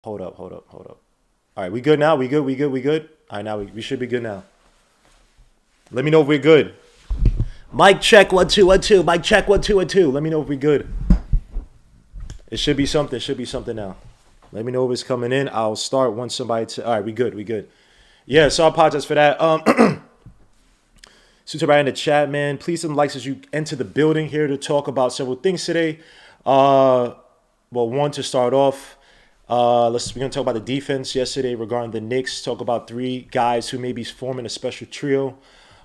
Hold up, hold up, hold up. All right, we good now? We good? We good? We good? All right, now we should be good now. Let me know if we're good. Mic check 1 2 1 2. Mic check 1 2 1 2. Let me know if we good. It should be something. It should be something now. Let me know if it's coming in. I'll start once somebody. All right, we good. We good. Yeah. So I apologize for that. So to everybody in the chat, man, please some likes as you enter the building here to talk about several things today. Well, one to start off. We're gonna talk about the defense yesterday regarding the Knicks. Talk about three guys who may be forming a special trio.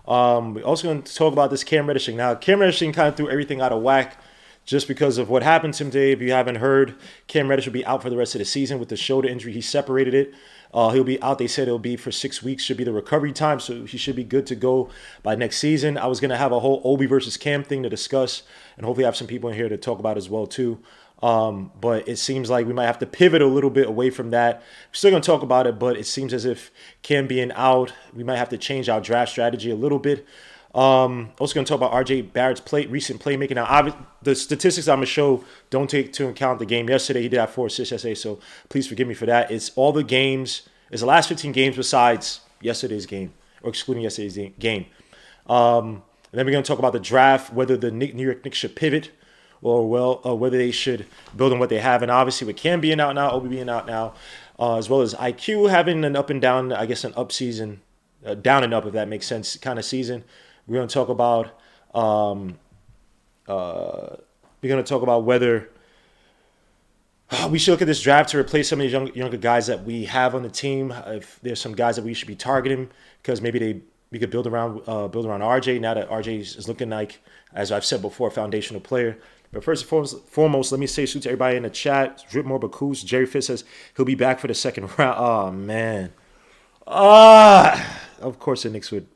We're also going to talk about this Cam Reddish thing. Now, Cam Reddish kind of threw everything out of whack just because of what happened to him today. If you haven't heard, Cam Reddish will be out for the rest of the season with the shoulder injury. He separated it. He'll be out. They said it'll be for 6 weeks. Should be the recovery time, so he should be good to go by next season. I was going to have a whole Obi versus Cam thing to discuss, and hopefully have some people in here to talk about as well too. But it seems like we might have to pivot a little bit away from that. We're still going to talk about it, but it seems as if Cam being out, we might have to change our draft strategy a little bit. Also going to talk about RJ Barrett's recent playmaking. Now, the statistics I'm going to show don't take into account the game yesterday. He did have 4 assists yesterday, so please forgive me for that. It's all the games. It's the last 15 games besides yesterday's game, or excluding yesterday's game. And then we're going to talk about the draft, whether the New York Knicks should pivot or whether they should build on what they have. And obviously with Cam being out now, Obi being out now, as well as IQ having an up and down, I guess an up season, down and up if that makes sense, kind of season. We're going to talk about whether we should look at this draft to replace some of these younger guys that we have on the team. If there's some guys that we should be targeting, because maybe we could build around RJ now that RJ is looking like, as I've said before, a foundational player. But first and foremost, let me say salute to everybody in the chat. Drip more Bakus. Jerry Fitz says he'll be back for the second round. Oh, man. Of course the Knicks would.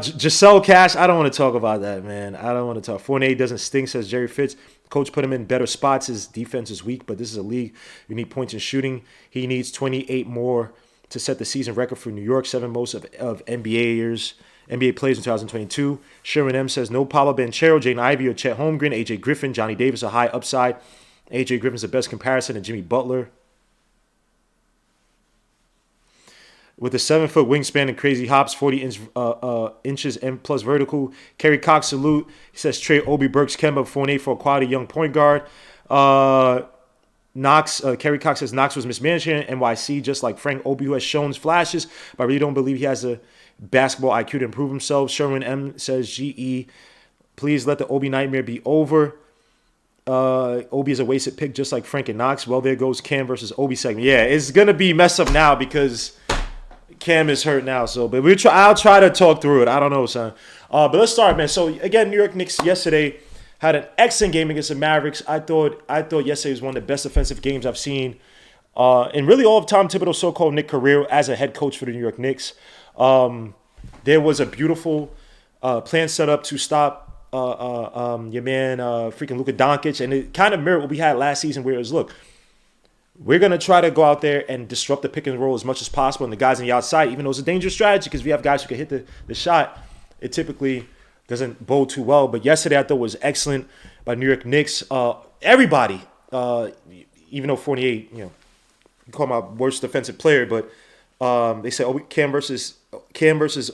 Giselle Cash, I don't want to talk about that, man. I don't want to talk. Fournier doesn't stink, says Jerry Fitz. Coach put him in better spots. His defense is weak, but this is a league. You need points and shooting. He needs 28 more to set the season record for New York, 7 most of NBA players in 2022. Sherman M says no Paulo Banchero, Jaden Ivey, or Chet Holmgren, AJ Griffin, Johnny Davis, a high upside. AJ Griffin's the best comparison to Jimmy Butler. With a 7-foot wingspan and crazy hops, 40 inches and plus vertical. Kerry Cox salute. He says trade Obi Burks Kemba Fournier for a quality young point guard. Kerry Cox says Knox was mismanaging NYC just like Frank Obi, who has shown flashes, but I really don't believe he has a basketball IQ to improve himself. Sherman M says GE, please let the Obi nightmare be over. Obi is a wasted pick just like Frank and Knox. Well, there goes Cam versus Obi segment. Yeah, it's going to be messed up now because Cam is hurt now. So, but I'll try to talk through it. I don't know, son. But let's start, man. So, again, New York Knicks yesterday had an excellent game against the Mavericks. I thought yesterday was one of the best offensive games I've seen in really all of Tom Thibodeau's so-called Knick career as a head coach for the New York Knicks. There was a beautiful plan set up to stop your man freaking Luka Doncic, and it kind of mirrored what we had last season, where it was, look, we're going to try to go out there and disrupt the pick and roll as much as possible, and the guys on the outside, even though it's a dangerous strategy because we have guys who can hit the shot, it typically doesn't bode too well. But yesterday I thought was excellent by New York Knicks. Everybody, even though Fournier, you call him my worst defensive player, but they say Cam versus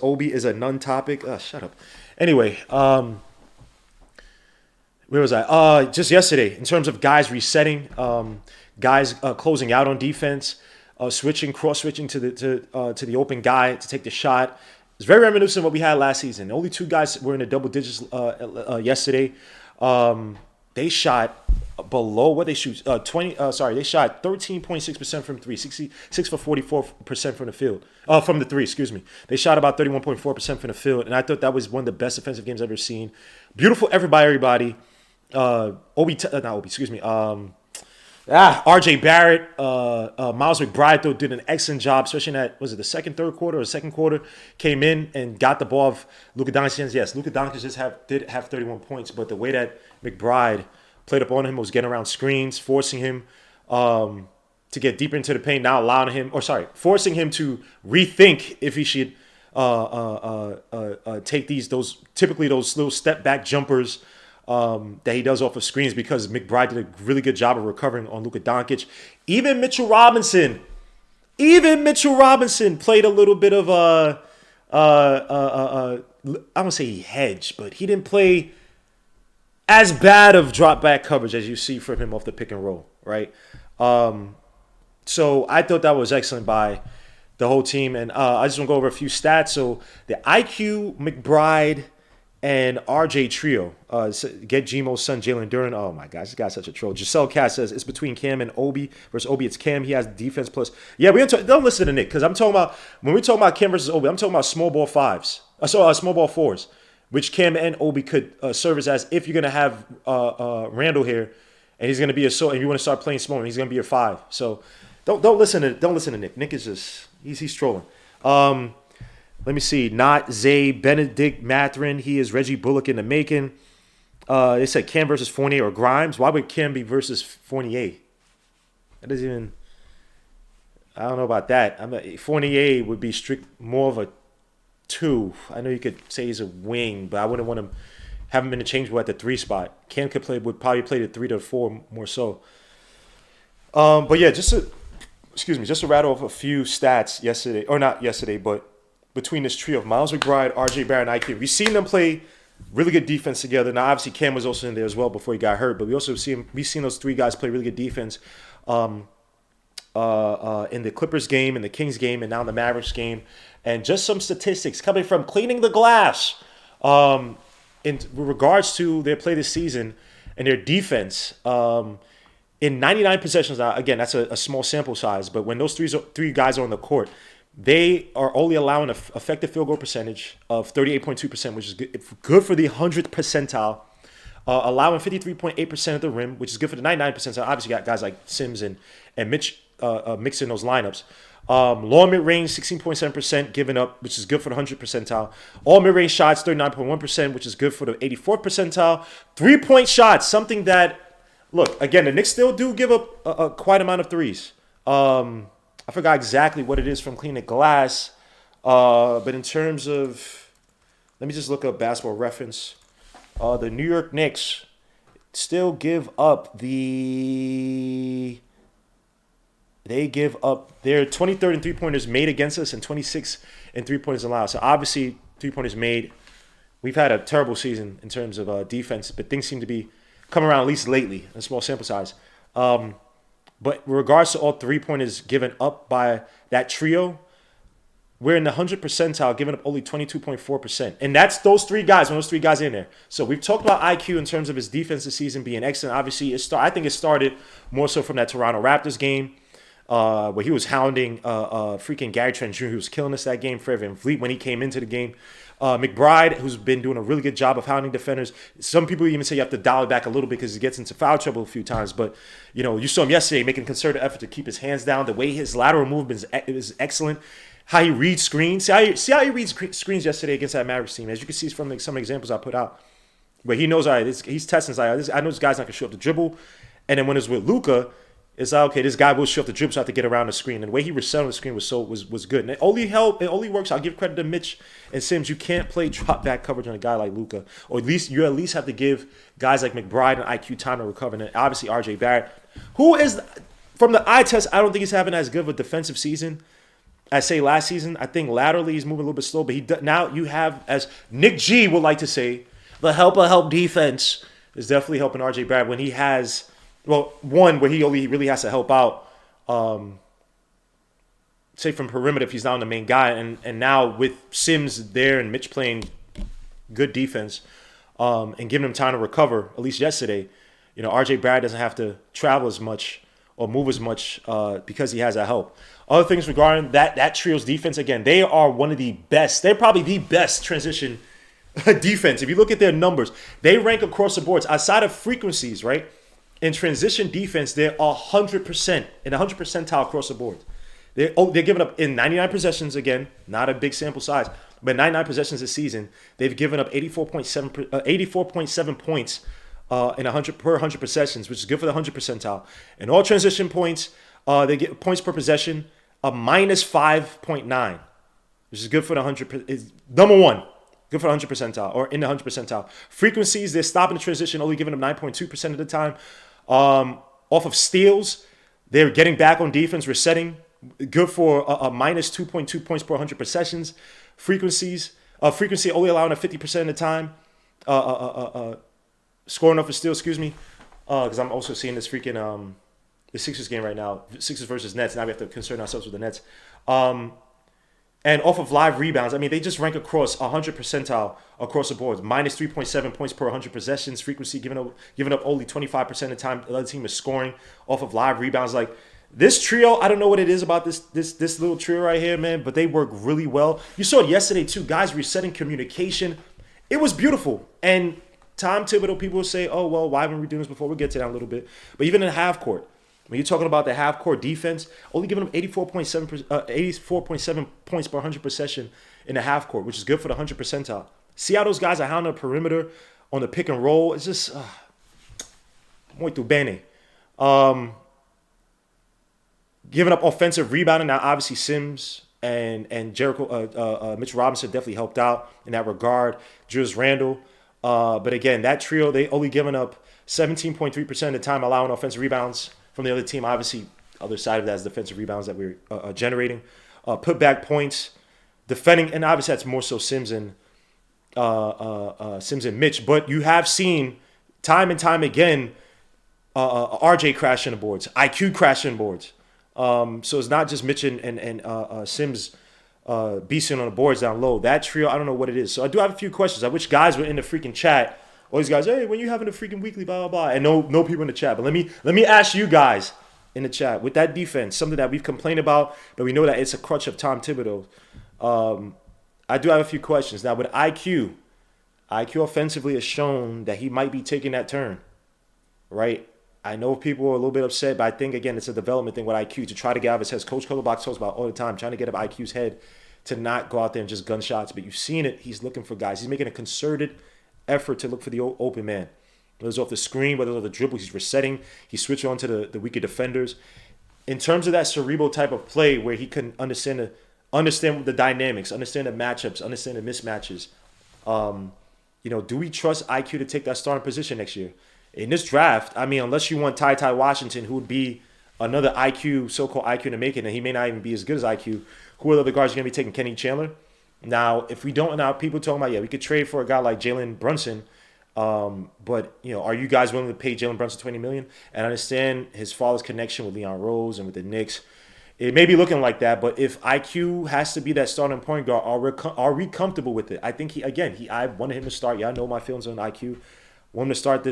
Obi is a non-topic. Shut up. Anyway, where was I? Just yesterday, in terms of guys resetting, guys closing out on defense, cross-switching to the open guy to take the shot. It's very reminiscent of what we had last season. Only 2 guys were in the double digits yesterday. They shot below what they shoot. They shot 13.6% from 3, 66 for 44% from the field. From the 3, excuse me. They shot about 31.4% from the field, and I thought that was one of the best offensive games I've ever seen. Beautiful effort by everybody. RJ Barrett, Miles McBride though did an excellent job, especially in that, was it the third quarter or the second quarter, came in and got the ball of Luka Doncic. Yes, Luka Doncic did have 31 points, but the way that McBride played up on him was getting around screens, forcing him to get deeper into the paint, forcing him to rethink if he should take those little step back jumpers that he does off of screens because McBride did a really good job of recovering on Luka Doncic. Even Mitchell Robinson played a little bit of I don't say he hedged, but he didn't play as bad of drop back coverage as you see from him off the pick and roll, right? So I thought that was excellent by the whole team. And I just want to go over a few stats. So the IQ, McBride, and RJ trio. Get Gmo's son, Jalen Duren. Oh, my gosh, this guy's such a troll. Giselle Cass says it's between Cam and Obi. Versus Obi, it's Cam. He has defense plus. Yeah, don't listen to Nick, because I'm talking about, when we're talking about Cam versus Obi, I'm talking about small ball fives. Small ball fours, which Cam and Obi could serve as if you're going to have Randall here, and he's going to be and you want to start playing small, and he's going to be your five. So don't listen to Nick. Nick is just, he's trolling. Let me see. Not Zay Benedict Matherin. He is Reggie Bullock in the making. They said Cam versus Fournier or Grimes. Why would Cam be versus Fournier? That doesn't even. I don't know about that. Fournier would be more of a 2. I know you could say he's a wing, but I wouldn't want him have him interchangeable at the 3 spot. Cam would probably play the 3 to 4 more so. But yeah, just to rattle off a few stats yesterday, or not yesterday, but between this trio of Miles McBride, RJ Barrett, and IQ. We've seen them play really good defense together. Now, obviously, Cam was also in there as well before he got hurt, but we've seen those 3 guys play really good defense in the Clippers game, in the Kings game, and now in the Mavericks game. And just some statistics coming from Cleaning the Glass in regards to their play this season and their defense. In 99 possessions, now, again, that's a small sample size, but when those three guys are on the court, they are only allowing an effective field goal percentage of 38.2%, which is good for the 100th percentile. Allowing 53.8% of the rim, which is good for the 99 percentile. Obviously, you got guys like Sims and Mitch mixing those lineups. Long mid-range, 16.7% given up, which is good for the 100th percentile. All mid-range shots, 39.1%, which is good for the 84th percentile. 3-point shots, something that, look, again, the Knicks still do give up a quite amount of threes. I forgot exactly what it is from Clean the Glass. But in terms of, let me just look up Basketball Reference. The New York Knicks still give up they give up their 23rd in three-pointers made against us and 26 in three-pointers allowed. So obviously, three-pointers made. We've had a terrible season in terms of defense, but things seem to be coming around at least lately in a small sample size. But in regards to all three-pointers given up by that trio, we're in the 100th percentile, giving up only 22.4%. And that's those 3 guys, when those 3 guys in there. So we've talked about IQ in terms of his defense this season being excellent. Obviously, I think it started more so from that Toronto Raptors game where he was hounding freaking Gary Trent Jr., who was killing us that game. Fred VanVleet when he came into the game. McBride, who's been doing a really good job of hounding defenders. Some people even say you have to dial it back a little bit because he gets into foul trouble a few times. But, you saw him yesterday making a concerted effort to keep his hands down. The way his lateral movement is excellent. How he reads screens. See how he reads screens yesterday against that Mavericks team. As you can see from some examples I put out. Where he knows, all right, he's testing. I know this guy's not going to show up the dribble. And then when it's with Luka, it's like, okay, this guy will show up the dribble, so I have to get around the screen. And the way he was selling the screen was good. And it only works. I'll give credit to Mitch and Sims. You can't play drop back coverage on a guy like Luka, or at least have to give guys like McBride and IQ time to recover. And obviously RJ Barrett, who is from the eye test, I don't think he's having as good of a defensive season as say last season. I think laterally he's moving a little bit slow, but now you have, as Nick G would like to say, the help defense is definitely helping RJ Barrett when he has. Well, one where he only really has to help out, say from perimeter if he's not the main guy, and now with Sims there and Mitch playing good defense, and giving him time to recover. At least yesterday, RJ Barrett doesn't have to travel as much or move as much because he has that help. Other things regarding that trio's defense, again, they are one of the best. They're probably the best transition defense. If you look at their numbers, they rank across the boards outside of frequencies, right? In transition defense, they're 100% in 100 percentile across the board. They're giving up in 99 possessions, again, not a big sample size, but 99 possessions this season, they've given up 84.7 points in 100 possessions, which is good for the 100 percentile. And all transition points, they get points per possession, a minus 5.9, which is good for the 100. Is number one, Good for 100 percentile or in the 100 percentile. Frequencies, they're stopping the transition, only giving them 9.2% of the time. Off of steals, they're getting back on defense, resetting. Good for a minus 2.2 points per 100 possessions. Frequency only allowing a 50% of the time. Scoring off a steal, excuse me. Because I'm also seeing this freaking the Sixers game right now. Sixers versus Nets. Now we have to concern ourselves with the Nets. And off of live rebounds, I mean, they just rank across 100 percentile across the board. Minus 3.7 points per 100 possessions. Frequency giving up only 25% of the time the other team is scoring off of live rebounds. Like, this trio, I don't know what it is about this little trio right here, man, but they work really well. You saw it yesterday, too. Guys resetting communication. It was beautiful. And Tom Thibodeau, people will say, oh, well, why haven't we doing this before? We'll get to that in a little bit. But even in half court, when you're talking about the half-court defense, only giving them 84.7 points per 100 possession in the half-court, which is good for the 100 percentile. See how those guys are hounding the perimeter on the pick and roll? It's just muito bene. Giving up offensive rebounding. Now, obviously, Sims and Jericho, Mitchell Robinson definitely helped out in that regard. Julius Randle. But again, that trio, they only giving up 17.3% of the time allowing offensive rebounds from the other team. Obviously, other side of that is defensive rebounds that we're generating. Put back points, defending, and obviously that's more so Sims and Mitch. But you have seen time and time again RJ crashing the boards, IQ crashing boards. So it's not just Mitch and Sims beasting on the boards down low. That trio, I don't know what it is. So I do have a few questions. I wish guys were in the freaking chat. All these guys, hey, when you having a freaking weekly, blah, blah, blah. And no people in the chat. But let me ask you guys in the chat. With that defense, something that we've complained about, but we know that it's a crutch of Tom Thibodeau. I do have a few questions. Now, with IQ offensively has shown that he might be taking that turn, right? I know people are a little bit upset, but I think, again, it's a development thing with IQ to try to get out of his head. Coach Colorbox talks about all the time, trying to get up IQ's head to not go out there and just gunshots. But you've seen it. He's looking for guys. He's making a concerted effort to look for the open man. Whether it's off the screen, whether it's off the dribble, he's resetting. He's switching on to the weaker defenders. In terms of that cerebral type of play where he can understand the dynamics, understand the matchups, understand the mismatches, do we trust IQ to take that starting position next year? In this draft, I mean, unless you want Ty Washington, who would be another IQ, so-called IQ to make it, and he may not even be as good as IQ, who are the other guards you're going to be taking? Kenny Chandler? Now, if we don't, now people talking about, we could trade for a guy like Jalen Brunson, but are you guys willing to pay Jalen Brunson $20 million? And I understand his father's connection with Leon Rose and with the Knicks. It may be looking like that, but if IQ has to be that starting point guard, are we comfortable with it? I think I wanted him to start. Y'all know my feelings on IQ. Want him to start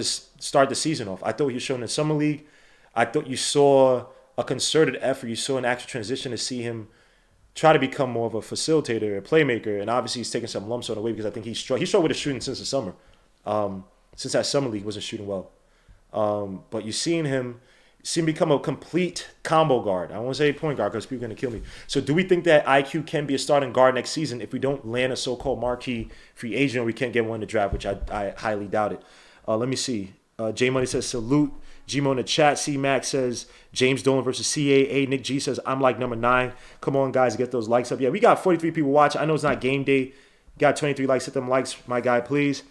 the season off. I thought he was showing in summer league. I thought you saw a concerted effort. You saw an actual transition to see him try to become more of a facilitator, a playmaker, and obviously he's taking some lumps on the way because I think he struggled with his shooting since the summer. Since that summer league, wasn't shooting well. But you've seen him become a complete combo guard. I don't want to say point guard because people are going to kill me. So do we think that IQ can be a starting guard next season if we don't land a so-called marquee free agent or we can't get one in the draft, which I highly doubt it. Let me see. J Money says salute. Gmo in the chat. C Max says James Dolan versus CAA. Nick G says I'm like number 9. Come on, guys, get those likes up. Yeah, we got 43 people watching. I know it's not game day. Got 23 likes. Hit them likes, my guy, please.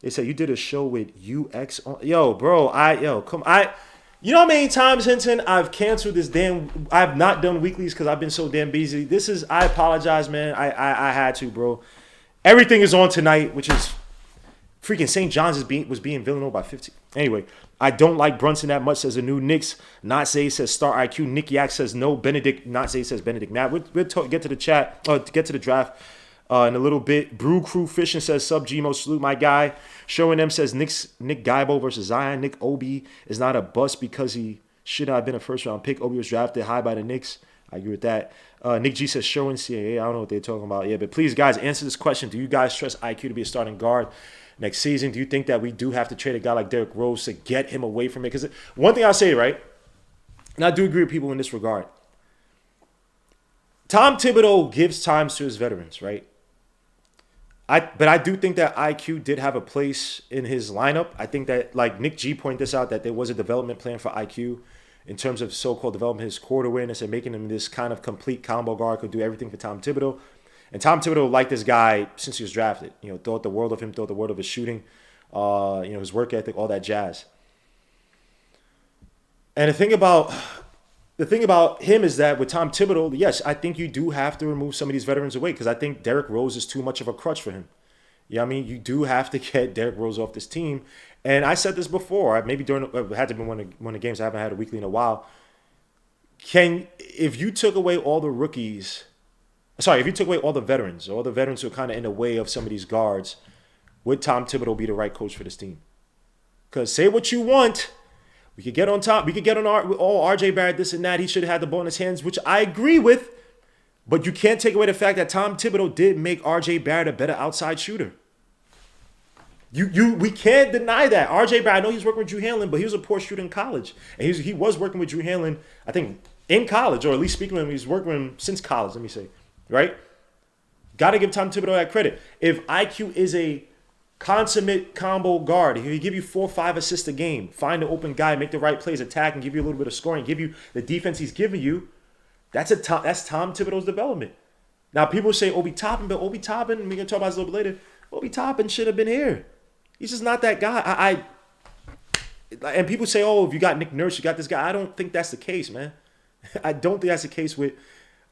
They said you did a show with UX on. Yo, bro. You know how many times, Hinton, I've canceled this damn. I've not done weeklies because I've been so damn busy. I apologize, man. I had to, bro. Everything is on tonight, which is freaking St. John's was being Villanova by 50. Anyway, I don't like Brunson that much, says the new Knicks. Not say says Star IQ. Nick Yak says no. Benedict, not say says Benedict. Matt, we'll get to the chat, get to the draft in a little bit. Brew Crew Fishing says sub Gmo, salute my guy. Showing them says Nick Guybo versus Zion. Nick Obi is not a bust because he should not have been a first round pick. Obi was drafted high by the Knicks. I agree with that. Nick G says showing CAA. I don't know what they're talking about. Yeah, but please, guys, answer this question. Do you guys trust IQ to be a starting guard next season? Do you think that we do have to trade a guy like Derrick Rose to get him away from it? Because one thing I'll say, right, and I do agree with people in this regard, Tom Thibodeau gives times to his veterans, right? But I do think that IQ did have a place in his lineup. I think that, like Nick G pointed this out, that there was a development plan for IQ in terms of so-called developing his court awareness and making him this kind of complete combo guard, could do everything for Tom Thibodeau. And Tom Thibodeau liked this guy since he was drafted. Thought the world of him, thought the world of his shooting, his work ethic, all that jazz. And the thing about him is that with Tom Thibodeau, yes, I think you do have to remove some of these veterans away because I think Derrick Rose is too much of a crutch for him. You do have to get Derrick Rose off this team. And I said this before. Maybe it had to be one of the games. I haven't had a weekly in a while. If you took away all the rookies, if you took away all the veterans who are kind of in the way of some of these guards, would Tom Thibodeau be the right coach for this team? Because say what you want. We could get on top. We could get on RJ Barrett, this and that. He should have had the ball in his hands, which I agree with. But you can't take away the fact that Tom Thibodeau did make RJ Barrett a better outside shooter. We can't deny that. RJ Barrett, I know he was working with Drew Hanlon, but he was a poor shooter in college. And he was working with Drew Hanlon, I think, in college, or at least speaking with him, he's working with him since college, let me say. Right? Got to give Tom Thibodeau that credit. If IQ is a consummate combo guard, he give you 4 or 5 assists a game, find the open guy, make the right plays, attack, and give you a little bit of scoring, give you the defense he's giving you, that's Tom Thibodeau's development. Now, people say Obi Toppin, but Obi Toppin, we can talk about this a little bit later, Obi Toppin should have been here. He's just not that guy. And people say, oh, if you got Nick Nurse, you got this guy. I don't think that's the case, man. I don't think that's the case with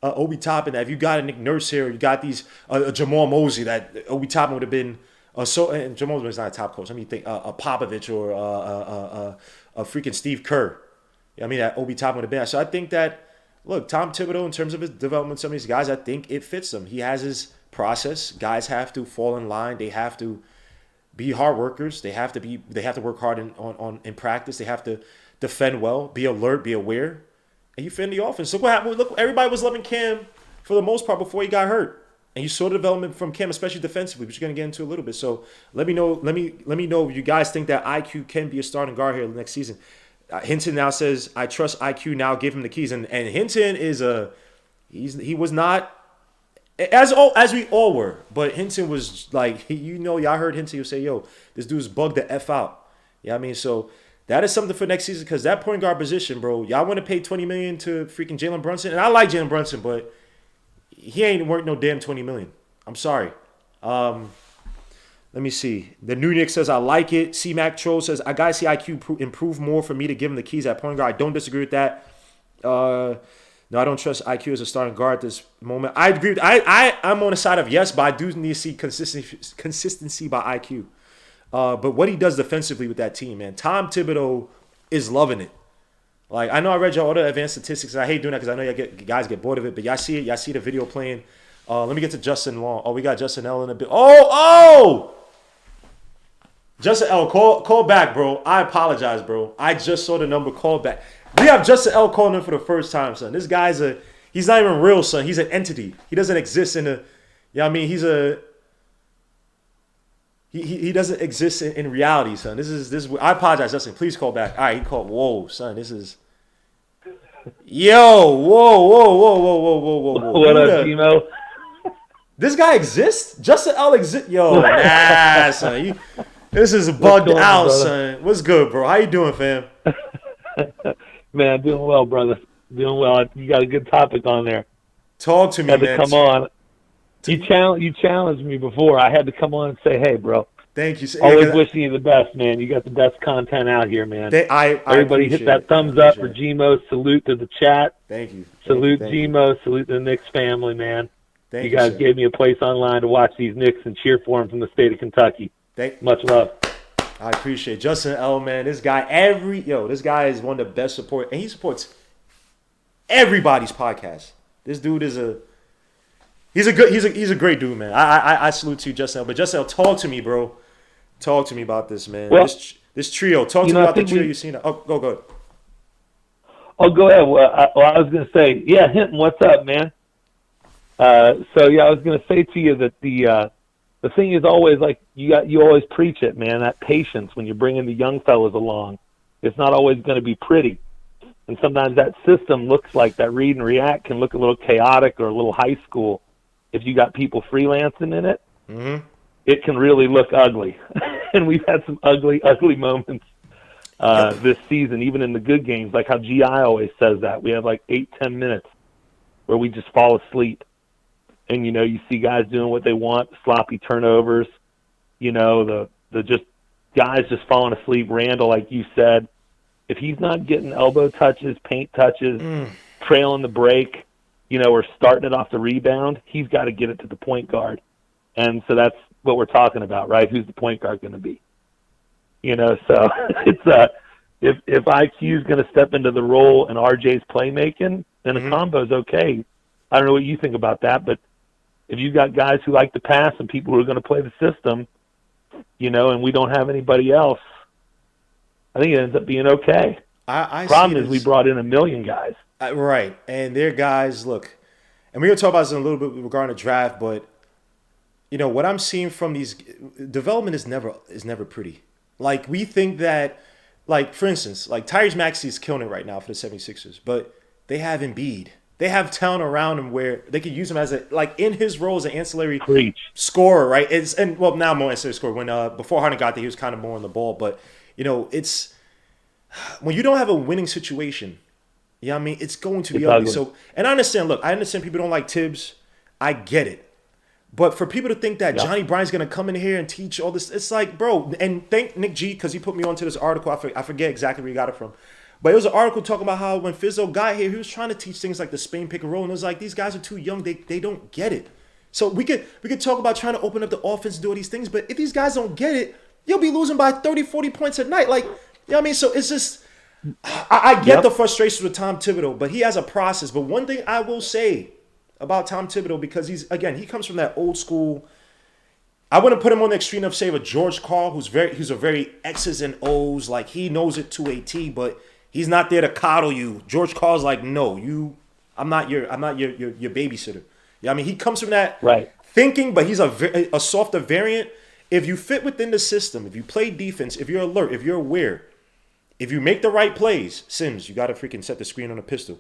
Obi Toppin. That if you got a Nick Nurse here, you got these Jamal Mosley, that Obi Toppin would have been and Jamal Mosley's not a top coach. Let me think, a Popovich or a freaking Steve Kerr. That Obi Toppin would have been. So I think that, look, Tom Thibodeau, in terms of his development, some of these guys, I think it fits them. He has his process. Guys have to fall in line. They have to be hard workers. They have to work hard in practice. They have to defend well, be alert, be aware, and you fit in the offense. Look what happened. Look, everybody was loving Cam for the most part before he got hurt, and you saw the development from Cam, especially defensively, which you're gonna get into a little bit. So let me know if you guys think that IQ can be a starting guard here next season. Hinton now says, "I trust IQ now. Give him the keys." And Hinton is he was not. As we all were, but Hinton was like, y'all heard Hinton say, yo, this dude's bugged the F out. So that is something for next season because that point guard position, bro, y'all want to pay $20 million to freaking Jalen Brunson? And I like Jalen Brunson, but he ain't worth no damn $20 million. I'm sorry. Let me see. The New Knicks says, I like it. C-Mac Troll says, I got to see IQ improve more for me to give him the keys at point guard. I don't disagree with that. No, I don't trust IQ as a starting guard at this moment. I agree. I'm on the side of yes, but I do need to see consistency by IQ. But what he does defensively with that team, man, Tom Thibodeau is loving it. Like, I know I read y'all other advanced statistics, and I hate doing that because I know guys get bored of it, but y'all see it. Y'all see the video playing. Let me get to Justin Long. Oh, we got Justin L in a bit. Oh! Justin L, call back, bro. I apologize, bro. I just saw the number. Call back. We have Justin L calling in for the first time, son. This guy's he's not even real, son. He's an entity. He doesn't exist in the, he doesn't exist in reality, son. This is, I apologize, Justin. Please call back. All right, he called. Whoa, son. This is, whoa. What up, Timo? This guy exists? Justin L exists? Yo, nah, son. This is bugged out, on, son. What's good, bro? How you doing, fam? Man, doing well, brother. Doing well. You got a good topic on there. Talk to me, man. Come on. You challenged me before. I had to come on and say, hey, bro. Thank you. Always wishing you the best, man. You got the best content out here, man. Everybody hit that thumbs up for Gmo. Salute to the chat. Thank you. Salute Gmo. Salute to the Knicks family, man. You guys gave me a place online to watch these Knicks and cheer for them from the state of Kentucky. Much love. I appreciate Justin L, man. This guy, this guy is one of the best support, and he supports everybody's podcast. This dude is he's a great dude, man. I salute to you, Justin L. But Justin L, talk to me, bro. Talk to me about this, man. Well, this trio. Talk to me about the trio you've seen. Oh, go ahead. Oh, go ahead. Well, I was gonna say, yeah, Hinton, what's up, man? I was gonna say to you that the thing is always like you always preach it, man. That patience when you're bringing the young fellas along, it's not always going to be pretty, and sometimes that system looks like that read and react can look a little chaotic or a little high school. If you got people freelancing in it, it can really look ugly, and we've had some ugly moments this season, even in the good games. Like how GI always says that we have like 8-10 minutes where we just fall asleep. and you see guys doing what they want, sloppy turnovers, the just guys just falling asleep. Randall, like you said, if he's not getting elbow touches, paint touches, trailing the break, or starting it off the rebound, he's got to get it to the point guard. And so that's what we're talking about, right? Who's the point guard going to be? So it's if IQ is going to step into the role and RJ's playmaking, then a combo's okay. I don't know what you think about that, but if you've got guys who like to pass and people who are going to play the system, and we don't have anybody else, I think it ends up being okay. Problem is we brought in a million guys. Right, and they're guys, look, and we're going to talk about this in a little bit regarding the draft, but, what I'm seeing from these, development is never pretty. Like, we think that, like, for instance, like, Tyrese Maxey is killing it right now for the 76ers, but they have Embiid. They have talent around him where they could use him as in his role as an ancillary scorer, right? Now more ancillary scorer. When before Harden got there, he was kind of more on the ball. But it's when you don't have a winning situation, it's going to be ugly. So, and I understand. Look, I understand people don't like Tibbs. I get it. But for people to think that Johnny Bryant's going to come in here and teach all this, it's like, bro. And thank Nick G because he put me onto this article. I forget exactly where he got it from. But it was an article talking about how when Fizzo got here, he was trying to teach things like the Spain pick and roll. And it was like, these guys are too young. They don't get it. So we could talk about trying to open up the offense and do all these things. But if these guys don't get it, you'll be losing by 30, 40 points a night. Like, So it's just, I get the frustrations with Tom Thibodeau, but he has a process. But one thing I will say about Tom Thibodeau, because he comes from that old school, I wouldn't put him on the extreme of, say, a George Karl, who's a very X's and O's. Like, he knows it to a T, but he's not there to coddle you. George Karl's like, no, I'm not your babysitter. He comes from that thinking, but he's a softer variant. If you fit within the system, if you play defense, if you're alert, if you're aware, if you make the right plays, Sims, you got to freaking set the screen on a pistol.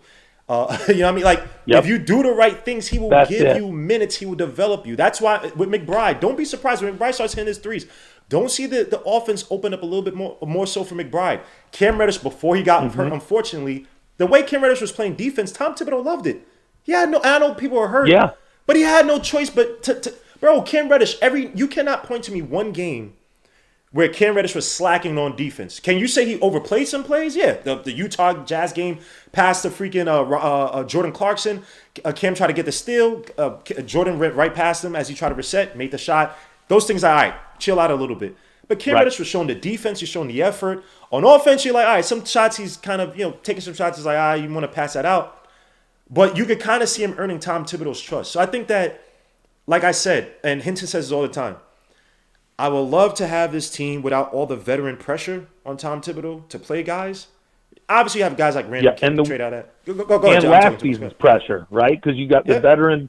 If you do the right things, he will give you minutes. He will develop you. That's why with McBride, don't be surprised when McBride starts hitting his threes. Don't see the offense open up a little bit more so for McBride. Cam Reddish, before he got hurt, unfortunately, the way Cam Reddish was playing defense, Tom Thibodeau loved it. I know people are hurt, but he had no choice but bro, Cam Reddish, you cannot point to me one game where Cam Reddish was slacking on defense. Can you say he overplayed some plays? Yeah, the Utah Jazz game past the freaking Jordan Clarkson. Cam tried to get the steal. Jordan went right past him as he tried to reset, made the shot. Those things are all right. Chill out a little bit. But Cam Reddish was showing the defense. He's showing the effort. On offense, you're like, all right, some shots he's kind of, taking some shots. He's like, you want to pass that out. But you could kind of see him earning Tom Thibodeau's trust. So I think that, like I said, and Hinton says this all the time, I would love to have this team without all the veteran pressure on Tom Thibodeau to play guys. Obviously, you have guys like Randall and trade out at. Go and ahead, last season's pressure, right? Because you got the veteran,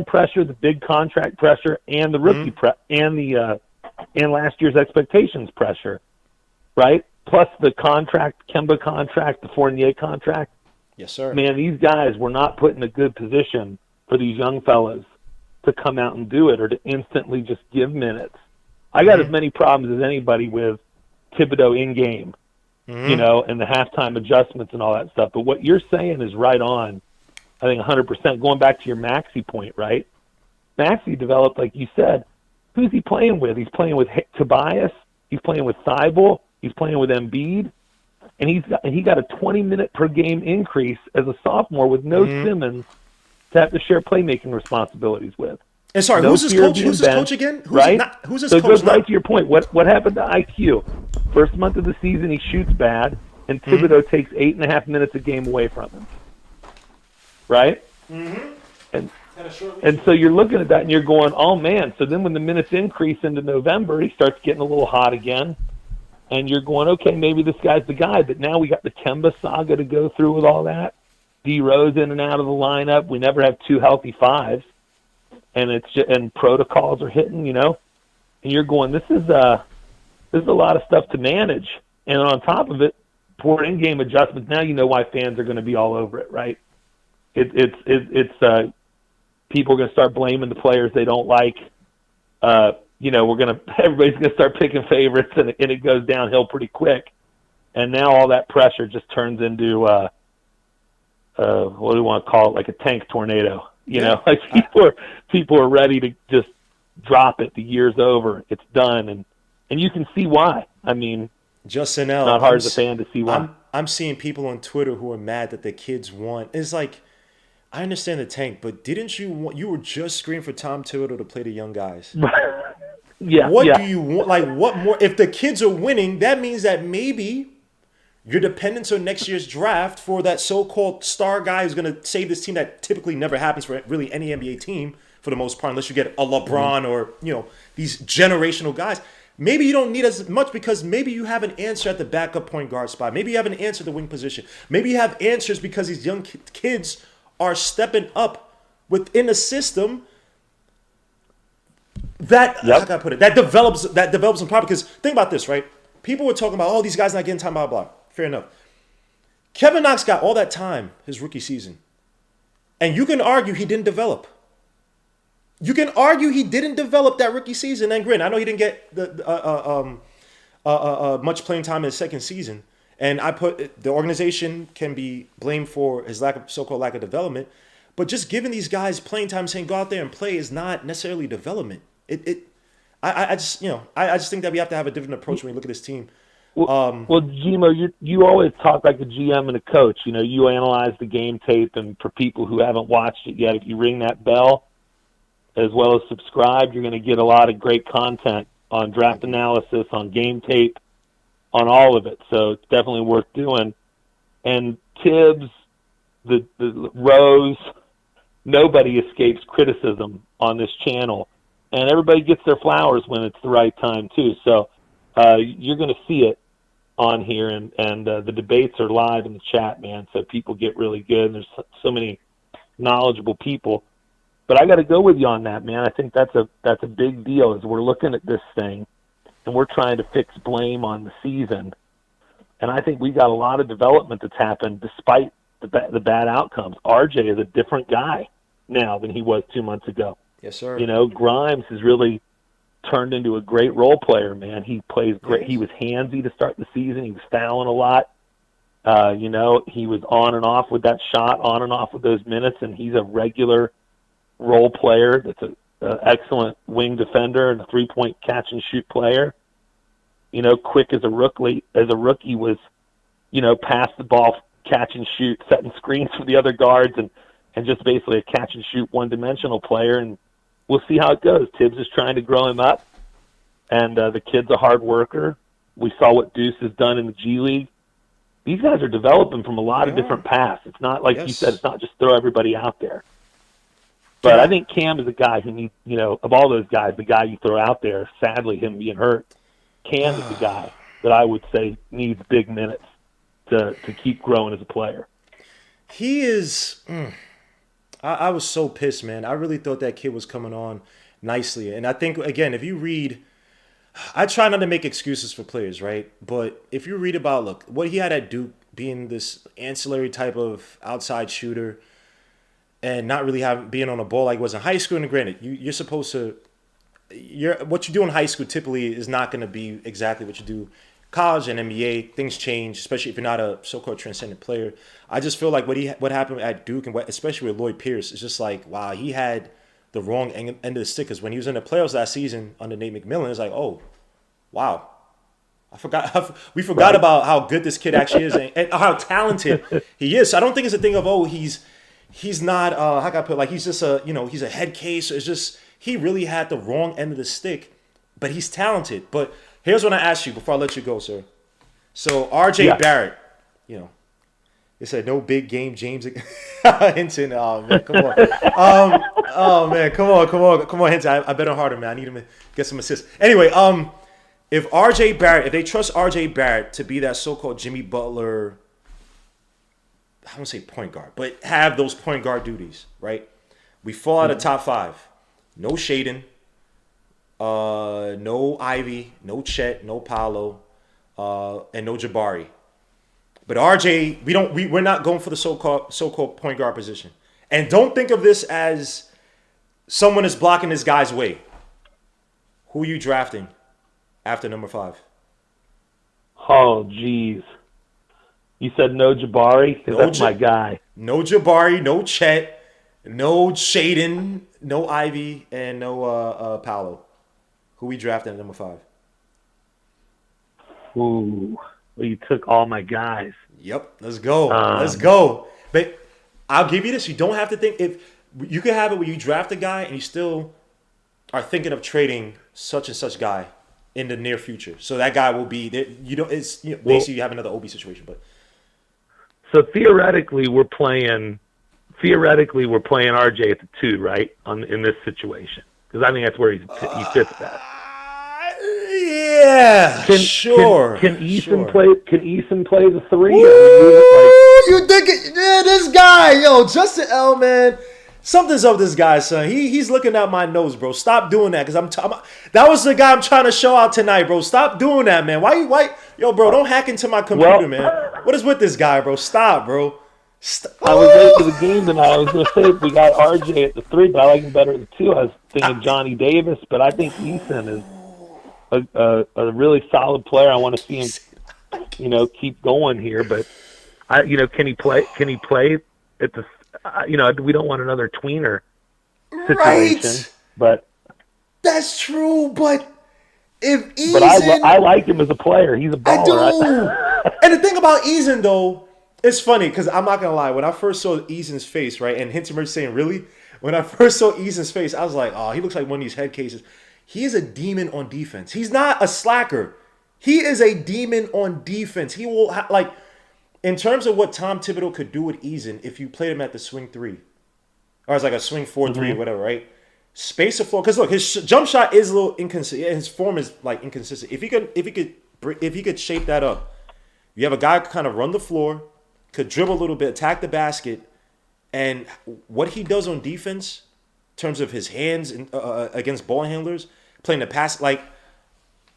pressure, the big contract pressure, and the rookie and last year's expectations pressure, right? Plus the Kemba contract, the Fournier contract. Yes, sir. Man, these guys were not put in a good position for these young fellas to come out and do it or to instantly just give minutes. I got as many problems as anybody with Thibodeau in game, and the halftime adjustments and all that stuff. But what you're saying is right on, I think 100%. Going back to your Maxey point, right? Maxey developed, like you said, who's he playing with? He's playing with Tobias. He's playing with Thibault. He's playing with Embiid. And he got a 20-minute per game increase as a sophomore with no Simmons to have to share playmaking responsibilities with. And sorry, who's his coach? Who's his coach again? Who's his coach? So it goes right to your point. What happened to IQ? First month of the season, he shoots bad, and Thibodeau takes 8.5 minutes a game away from him. Right? And so you're looking at that, and you're going, oh, man. So then when the minutes increase into November, he starts getting a little hot again. And you're going, okay, maybe this guy's the guy. But now we got the Kemba saga to go through with all that. D Rose in and out of the lineup. We never have two healthy fives, and protocols are hitting, And you're going, this is a lot of stuff to manage. And on top of it, poor in-game adjustments. Now you know why fans are going to be all over it, right? It's people are going to start blaming the players they don't like. Everybody's going to start picking favorites, and it goes downhill pretty quick. And now all that pressure just turns into what do we want to call it, like a tank tornado. You Yeah. know, like people are ready to just drop it. The year's over. It's done, and you can see why. I mean, Justin it's L. not hard as a fan to see why. I'm seeing people on Twitter who are mad that the kids won. It's like I understand the tank, but didn't you want? You were just screaming for Tom Thibodeau to play the young guys. Yeah, What do yeah, you want? Like, what more? If the kids are winning, that means that maybe your dependence on next year's draft for that so-called star guy who's going to save this team. That typically never happens for really any NBA team for the most part, unless you get a LeBron or these generational guys. Maybe you don't need as much because maybe you have an answer at the backup point guard spot. Maybe you have an answer at the wing position. Maybe you have answers because these young kids are stepping up within a system that how yep. can I put it? That develops them properly. Because think about this, right? People were talking about, oh, these guys not getting time, blah blah. Fair enough. Kevin Knox got all that time his rookie season, and you can argue he didn't develop. You can argue he didn't develop that rookie season. And grin, I know he didn't get much playing time in his second season, and I put the organization can be blamed for his so-called lack of development. But just giving these guys playing time, saying go out there and play, is not necessarily development. I just think that we have to have a different approach when we look at this team. Well, Gmo, you always talk like a GM and a coach. You know, you analyze the game tape, and for people who haven't watched it yet, if you ring that bell, as well as subscribe, you're going to get a lot of great content on draft analysis, on game tape, on all of it. So it's definitely worth doing. And Tibbs, the Rose, nobody escapes criticism on this channel. And everybody gets their flowers when it's the right time, too. So you're going to see it on here, and the debates are live in the chat, man. So people get really good. And there's so many knowledgeable people. But I got to go with you on that, man. I think that's a big deal as we're looking at this thing, and we're trying to fix blame on the season. And I think we got a lot of development that's happened despite the bad outcomes. RJ is a different guy now than he was 2 months ago. Yes, sir. You know, Grimes has really turned into a great role player, man. He plays great. He was handsy to start the season. He was fouling a lot. He was on and off with that shot, on and off with those minutes, and he's a regular role player that's an excellent wing defender and a three-point catch-and-shoot player. You know, Quick as a rookie was, pass the ball, catch and shoot, setting screens for the other guards, and just basically a catch-and-shoot one-dimensional player. And we'll see how it goes. Tibbs is trying to grow him up, and the kid's a hard worker. We saw what Deuce has done in the G League. These guys are developing from a lot of different paths. It's not like you said, it's not just throw everybody out there. But I think Cam is a guy who needs, of all those guys, the guy you throw out there, sadly him being hurt, Cam is the guy that I would say needs big minutes to keep growing as a player. He is. I was so pissed, man. I really thought that kid was coming on nicely. And I think, again, if you read, I try not to make excuses for players, right? But if you read about, look, what he had at Duke, being this ancillary type of outside shooter and not really being on a ball like he was in high school. And granted, you're supposed to, what you do in high school typically is not going to be exactly what you do college and NBA. Things change, especially if you're not a so-called transcendent player. I just feel like what happened at Duke and especially with Lloyd Pierce is just like, wow, he had the wrong end of the stick. Because when he was in the playoffs last season under Nate McMillan, it's like, oh, wow. We forgot about how good this kid actually is and how talented he is. So I don't think it's a thing of, oh, he's not how can I put it? Like he's just he's a head case. It's just he really had the wrong end of the stick, but he's talented. But here's what I ask you before I let you go, sir. So RJ Barrett, they said no big game, James Hinton. Oh man, come on. Come on, Hinton. I bet on harder, man. I need him to get some assists. Anyway, if they trust RJ Barrett to be that so-called Jimmy Butler, I don't say point guard, but have those point guard duties, right? We fall out of top 5. No Shaden, no Ivy, no Chet, no Paolo, and no Jabari. But RJ, we're not going for the so-called point guard position. And don't think of this as someone is blocking this guy's way. Who are you drafting after number 5? Oh, geez. You said no Jabari? Because that's my guy. No Jabari, no Chet, No Shaden, no Ivy, and no Paolo, who we drafted at number 5. Ooh, well, you took all my guys. Yep, let's go. Let's Um, go. But I'll give you this. You don't have to think. If you could have it where you draft a guy and you still are thinking of trading such and such guy in the near future. So that guy will be there. You don't. It's basically you have another Obi situation. But so theoretically, we're playing RJ at the 2, right? In this situation, because I think that's where he fits best. Yeah, sure. Can Eason sure. play? Can Eason play the 3? You think it? Yeah, this guy, yo, Justin L, man. Something's up with this guy, son. He's looking at my nose, bro. Stop doing that, because that was the guy I'm trying to show out tonight, bro. Stop doing that, man. Why? Yo, bro, don't hack into my computer, man. What is with this guy, bro? Stop, bro. I was late to the game tonight. I was going to say we got RJ at the 3, but I like him better at the 2. I was thinking Johnny Davis, but I think Eason is a really solid player. I want to see him, keep going here. But can he play? Can he play at the? We don't want another tweener situation. Right. But that's true. But if Eason, but I like him as a player. He's a baller. I do. And the thing about Eason, though, it's funny because I'm not gonna lie. When I first saw Eason's face, right, and Hinton saying, "Really?" When I first saw Eason's face, I was like, "Oh, he looks like one of these head cases." He is a demon on defense. He's not a slacker. He is a demon on defense. He will in terms of what Tom Thibodeau could do with Eason if you played him at the swing 3, or as like a swing 4-3 or whatever, right? Space the floor, because look, his jump shot is a little inconsistent. His form is like inconsistent. If he could shape that up, you have a guy who kind of run the floor, could dribble a little bit, attack the basket, and what he does on defense in terms of his hands against ball handlers, playing the pass,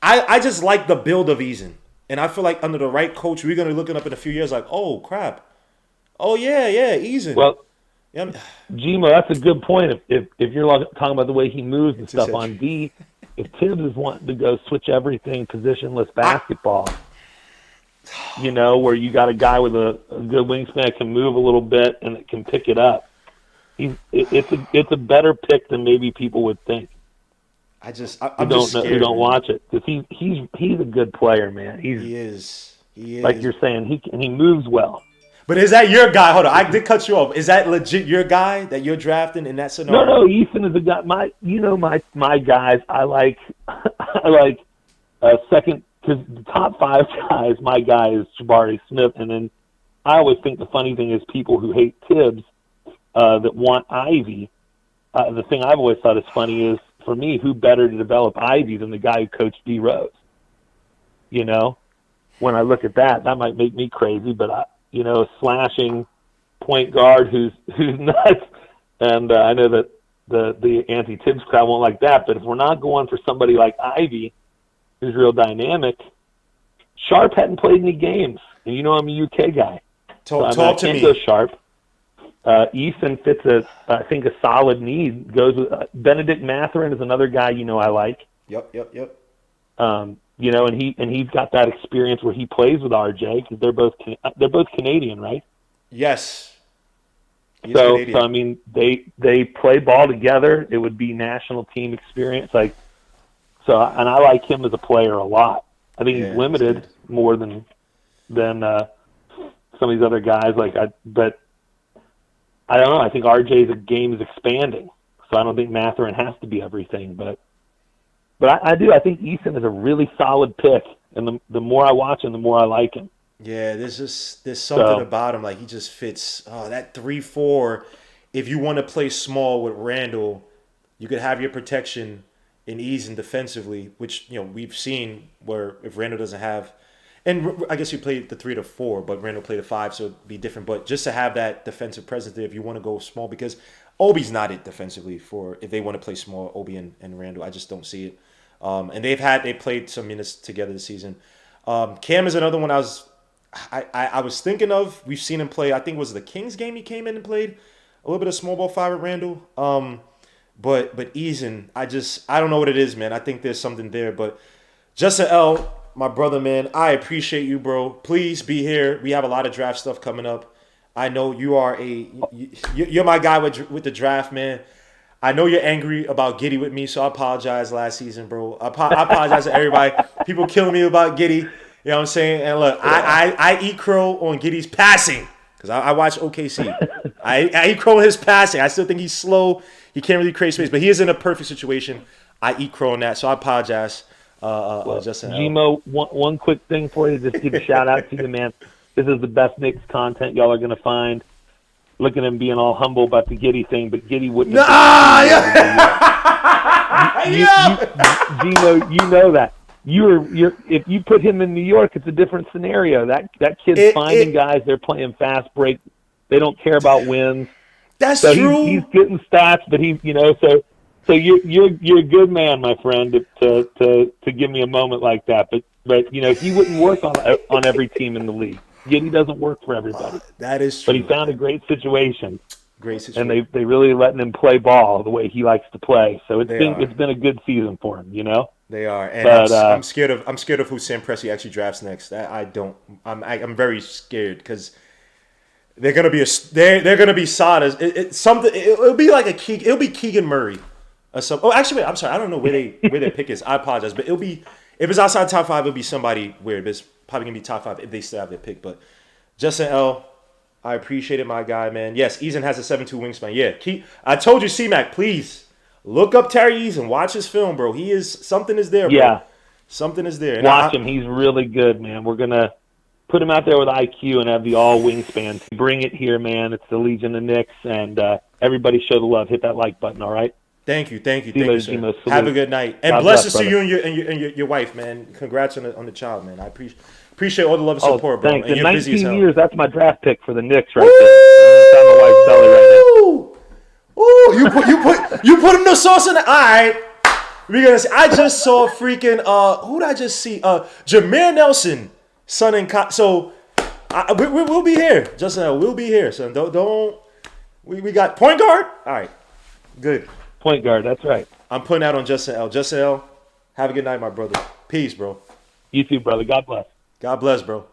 I just like the build of Eason. And I feel like under the right coach, we're going to be looking up in a few years like, oh, crap. Oh, yeah, Eason. Well, yeah, Gmo, that's a good point. If you're talking about the way he moves and stuff on D, if Tibbs is wanting to go switch everything, positionless basketball, where you got a guy with a good wingspan that can move a little bit and that can pick it up, it's a better pick than maybe people would think. I'm just scared. You don't watch it because he's a good player, man. He is. Like you're saying, he moves well. But is that your guy? Hold on, I did cut you off. Is that legit your guy that you're drafting in that scenario? No, Eason is a guy. My guys. I like second, because the top 5 guys. My guy is Jabari Smith, and then I always think the funny thing is people who hate Tibbs that want Ivy. The thing I've always thought is funny is, for me, who better to develop Ivy than the guy who coached D Rose? When I look at that might make me crazy, but a slashing point guard who's nuts. And I know that the anti-Tibbs crowd won't like that, but if we're not going for somebody like Ivy, who's real dynamic, Sharp hadn't played any games, and I'm a UK guy. Talk to me. Go Sharp. Eason fits I think a solid need. Goes with Benedict Mathurin is another guy I like. Yep. And he's got that experience where he plays with RJ because they're both Canadian, right? Yes. So I mean they play ball together. It would be national team experience, and I like him as a player a lot. I think he's limited more than some of these other guys. But I don't know. I think RJ's game is expanding, so I don't think Mathurin has to be everything. But I do. I think Eason is a really solid pick, and the more I watch him, the more I like him. Yeah, there's something about him. Like, he just fits that 3-4. If you want to play small with Randall, you could have your protection in Eason defensively, which we've seen where if Randall doesn't have. And I guess you played the 3-4, but Randall played the 5, so it'd be different. But just to have that defensive presence there if you want to go small, because Obi's not it defensively for if they want to play small, Obi and Randall. I just don't see it. And they played some minutes together this season. Cam is another one I was thinking of. We've seen him play. I think it was the Kings game he came in and played a little bit of small ball 5 with Randall. But Eason, I don't know what it is, man. I think there's something there. But Justin L, my brother, man, I appreciate you, bro. Please be here. We have a lot of draft stuff coming up. I know you are you're my guy with the draft, man. I know you're angry about Giddy with me, so I apologize last season, bro. I apologize to everybody. People killing me about Giddy. You know what I'm saying? And look, I eat crow on Giddy's passing because I watch OKC. I eat crow on his passing. I still think he's slow. He can't really create space, but he is in a perfect situation. I eat crow on that, so I apologize. Justin. Gmo, one quick thing for you, just give a shout out to you, man. This is the best Knicks content y'all are going to find. Look at him being all humble about the Giddy thing, but Giddy wouldn't. Gmo, you know that. You're if you put him in New York, it's a different scenario. That kid's finding guys. They're playing fast break. They don't care about wins. That's so true. He's getting stats, but So you're a good man, my friend, to give me a moment like that. But he wouldn't work on every team in the league. Giddy doesn't work for everybody. That is true. But he found a great situation. And they really letting him play ball the way he likes to play. So it's been a good season for him, They are, and I'm scared of who Sam Presti actually drafts next. I'm very scared because they're gonna be sodas. It'll be Keegan Murray. Actually, wait, I'm sorry. I don't know where their pick is. I apologize, but if it's outside top 5, it'll be somebody weird. But it's probably gonna be top 5 if they still have their pick. But Justin L, I appreciate it, my guy, man. Yes, Eason has a 7'2" wingspan. Yeah, I told you, C-Mac, please look up Terry Eason. Watch his film, bro. Something is there, bro. Yeah, something is there. Watch him. He's really good, man. We're gonna put him out there with IQ and have the all wingspan. Bring it here, man. It's the Legion of Knicks, and everybody show the love. Hit that like button, all right? Thank you, sir. Have a good night, and blessings to you and your wife, man. Congrats on the child, man. I appreciate all the love and support, bro. Thanks. And in you're 19 busy as years, that's my draft pick for the Knicks right there. I'm inside my wife's belly right now. Ooh, you put the sauce in it. All right, we're gonna see. I just saw freaking who did I just see? Jameer Nelson, son and so we'll be here. Justin, we'll be here. So don't we got point guard? All right, good. Point guard, that's right. I'm putting that on Justin L. Justin L, have a good night, my brother. Peace, bro. You too, brother. God bless. God bless, bro.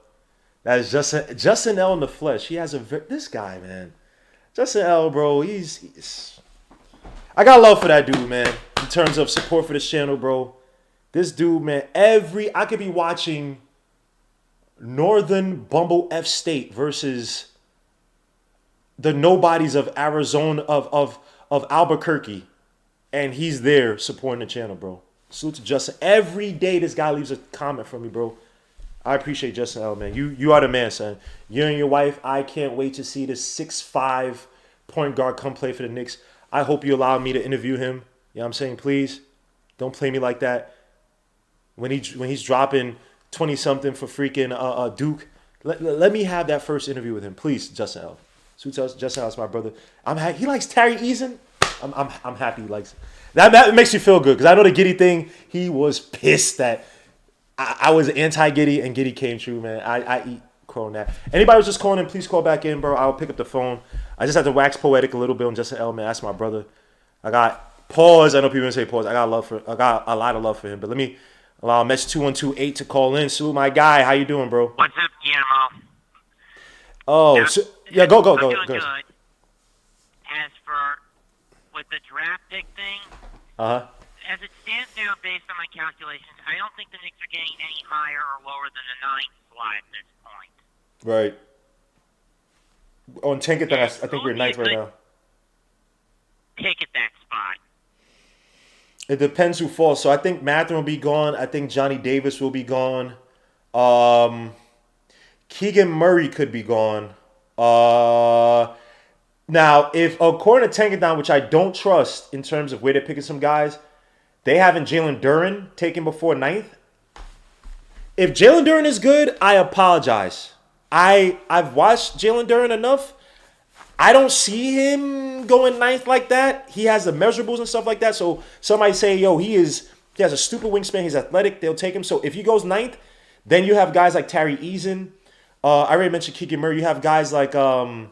That is Justin L in the flesh. He has this guy, man. Justin L, bro. He's I got love for that dude, man. In terms of support for this channel, bro. This dude, man. I could be watching Northern Bumble F State versus the nobodies of Arizona of Albuquerque. And he's there supporting the channel, bro. Salute to Justin. Every day this guy leaves a comment for me, bro. I appreciate Justin L, man. You are the man, son. You and your wife, I can't wait to see this 6'5" point guard come play for the Knicks. I hope you allow me to interview him. You know what I'm saying? Please, don't play me like that. When he's dropping 20-something for freaking Duke, let me have that first interview with him. Please, Justin L. Justin L is my brother. He likes Terry Eason. I'm happy he likes it. That makes you feel good because I know the Giddy thing. He was pissed that I was anti-Giddy and Giddy came true, man. I eat crow on that. Anybody was just calling in, please call back in, bro. I'll pick up the phone. I just had to wax poetic a little bit on Justin L, man. That's my brother. I got pause. I know people say pause. I got a lot of love for him. But let me allow Mesh 2128 to call in. Salute my guy. How you doing, bro? What's up, Guillermo? Oh, go. I'm doing good. As for with the draft pick thing, as it stands now, based on my calculations, I don't think the Knicks are getting any higher or lower than the 9th slot at this point. Right. On Tankathon, I think we're 9th right now. Pick at that spot. It depends who falls. So I think Matthew will be gone. I think Johnny Davis will be gone. Keegan Murray could be gone. Now, if according to Tankathon, which I don't trust in terms of where they're picking some guys, they haven't Jalen Duren taken before 9th. If Jalen Duren is good, I apologize. I've watched Jalen Duren enough. I don't see him going 9th like that. He has the measurables and stuff like that. So somebody say, yo, he has a stupid wingspan. He's athletic. They'll take him. So if he goes 9th, then you have guys like Terry Eason. I already mentioned Keegan Murray. You have guys like, wow,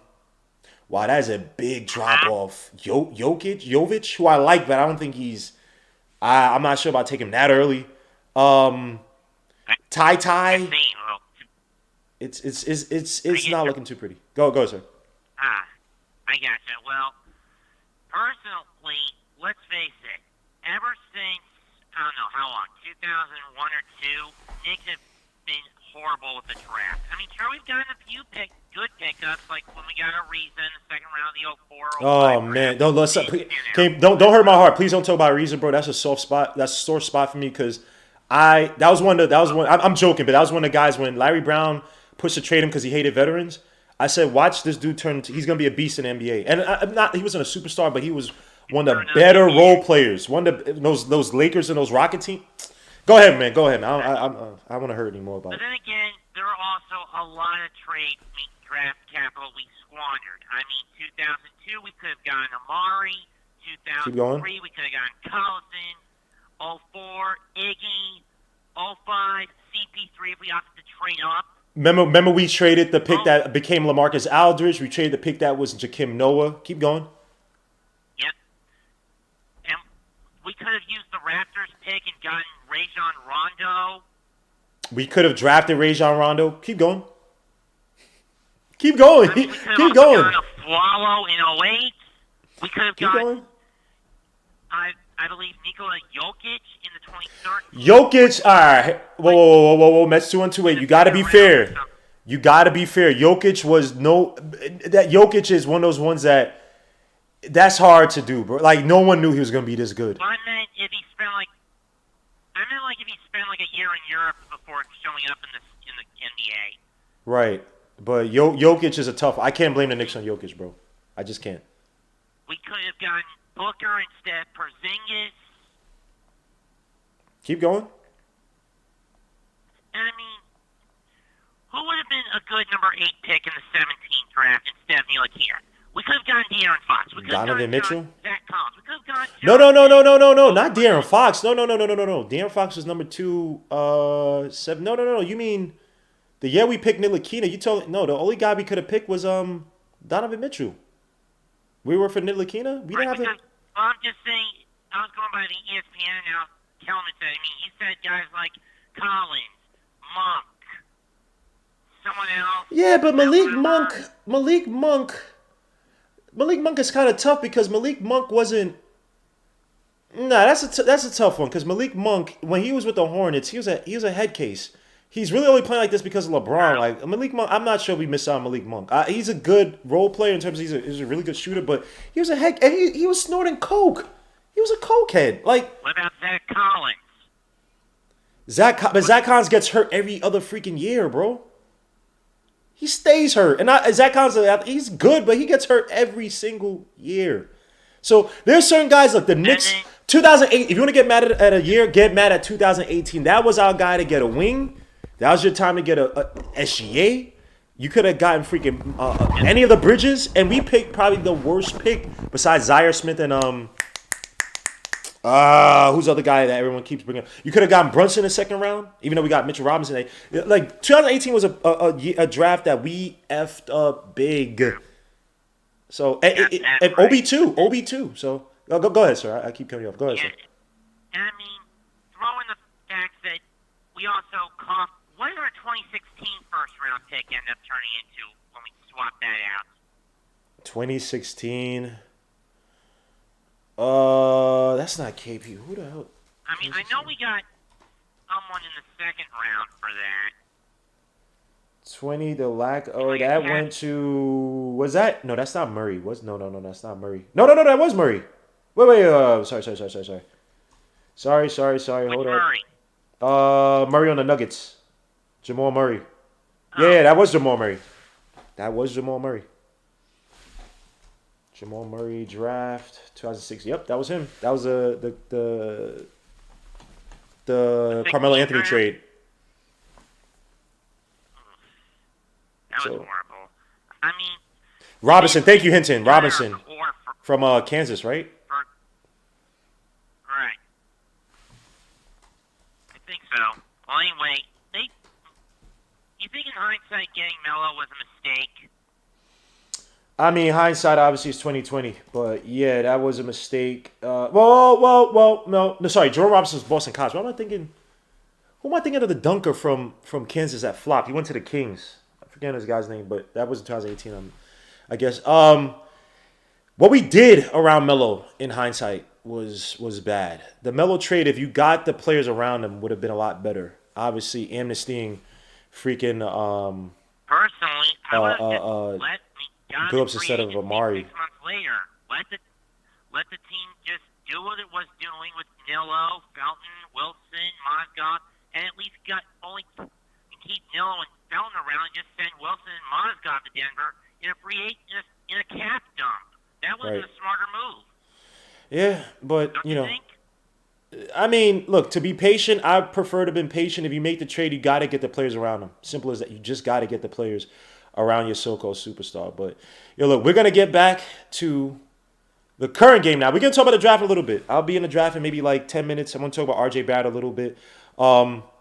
that is a big drop off. Jovic, who I like, but I don't think I'm not sure about taking him that early. Ty. It's not looking too pretty. Go, sir. I gotcha. Well, personally, let's face it. Ever since, I don't know how long, 2001 or 2, Knicks have been horrible with the draft. I mean, sure, we've gotten a few good pickups, like when we got a Reason, the second round of the 04. Oh man, don't hurt my heart. Please don't talk about Reason, bro. That's a soft spot. That's a sore spot for me because I'm joking, but that was one of the guys when Larry Brown pushed to trade him because he hated veterans. I said, watch this dude turn. He's gonna be a beast in the NBA. And he wasn't a superstar, but he was one of the better role players. One of those Lakers and those Rocket team. Go ahead, man. Go ahead. I want to hear any more about it. But then again, there are also a lot of draft capital we squandered. I mean, 2002 we could have gotten Amari. 2003 we could have gotten Collison. 04 Iggy. 05 CP3 if we opted to trade up. Remember we traded the pick that became LaMarcus Aldridge. We traded the pick that was Jakim Noah. Keep going. Yep. And we could have used the Raptors pick and gotten Rajon Rondo. We could have drafted Rajon Rondo. Keep going. Keep going. I mean, we Keep going. Gotten a Swallow in 08. We could have gotten, I believe, Nikola Jokic in the 2013. Jokic, all right. Whoa. Mets 2-2-8. You got to be fair. You got to be fair. Jokic Jokic is one of those ones that's hard to do, bro. Like, no one knew he was going to be this good. Well, I meant if he spent like a year in Europe before showing up in the NBA. Right. But Jokic is a tough. I can't blame the Knicks on Jokic, bro. I just can't. We could have gotten Booker instead of Porzingis. Keep going. I mean, who would have been a good number 8 pick in the 17th draft instead of Ntilikina? We could have gotten De'Aaron Fox. We could Donovan have Mitchell? Zach Collins. We could have gotten No. Not De'Aaron Fox. No. De'Aaron Fox was number 2, 7. No. You mean the year we picked Ntilikina? The only guy we could have picked was Donovan Mitchell. We were for Ntilikina. We didn't have to. Well, I'm just saying. I was going by the ESPN now. Kelman said. I mean, he said guys like Collins, Monk, someone else. Yeah, but Malik Monk is kind of tough because Malik Monk wasn't. Nah, that's a tough one because Malik Monk, when he was with the Hornets, he was a head case. He's really only playing like this because of LeBron. Like Malik Monk, I'm not sure we missed out on Malik Monk. He's a good role player in terms of he's a really good shooter, but he was a heck. And he was snorting coke. He was a cokehead. Like, what about Zach Collins? But Zach Collins gets hurt every other freaking year, bro. He stays hurt, and Zach Collins, he's good, but he gets hurt every single year. So there's certain guys like the Knicks. 2008. If you want to get mad at a year, get mad at 2018. That was our guy to get a wing. That was your time to get a SGA. You could have gotten freaking any of the Bridges, and we picked probably the worst pick besides Zaire Smith and who's the other guy that everyone keeps bringing up? You could have gotten Brunson in the second round, even though we got Mitchell Robinson. Like 2018 was a draft that we effed up big. So and Obi too. So go ahead, sir. I keep cutting you off. Go ahead, sir. And I mean, throw in the fact that we also coughed. What did our 2016 first-round pick end up turning into when we swapped that out? 2016. That's not KP. Who the hell? I mean, I know we got someone in the second round for that. 20, the lack. Oh, that went to. Was that? No, that's not Murray. No, that's not Murray. No, that was Murray. Wait. Sorry. Hold on. Murray on the Nuggets. Jamal Murray. Yeah, that was Jamal Murray. Jamal Murray draft 2006. Yep, that was him. That was the Carmelo Anthony trade. That was horrible. I mean, Robinson. Thank you, Hinton. Robinson from Kansas, right? Right. I think so. Well, anyway, you think in hindsight getting Melo was a mistake? I mean, hindsight obviously is 2020, but yeah, that was a mistake. No, sorry, Jerome Robinson's Boston College. What am I thinking? Who am I thinking of the dunker from Kansas that flopped? He went to the Kings. I forget his guy's name, but that was 2018. I guess. What we did around Melo in hindsight was bad. The Melo trade, if you got the players around him, would have been a lot better. Obviously, amnestying freaking Personally, I would have just let Billups instead of Amari. 6 months later, let the team just do what it was doing with Nilo, Felton, Wilson, Mozgov, and at least keep Nilo and Felton around and just send Wilson and Mozgov to Denver in a cap dump. That would have been a smarter move. Yeah, but Don't you think? I mean, look, to be patient, I prefer to be patient. If you make the trade, you got to get the players around them. Simple as that. You just got to get the players around your so-called superstar. But, look, we're going to get back to the current game now. We're going to talk about the draft a little bit. I'll be in the draft in maybe like 10 minutes. I'm going to talk about RJ Barrett a little bit. But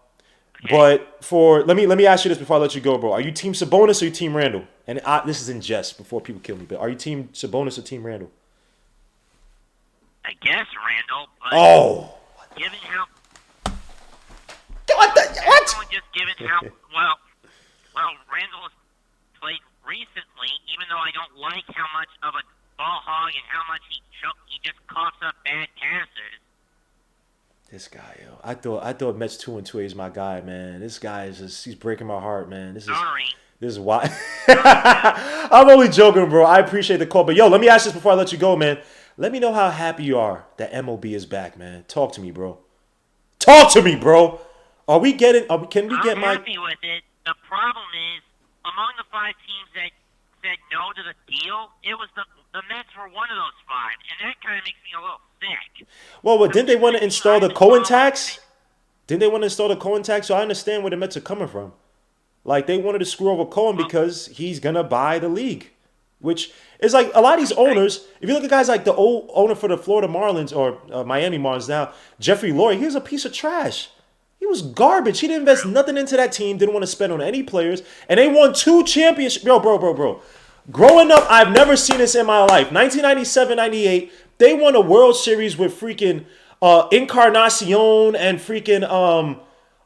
let me ask you this before I let you go, bro. Are you team Sabonis or you team Randall? And this is in jest before people kill me. But are you team Sabonis or team Randall? I guess Randall. But given how what? Just given how well Randall has played recently, even though I don't like how much of a ball hog and how much he just coughs up bad passes. This guy, yo. I thought Mets 2 and 2 is my guy, man. This guy he's breaking my heart, man. This is why. I'm only joking, bro. I appreciate the call. But let me ask this before I let you go, man. Let me know how happy you are that MOB is back, man. Talk to me, bro. Talk to me, bro. Can we get I'm happy with it. The problem is, among the 5 teams that said no to the deal, it was the Mets were one of those 5, and that kind of makes me a little sick. Well, didn't they want to install the Cohen tax? Didn't they want to install the Cohen tax? So I understand where the Mets are coming from. Like, they wanted to screw over Cohen because he's going to buy the league. Which is like a lot of these owners, if you look at guys like the old owner for the Florida Marlins or Miami Marlins now, Jeffrey Lurie, he was a piece of trash. He was garbage. He didn't invest nothing into that team, didn't want to spend on any players, and they won 2 championships. Bro. Growing up, I've never seen this in my life. 1997-98, they won a World Series with freaking Encarnacion and freaking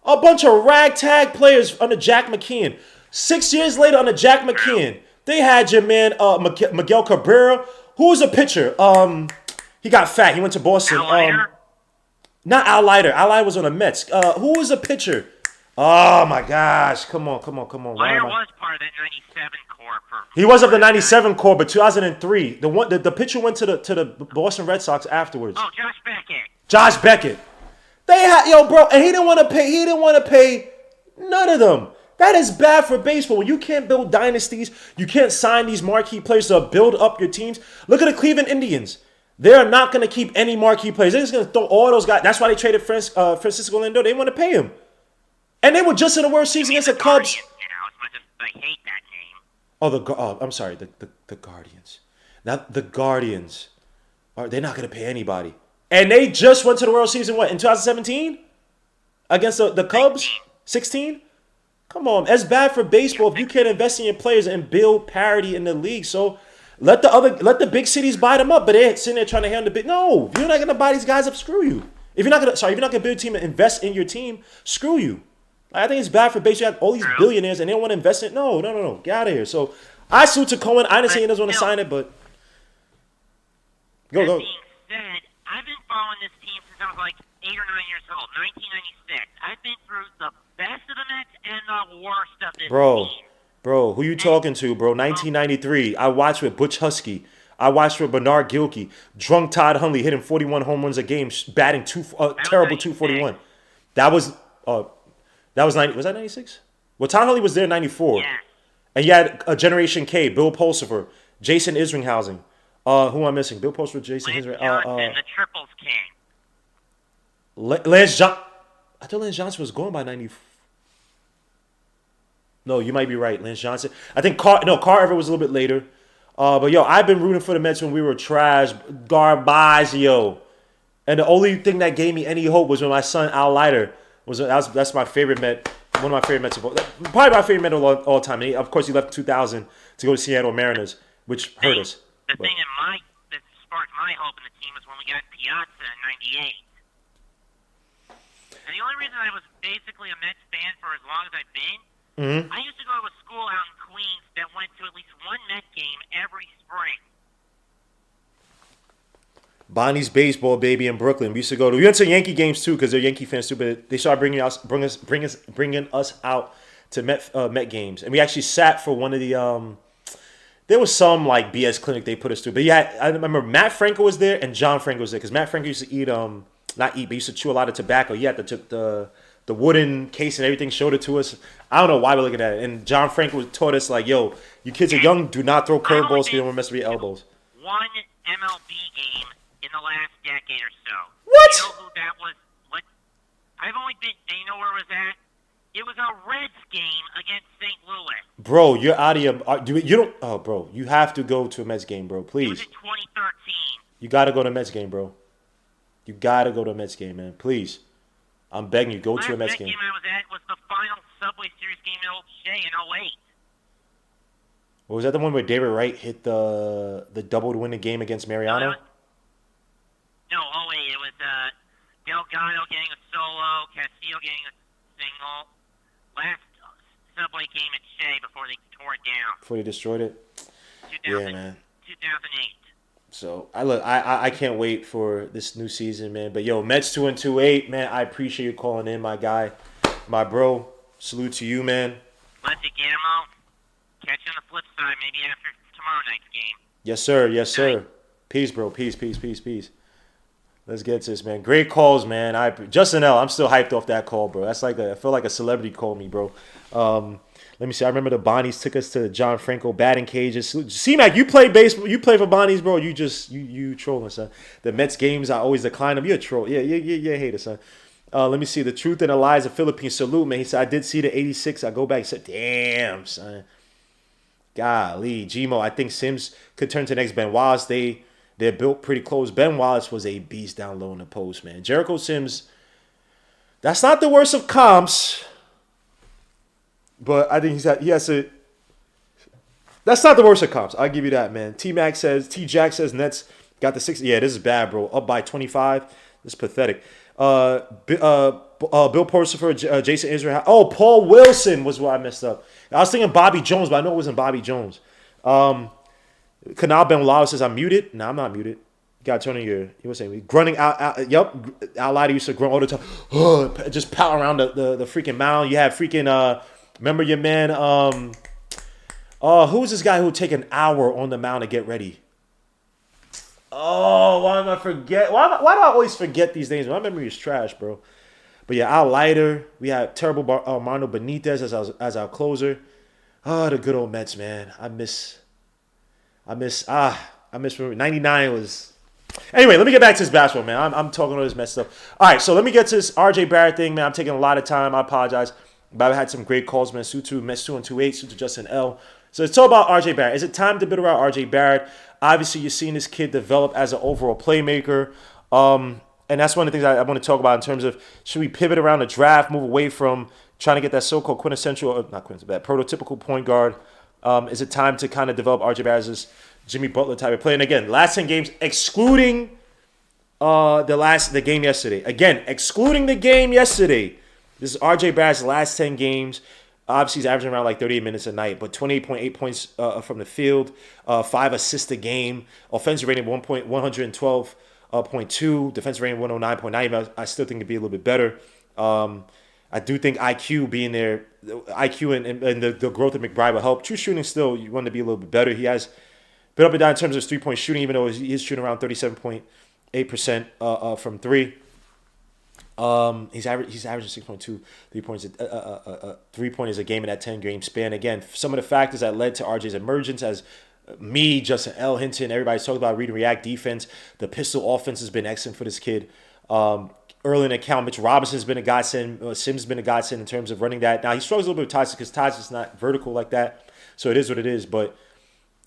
a bunch of ragtag players under Jack McKeon. 6 years later under Jack McKeon, they had your man Miguel Cabrera, who was a pitcher. He got fat. He went to Boston. Not Al Leiter. Al Leiter was on the Mets. Who was a pitcher? Oh my gosh! Come on! Leiter was part of that '97 core. He was of the '97 core, but 2003, the pitcher went to the Boston Red Sox afterwards. Oh, Josh Beckett. Josh Beckett. They had bro, and he didn't want to pay. He didn't want to pay none of them. That is bad for baseball. When you can't build dynasties, you can't sign these marquee players to build up your teams. Look at the Cleveland Indians. They're not going to keep any marquee players. They're just going to throw all those guys. That's why they traded Francisco Lindor. They want to pay him. And they were just in the World Series against the Cubs. As much as I hate that name. I'm sorry, the Guardians. Now, the Guardians, they're not going to pay anybody. And they just went to the World Series in 2017? Against the Cubs? 16? Come on, that's bad for baseball if you can't invest in your players and build parity in the league. So let the big cities buy them up, but they're sitting there trying to handle the big. No, if you're not gonna buy these guys up, screw you. If you're not gonna build a team and invest in your team, screw you. I think it's bad for baseball. You have all these billionaires and they don't want to invest in it. No, get out of here. So I salute to Cohen. I didn't say he doesn't want to sign it, but go. That being said, I've been following this team since I was like 8 or 9 years old, 1996. I've been through the best of the Mets and the worst of this team. Bro, who you talking to, bro? 1993. I watched with Butch Husky. I watched with Bernard Gilkey. Drunk Todd Hundley hitting 41 home runs a game, batting terrible 241. That was 90. Was that 96? Well, Todd Hundley was there in 94. Yeah. And you had a Generation K, Bill Pulsifer, Jason Isringhausen. Who am I missing? Bill Pulsifer, Jason Isringhausen. The Triples King. Lance Johnson. I thought Lance Johnson was going by 94. No, you might be right, Lance Johnson. I think Carl Everett was a little bit later. But I've been rooting for the Mets when we were trash, garbage, And the only thing that gave me any hope was when my son Al Leiter that's my favorite Met, one of my favorite Mets of all, probably my favorite Met of all time. And of course, he left in 2000 to go to Seattle Mariners, which hurt us. The thing that sparked my hope in the team was when we got Piazza in '98. And the only reason I was basically a Mets fan for as long as I've been. I used to go to a school out in Queens that went to at least one Met game every spring. Bonnie's baseball, baby, in Brooklyn. We used to go to. We went to Yankee games too because they're Yankee fans too. But they started bringing us out to Met games, and we actually sat for one of the. There was some like BS clinic they put us through, but yeah, I remember Matt Franco was there and John Franco was there because Matt Franco used to eat not eat, but used to chew a lot of tobacco. He had the wooden case and everything, showed it to us. I don't know why we're looking at it. And John Franco taught us like, yo, you kids are young, do not throw curveballs because you don't want to mess with your elbows. One MLB game in the last decade or so. What? You know who that was? What? I've only been. And you know where it was at? It was a Reds game against St. Louis. Bro, you're out of your. You don't. Oh, bro, you have to go to a Mets game, bro. Please. It was in 2013. You got to go to a Mets game, bro. You got to go to a Mets game, man. Please. I'm begging you, go to a Mets game. The last Mets game I was at was the final Subway Series game in Old Shea in 08. Well, was that the one where David Wright hit the double to win the game against Mariano? No, 08. It was Delgado getting a solo, Castillo getting a single. Last Subway game at Shea before they tore it down. Before they destroyed it? 2000, Yeah, man. 2008. So I can't wait for this new season, man. But yo, Mets 2-28, man. I appreciate you calling in, my guy, my bro. Salute to you, man. Let's get him out. Catch you on the flip side, maybe after tomorrow night's game. Yes, sir. Yes, sir. Peace, bro. Peace. Let's get to this, man. Great calls, man. Justin L. I'm still hyped off that call, bro. That's I feel like a celebrity called me, bro. Let me see. I remember the Bonnies took us to John Franco batting cages. C-Mac, you play baseball. You play for Bonnies, bro. You trolling, son. The Mets games, I always decline them. You're a troll. Yeah, a hater, son. Let me see. The Truth and the Lies of Philippines. Salute, man. He said, I did see the 86. I go back and said, damn, son. Golly. Gmo, I think Sims could turn to the next Ben Wallace. They're built pretty close. Ben Wallace was a beast down low in the post, man. Jericho Sims, that's not the worst of comps. But I think he has to. That's not the worst of comps. I'll give you that, man. T-Jack says Nets got the 6. Yeah, this is bad, bro. Up by 25. This is pathetic. Bill Porcifer, Jason Israel. Oh, Paul Wilson was what I messed up. I was thinking Bobby Jones, but I know it wasn't Bobby Jones. Kanal Ben Wallace says, I'm muted. No, I'm not muted. You got to turn on your, you were saying, grunting out. Yep. Al Lottie used to grunt all the time. Just pout around the freaking mound. You have freaking, remember your man, who was this guy who would take an hour on the mound to get ready? Oh, why am I forget? Why do I always forget these names? My memory is trash, bro. But yeah, Al Leiter. We have terrible Armando Benitez as our closer. Oh, the good old Mets, man. I miss. 99 was. Anyway, let me get back to this basketball, man. I'm talking all this messed up. All right, so let me get to this RJ Barrett thing, man. I'm taking a lot of time. I apologize. But I had some great calls, man. Sutu, Mets 2-28, Sutu Justin L. So let's talk about RJ Barrett. Is it time to build around RJ Barrett? Obviously, you're seeing this kid develop as an overall playmaker. And that's one of the things I want to talk about in terms of should we pivot around the draft, move away from trying to get that so-called prototypical point guard. Is it time to kind of develop RJ Barrett as this Jimmy Butler type of player? And again, last 10 games, excluding the game yesterday. Again, excluding the game yesterday. This is RJ Barrett's last 10 games. Obviously, he's averaging around like 38 minutes a night, but 28.8 points from the field, 5 assists a game, offensive rating 112.2, defensive rating 109.9. I still think it'd be a little bit better. I do think IQ being there, IQ and the growth of McBride will help. True shooting still, you want to be a little bit better. He has been up and down in terms of his three-point shooting, even though he is shooting around 37.8% from three. He's averaging 6.2 3-pointers a game in that 10-game span. Again, some of the factors that led to RJ's emergence as me, Justin L. Hinton, everybody's talking about read and react defense. The pistol offense has been excellent for this kid. Early in the account, Mitch Robinson's been a godsend. Sims has been a godsend in terms of running that. Now, he struggles a little bit with Tyson because Tyson's not vertical like that. So it is what it is. But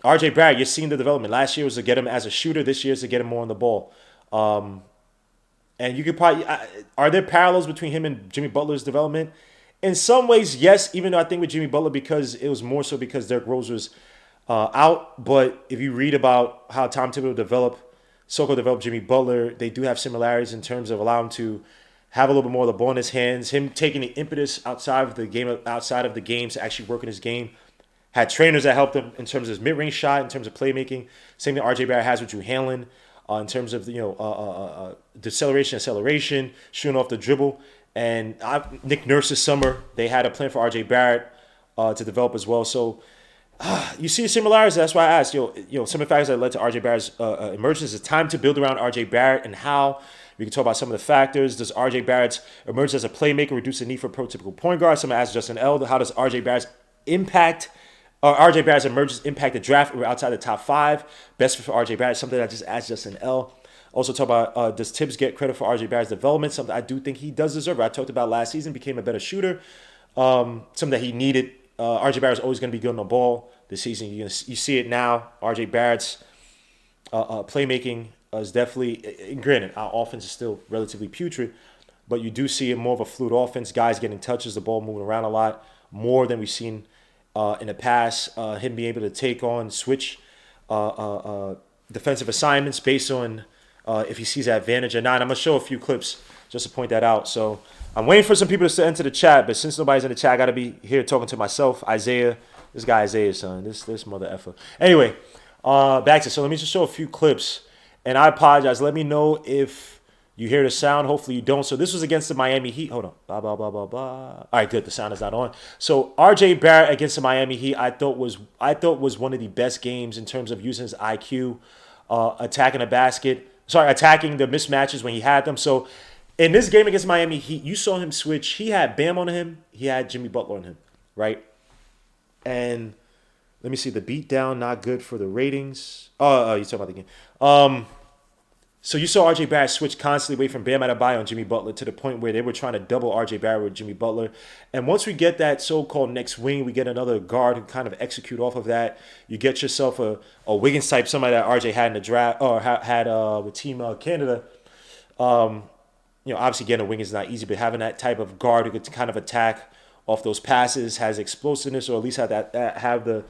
RJ Barrett, you're seeing the development. Last year was to get him as a shooter. This year is to get him more on the ball. And you could probably are there parallels between him and Jimmy Butler's development? In some ways, yes. Even though I think with Jimmy Butler, because it was more so because Derrick Rose was out. But if you read about how Tom Thibodeau developed Jimmy Butler, they do have similarities in terms of allowing him to have a little bit more of the ball in his hands. Him taking the impetus outside of the game to actually work in his game. Had trainers that helped him in terms of his mid-range shot, in terms of playmaking. Same thing RJ Barrett has with Drew Hanlon. in terms of deceleration, acceleration, shooting off the dribble. And Nick Nurse's summer, they had a plan for RJ Barrett to develop as well. So you see similarities. That's why I asked. Some of the factors that led to RJ Barrett's emergence. It's time to build around RJ Barrett, and how. We can talk about some of the factors. Does RJ Barrett's emergence as a playmaker reduce the need for a prototypical point guard? Someone asked Justin L. How does RJ Barrett's emergence impact the draft? We're outside the top 5. Best for RJ Barrett. Something I just asked Justin L. Also talk about does Tibbs get credit for RJ Barrett's development? Something I do think he does deserve. I talked about last season, became a better shooter. Something that he needed. RJ Barrett's always going to be good on the ball this season. You see it now. RJ Barrett's playmaking is definitely, granted, our offense is still relatively putrid, but you do see it more of a fluid offense. Guys getting touches, the ball moving around a lot more than we've seen in the past. Him being able to take on, switch defensive assignments based on if he sees that advantage or not. I'm going to show a few clips just to point that out. So I'm waiting for some people to enter the chat, but since nobody's in the chat, I got to be here talking to myself. Isaiah, this guy Isaiah's son, this mother effer. Anyway, back to, so let me just show a few clips. And I apologize. Let me know if you hear the sound. Hopefully you don't. So this was against the Miami Heat. Hold on. Blah, blah, blah, blah, blah. All right, good. The sound is not on. So RJ Barrett against the Miami Heat, I thought was one of the best games in terms of using his IQ, attacking the basket. Attacking the mismatches when he had them. So in this game against Miami Heat, you saw him switch. He had Bam on him. He had Jimmy Butler on him, right? And let me see. The beatdown, not good for the ratings. Oh, you talking about the game. So you saw RJ Barrett switch constantly away from Bam Adebayo and Jimmy Butler to the point where they were trying to double RJ Barrett with Jimmy Butler. And once we get that so-called next wing, we get another guard who kind of execute off of that. You get yourself a Wiggins type, somebody that RJ had in the draft or had with Team Canada. Obviously getting a wing is not easy, but having that type of guard who could kind of attack off those passes, has explosiveness, or at least have the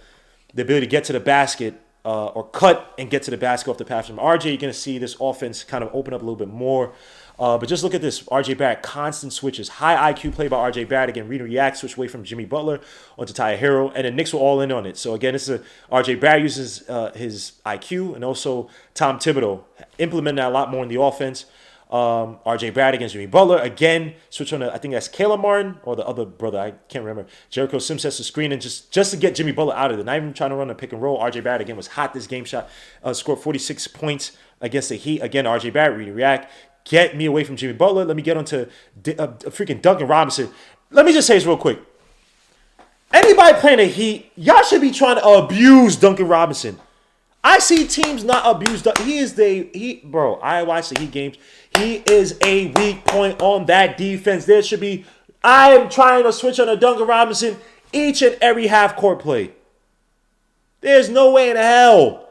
ability to get to the basket. Or cut and get to the basket off the pass from RJ. You're going to see this offense kind of open up a little bit more. But just look at this. RJ Barrett, constant switches. High IQ play by RJ Barrett. Again, read and react, switch away from Jimmy Butler onto Tyler Hero. And the Knicks were all in on it. So again, this is RJ Barrett uses his IQ, and also Tom Thibodeau implementing that a lot more in the offense. RJ Barrett against Jimmy Butler. Again, switch on I think that's Caleb Martin or the other brother. I can't remember. Jericho Sims sets the screen and just to get Jimmy Butler out of it. Not even trying to run a pick and roll. RJ Barrett, again, was hot this game. Scored 46 points against the Heat. Again, RJ Barrett, read and react. Get me away from Jimmy Butler. Let me get onto freaking Duncan Robinson. Let me just say this real quick. Anybody playing the Heat, y'all should be trying to abuse Duncan Robinson. I see teams not abuse. Bro, I watch the Heat games. He is a weak point on that defense. I am trying to switch on a Duncan Robinson each and every half-court play. There's no way in hell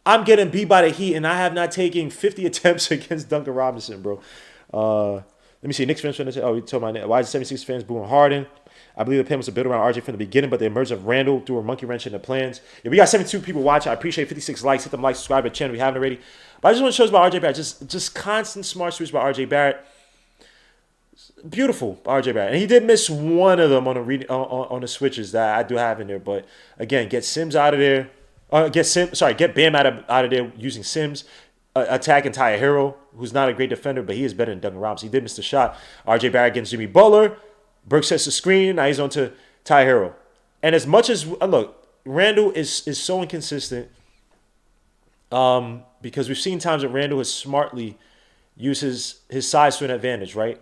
I'm getting beat by the Heat, and I have not taken 50 attempts against Duncan Robinson, bro. Let me see. Knicks fans trying to say, we talking about why is 76 fans booing Harden? I believe the plan was to build around RJ from the beginning, but the emergence of Randall threw a monkey wrench in the plans. Yeah, we got 72 people watching. I appreciate 56 likes. Hit them likes, subscribe to the channel if you haven't already. But I just want to show you about RJ Barrett. Just constant smart switch by RJ Barrett. Beautiful by RJ Barrett. And he did miss one of them on the switches that I do have in there. But again, get Sims out of there. Get Bam out of there using Sims. Attacking Tyler Hero, who's not a great defender, but he is better than Duncan Robinson. He did miss the shot. RJ Barrett against Jimmy Butler. Burke sets the screen. Now he's on to Ty Hero. And as much as, look, Randall is so inconsistent because we've seen times that Randall has smartly used his size to an advantage, right?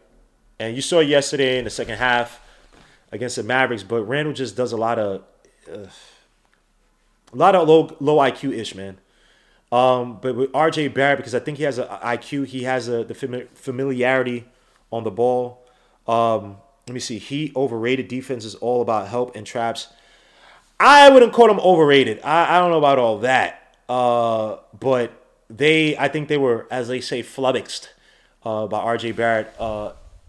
And you saw yesterday in the second half against the Mavericks, but Randall just does a lot of low IQ-ish, man. But with RJ Barrett, because I think he has an IQ, he has the familiarity on the ball. Let me see. Heat overrated. Defense is all about help and traps. I wouldn't call them overrated. I don't know about all that. But I think they were, as they say, flummoxed by RJ Barrett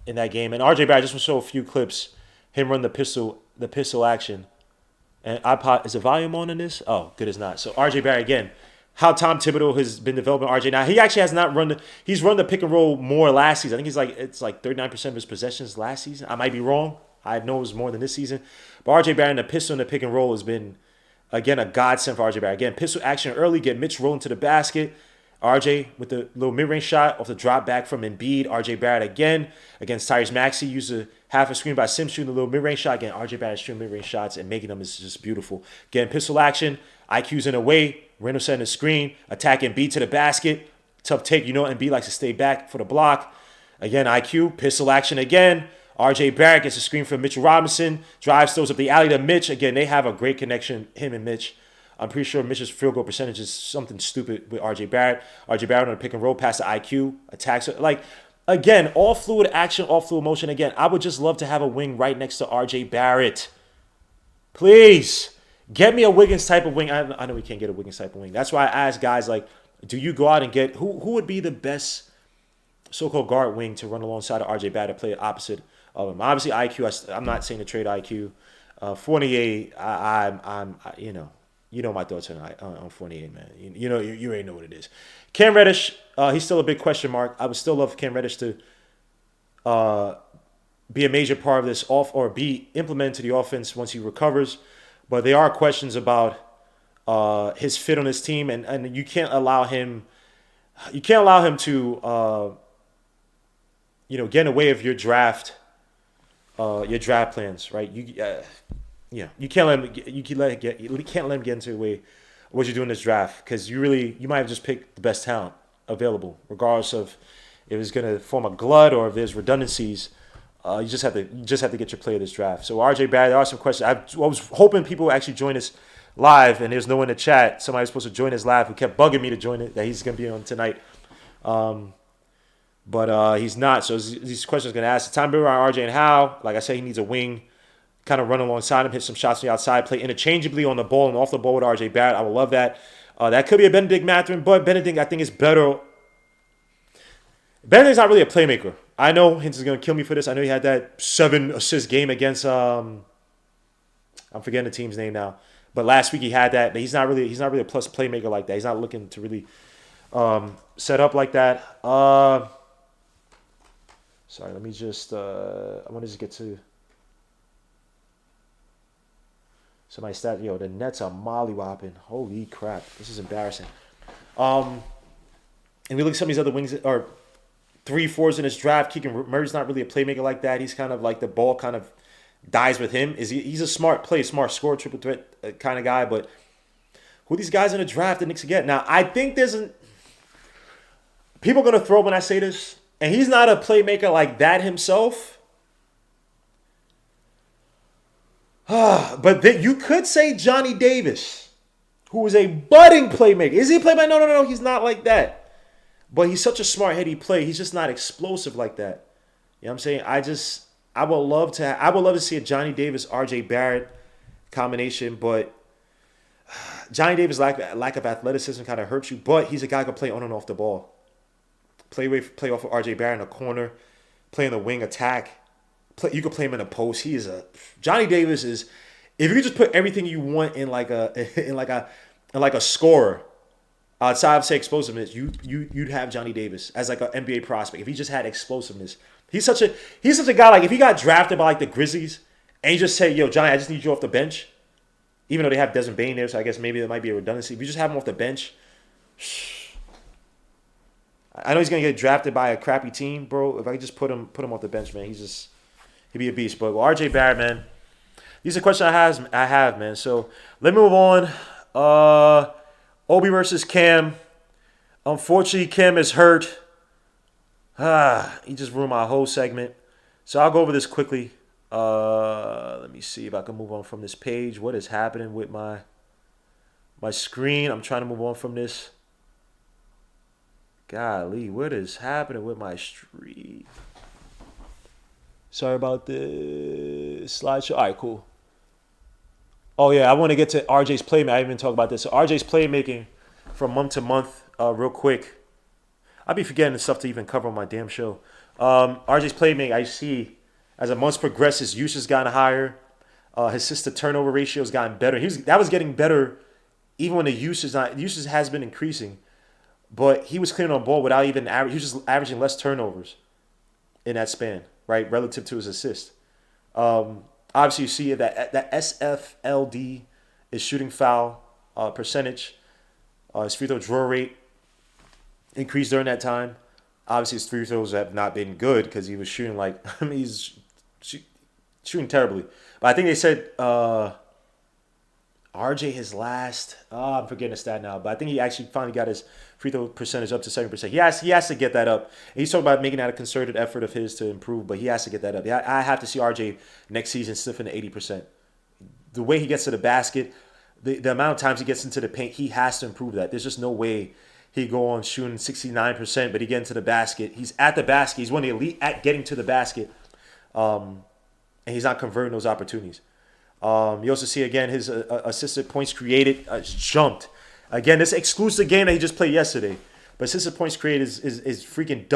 in that game. And RJ Barrett, just to show a few clips, him run the pistol action. And is the volume on in this? Oh, good as not. So RJ Barrett again. How Tom Thibodeau has been developing RJ. Now, he actually has not he's run the pick and roll more last season. I think it's like 39% of his possessions last season. I might be wrong. I know it was more than this season. But RJ Barrett, the pistol and the pick and roll has been, again, a godsend for RJ Barrett. Again, pistol action early, get Mitch rolling to the basket. RJ with the little mid-range shot off the drop back from Embiid. RJ Barrett again against Tyrese Maxey. Used a half a screen by Sims shooting a little mid-range shot. Again, RJ Barrett shooting mid-range shots and making them is just beautiful. Getting pistol action. IQ's in the way. Randall setting the screen. Attacking Embiid to the basket. Tough take. You know Embiid likes to stay back for the block. Again, IQ. Pistol action again. RJ Barrett gets a screen from Mitchell Robinson. Drives, throws up the alley to Mitch. Again, they have a great connection, him and Mitch. I'm pretty sure Mitch's field goal percentage is something stupid with RJ Barrett. RJ Barrett on a pick and roll pass to IQ. Attacks. Like, again, all fluid action, all fluid motion. Again, I would just love to have a wing right next to RJ Barrett. Please. Get me a Wiggins type of wing. I know we can't get a Wiggins type of wing. That's why I ask guys, like, do you go out and get... Who would be the best so-called guard wing to run alongside of RJ Barrett to play opposite of him? Obviously, IQ, I'm not saying to trade IQ. Fournier, I'm you know my thoughts on Fournier, man. You already know what it is. Cam Reddish, he's still a big question mark. I would still love Cam Reddish to be a major part of this or be implemented to the offense once he recovers. But there are questions about his fit on this team, and you can't allow him. You can't allow him to get in the way of your draft plans, right? You can't let him. You can't let him get into the way of what you're doing in this draft, because you might have just picked the best talent available, regardless of if it's going to form a glut or if there's redundancies. You just have to get your play of this draft. So RJ Barrett, there are some questions. I was hoping people would actually join us live, and there's no one in the chat. Somebody was supposed to join us live who kept bugging me to join it, that he's going to be on tonight. But he's not. So these questions are going to ask. The time being around RJ and Howe, like I said, he needs a wing, kind of run alongside him, hit some shots on the outside, play interchangeably on the ball and off the ball with RJ Barrett. I would love that. That could be a Benedict Mathurin, but Benedict, I think, is better. Benedict's not really a playmaker. I know Hintz is going to kill me for this. I know he had that 7-assist game against I'm forgetting the team's name now. But last week he had that. But he's not really a plus playmaker like that. He's not looking to really set up like that. Sorry, let me just I want to just get to somebody's stat. Yo, the Nets are mollywopping. Holy crap. This is embarrassing. And we look at some of these other wings or 3-4s in his draft. Keegan Murray's not really a playmaker like that. He's kind of like the ball kind of dies with him. He's a smart scorer, triple threat kind of guy. But who are these guys in the draft the Knicks get? Now, I think people are going to throw when I say this, and he's not a playmaker like that himself. But you could say Johnny Davis, who is a budding playmaker. Is he a playmaker? No, he's not like that. But he's such a smart heady play. He's just not explosive like that. You know what I'm saying? I would love to see a Johnny Davis RJ Barrett combination, but Johnny Davis' lack of athleticism kind of hurts you. But he's a guy who can play on and off the ball. Play off of RJ Barrett in the corner, play in the wing attack. You could play him in a post. Johnny Davis is, if you just put everything you want in like a scorer. Outside of say explosiveness, you'd have Johnny Davis as like an NBA prospect if he just had explosiveness. He's such a guy, like if he got drafted by like the Grizzlies and you just say, yo, Johnny, I just need you off the bench, even though they have Desmond Bane there, so I guess maybe there might be a redundancy. If you just have him off the bench, I know he's gonna get drafted by a crappy team, bro. If I could just put him off the bench, man, he'd be a beast. But RJ Barrett, man, these are questions I have, man. So let me move on. Obi versus Cam. Unfortunately, Cam is hurt. He just ruined my whole segment. So I'll go over this quickly. Let me see if I can move on from this page. What is happening with my screen? I'm trying to move on from this. Golly, what is happening with my stream? Sorry about the slideshow. All right, cool. Oh, yeah, I want to get to RJ's playmaking. I didn't even talk about this. So RJ's playmaking from month to month real quick. I'll be forgetting the stuff to even cover on my damn show. RJ's playmaking, I see, as the months progress, his usage has gotten higher. His assist-to-turnover ratio has gotten better. That was getting better even when the usage has been increasing. But he was clearing on ball without even he was just averaging less turnovers in that span, right, relative to his assist. Obviously, you see that SFLD is shooting foul percentage. His free throw draw rate increased during that time. Obviously, his free throws have not been good because he was shooting like he's shooting terribly. But I think they said RJ his last. I'm forgetting the stat now, but I think he actually finally got his free throw percentage up to 7%. He has to get that up. And he's talking about making that a concerted effort of his to improve, but he has to get that up. Yeah, I have to see RJ next season sniffing the 80%. The way he gets to the basket, the amount of times he gets into the paint, he has to improve that. There's just no way he go on shooting 69%, but he get into the basket. He's at the basket. He's one of the elite at getting to the basket, and he's not converting those opportunities. You also see again his assisted points created jumped. Again, this exclusive game that he just played yesterday, but assisted points created is freaking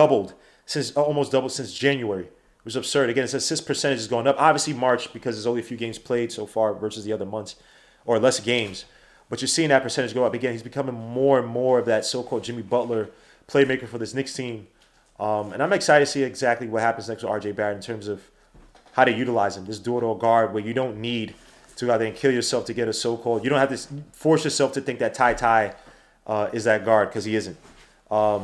almost doubled since January. It was absurd. Again, his assist percentage is going up. Obviously March because there's only a few games played so far versus the other months, or less games. But you're seeing that percentage go up. Again, he's becoming more and more of that so-called Jimmy Butler playmaker for this Knicks team. And I'm excited to see exactly what happens next with RJ Barrett in terms of how to utilize him. This dual guard where you don't need to go out there and kill yourself to get a so-called. You don't have to force yourself to think that Ty is that guard because he isn't. But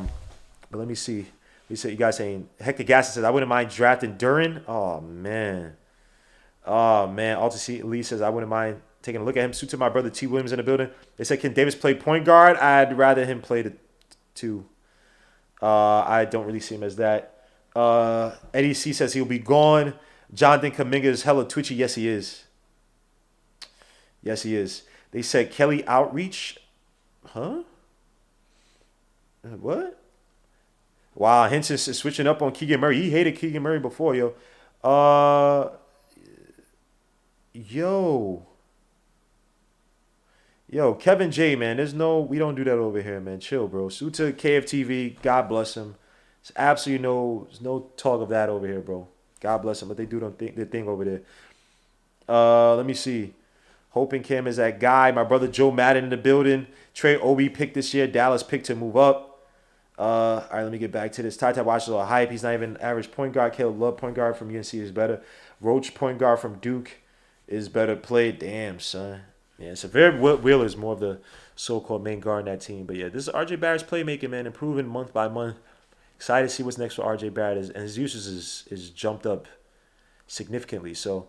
let me see. You guys saying Hector Gasson says I wouldn't mind drafting Duran. Oh man. Alta Lee says I wouldn't mind taking a look at him. Suit to my brother T. Williams in the building. They said can Davis play point guard? I'd rather him play the two. I don't really see him as that. Eddie C says he'll be gone. Jonathan Kuminga is hella twitchy. Yes, he is. Yes, he is. They said Kelly outreach. Huh? What? Wow, Henson is switching up on Keegan Murray. He hated Keegan Murray before, yo. Yo, Kevin J, man. We don't do that over here, man. Chill, bro. Suit to KFTV. God bless him. There's absolutely there's no talk of that over here, bro. God bless them, but they do their thing over there. Let me see. Hoping Cam is that guy. My brother Joe Madden in the building. Trey Obi picked this year. Dallas picked to move up. All right, let me get back to this. Ty watches a little hype. He's not even average point guard. Caleb Love point guard from UNC is better. Roach point guard from Duke is better played. Damn, son. Yeah, so Wheeler is more of the so-called main guard in that team. But yeah, this is RJ Barrett's playmaking, man, improving month by month. Excited to see what's next for RJ Barrett, and his usage is jumped up significantly. So,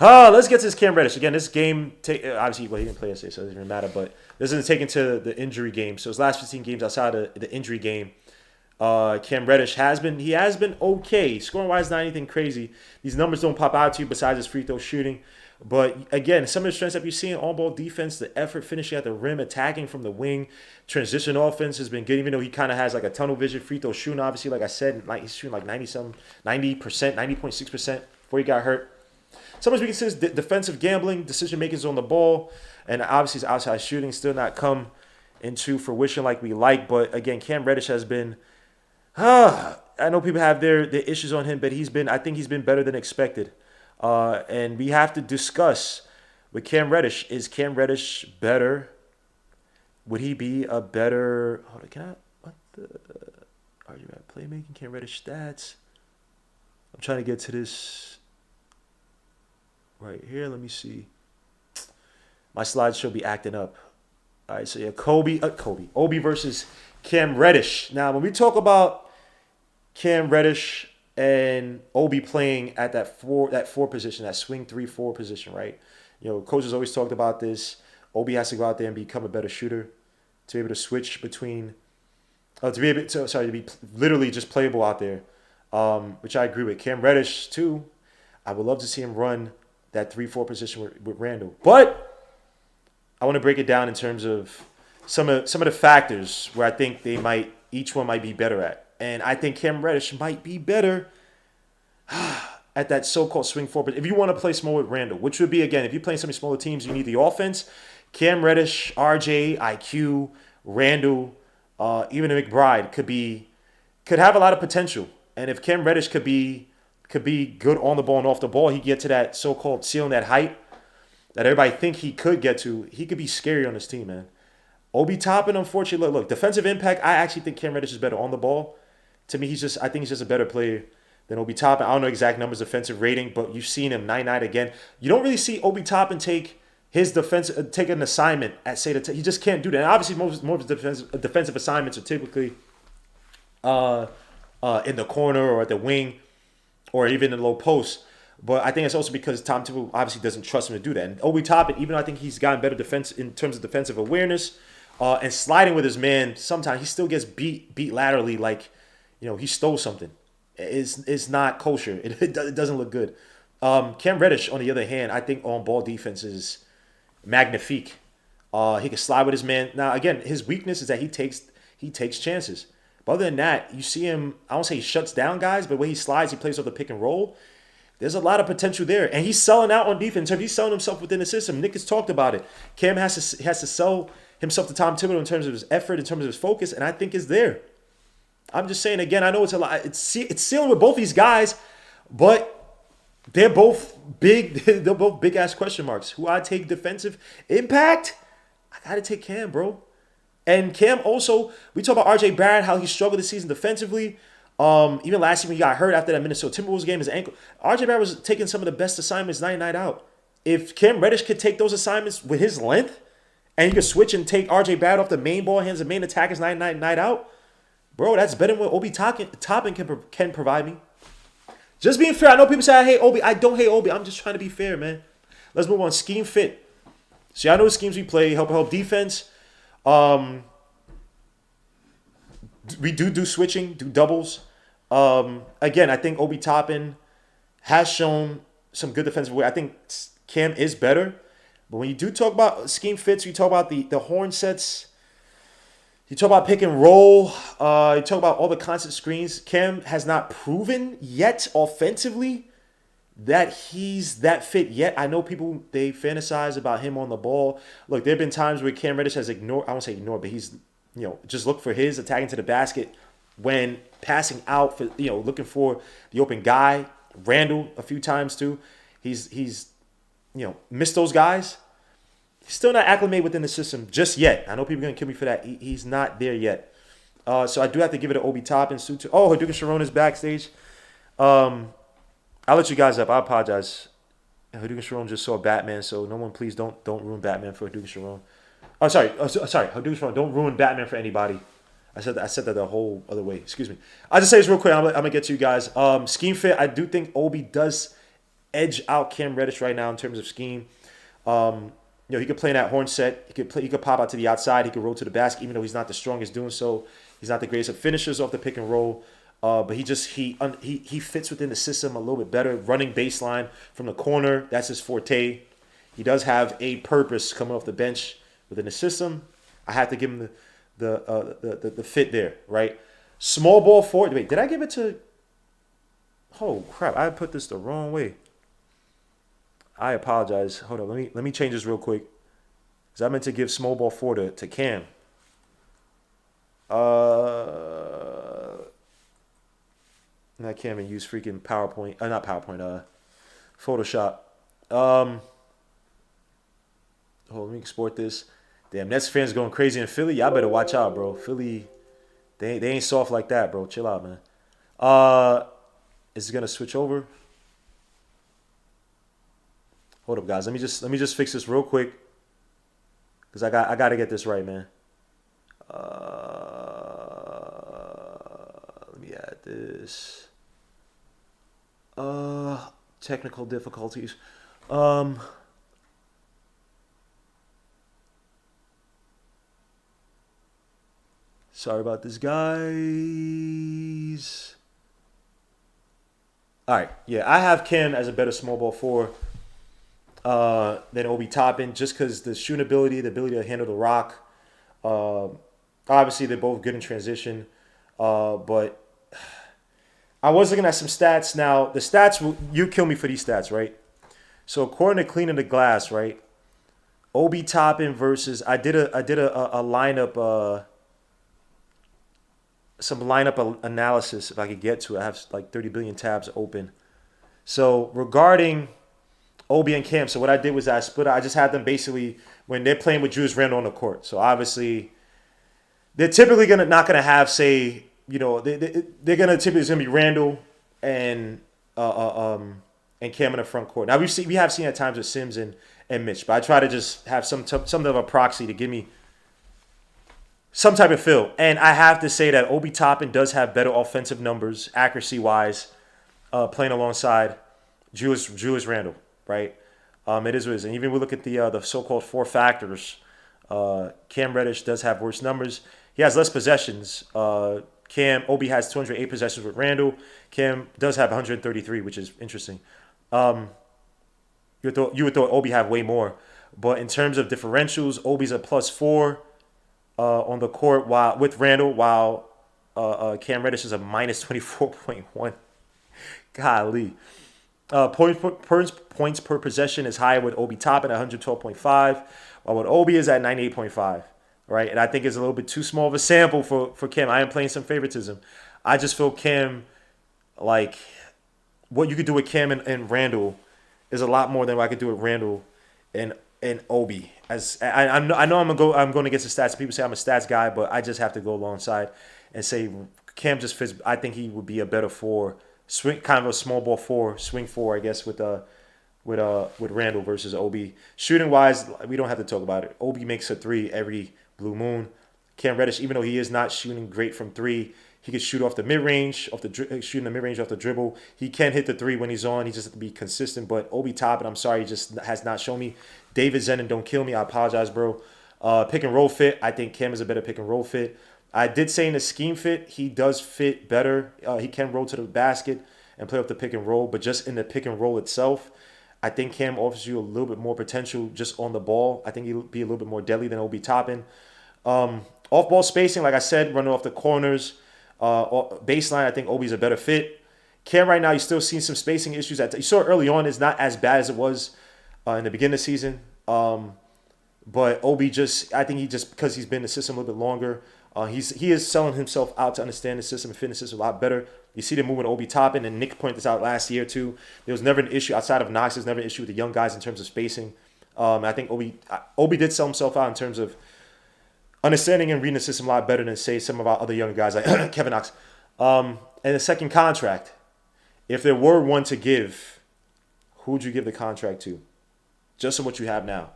let's get to this Cam Reddish. Again, this game, obviously, he didn't play yesterday, so it doesn't even matter, but this isn't taken to the injury game. So his last 15 games outside of the injury game, Cam Reddish has been okay. Scoring-wise, not anything crazy. These numbers don't pop out to you besides his free throw shooting. But again, some of the strengths that you've seen, on-ball defense, the effort finishing at the rim, attacking from the wing, transition offense has been good, even though he kind of has like a tunnel vision, free throw shooting, obviously, like I said, he's shooting like 90%, 90.6% before he got hurt. Sometimes we can see his defensive gambling, decision-making is on the ball, and obviously his outside shooting still not come into fruition like we like. But again, Cam Reddish has been, I know people have their issues on him, but I think he's been better than expected. And we have to discuss with Cam Reddish. Is Cam Reddish better? Would he be a better? Hold on, are you at playmaking? Cam Reddish stats. I'm trying to get to this right here. Let me see. My slides should be acting up. All right, so yeah, Obi versus Cam Reddish. Now, when we talk about Cam Reddish and Obi playing at that four position, that swing 3-4 position, right? Coaches always talked about this. Obi has to go out there and become a better shooter to be able to switch between, to be literally just playable out there, which I agree with. Cam Reddish too. I would love to see him run that 3-4 position with Randall, but I want to break it down in terms of some of the factors where I think each one might be better at. And I think Cam Reddish might be better at that so-called swing forward. If you want to play small with Randall, which would be, again, if you're playing some of these smaller teams, you need the offense. Cam Reddish, RJ, IQ, Randall, even McBride could have a lot of potential. And if Cam Reddish could be good on the ball and off the ball, he get to that so-called ceiling, that height that everybody think he could get to. He could be scary on this team, man. Obi Toppin, unfortunately, look, defensive impact, I actually think Cam Reddish is better on the ball. To me, I think he's just a better player than Obi Toppin. I don't know exact numbers, defensive rating, but you've seen him 9-9 again. You don't really see Obi Toppin take an assignment at he just can't do that. And obviously, more of his defensive assignments are typically in the corner or at the wing or even in the low post. But I think it's also because Tom Thibodeau obviously doesn't trust him to do that. And Obi Toppin, even though I think he's gotten better defense in terms of defensive awareness and sliding with his man, sometimes he still gets beat laterally like, he stole something. It's not kosher. It doesn't look good. Cam Reddish, on the other hand, I think on ball defense is magnifique. He can slide with his man. Now, again, his weakness is that he takes chances. But other than that, you see him, I won't say he shuts down guys, but when he slides, he plays off the pick and roll. There's a lot of potential there. And he's selling out on defense. He's selling himself within the system. Nick has talked about it. Cam has to sell himself to Tom Thibodeau in terms of his effort, in terms of his focus, and I think it's there. I'm just saying, again, I know it's a lot. It's sealing with both these guys, but they're both big. They're both big-ass question marks. Who I take defensive impact? I got to take Cam, bro. And Cam also, we talk about RJ Barrett, how he struggled this season defensively. Even last year when he got hurt after that Minnesota Timberwolves game, his ankle. RJ Barrett was taking some of the best assignments night and night out. If Cam Reddish could take those assignments with his length, and he could switch and take RJ Barrett off the main ball hands, the main attackers night and night out, bro, that's better than what Obi Toppin can provide me. Just being fair. I know people say I hate Obi. I don't hate Obi. I'm just trying to be fair, man. Let's move on. Scheme fit. See, I know the schemes we play. Help defense. We do switching, do doubles. Again, I think Obi Toppin has shown some good defensive way. I think Cam is better. But when you do talk about scheme fits, you talk about the horn sets, you talk about pick and roll, you talk about all the constant screens. Cam has not proven yet offensively that he's that fit yet. I know people, they fantasize about him on the ball. Look, there have been times where Cam Reddish has ignored, I won't say ignored, but he's, just looked for his attacking to the basket when passing out for, looking for the open guy. Randall a few times too. He's missed those guys. He's still not acclimated within the system just yet. I know people are going to kill me for that. He's not there yet. So I do have to give it to Obi Toppin. Oh, Hadouk Sharon is backstage. I'll let you guys up. I apologize. Hadouk Sharon just saw Batman, so no one please don't ruin Batman for Hadouk Sharon. Oh, sorry. Hadouk Sharon, don't ruin Batman for anybody. I said that the whole other way. Excuse me. I'll just say this real quick. I'm gonna get to you guys. Scheme fit. I do think Obi does edge out Cam Reddish right now in terms of scheme. He could play in that horn set. He could pop out to the outside. He could roll to the basket, even though he's not the strongest doing so. He's not the greatest of finishers off the pick and roll. But he fits within the system a little bit better. Running baseline from the corner, that's his forte. He does have a purpose coming off the bench within the system. I have to give him the fit there, right? Small ball forward. Wait, did I give it to? Oh crap! I put this the wrong way. I apologize. Hold on. Let me change this real quick. Because I meant to give small ball forward to Cam. I can't even use freaking PowerPoint. Not PowerPoint. Photoshop. Hold on, let me export this. Damn, Nets fans going crazy in Philly. Y'all better watch out, bro. Philly, they ain't soft like that, bro. Chill out, man. Is it gonna switch over? Hold up, guys. Let me just fix this real quick. Cause I got to get this right, man. Let me add this. Technical difficulties. Sorry about this, guys. All right, yeah, I have Cam as a better small ball four than Obi Toppin, just because the shooting ability, the ability to handle the rock. Obviously, they're both good in transition, but I was looking at some stats. Now, the stats, you kill me for these stats, right? So according to Cleaning the Glass, right, Obi Toppin versus I did a lineup. Some lineup analysis, if I could get to it. I have like 30 billion tabs open. So regarding Obi and Cam, so what I did was I just had them basically when they're playing with Julius Randle on the court. So obviously, they're typically not gonna have they're gonna typically be Randle and Cam in the front court. Now we have seen at times with Sims and Mitch, but I try to just have some of a proxy to give me. some type of feel. And I have to say that Obi Toppin does have better offensive numbers, accuracy wise, playing alongside Julius Randle, right? It is what it is. And even we look at the so-called four factors. Cam Reddish does have worse numbers. He has less possessions. Obi has 208 possessions with Randle. Cam does have 133, which is interesting. You would thought Obi have way more, but in terms of differentials, Obi's a +4 on the court while with Randle, while Cam Reddish is a -24.1. Golly. Points per possession is higher with Obi Toppin at 112.5, while with Obi is at 98.5. Right, and I think it's a little bit too small of a sample for Cam. I am playing some favoritism. I just feel Cam, like, what you could do with Cam and Randle is a lot more than what I could do with Randle and Obi. As I know I'm going against the stats. People say I'm a stats guy, but I just have to go alongside and say Cam just fits. I think he would be a better four, swing, kind of a small ball four, swing four, I guess, with Randle versus Obi. Shooting wise, we don't have to talk about it. Obi makes a three every blue moon. Cam Reddish, even though he is not shooting great from three, he can shoot off the mid range, shooting the mid range off the dribble. He can hit the three when he's on. He just has to be consistent. But Obi Toppin, I'm sorry, he just has not shown me. David Zen and don't kill me. I apologize, bro. Pick and roll fit. I think Cam is a better pick and roll fit. I did say in the scheme fit, he does fit better. He can roll to the basket and play off the pick and roll. But just in the pick and roll itself, I think Cam offers you a little bit more potential just on the ball. I think he'll be a little bit more deadly than Obi Toppin. Off-ball spacing, like I said, running off the corners. Baseline, I think Obi's a better fit. Cam right now, you're still seeing some spacing issues. You saw early on, it's not as bad as it was in the beginning of the season. But Obi I think because he's been in the system a little bit longer, he is selling himself out to understand the system and fit the system a lot better. You see them moving Obi Toppin, and Nick pointed this out last year too. There was never an issue outside of Knox. There's never an issue with the young guys in terms of spacing. I think Obi did sell himself out in terms of understanding and reading the system a lot better than, say, some of our other younger guys like Kevin Knox. And the second contract, if there were one to give, who would you give the contract to? Just on what you have now.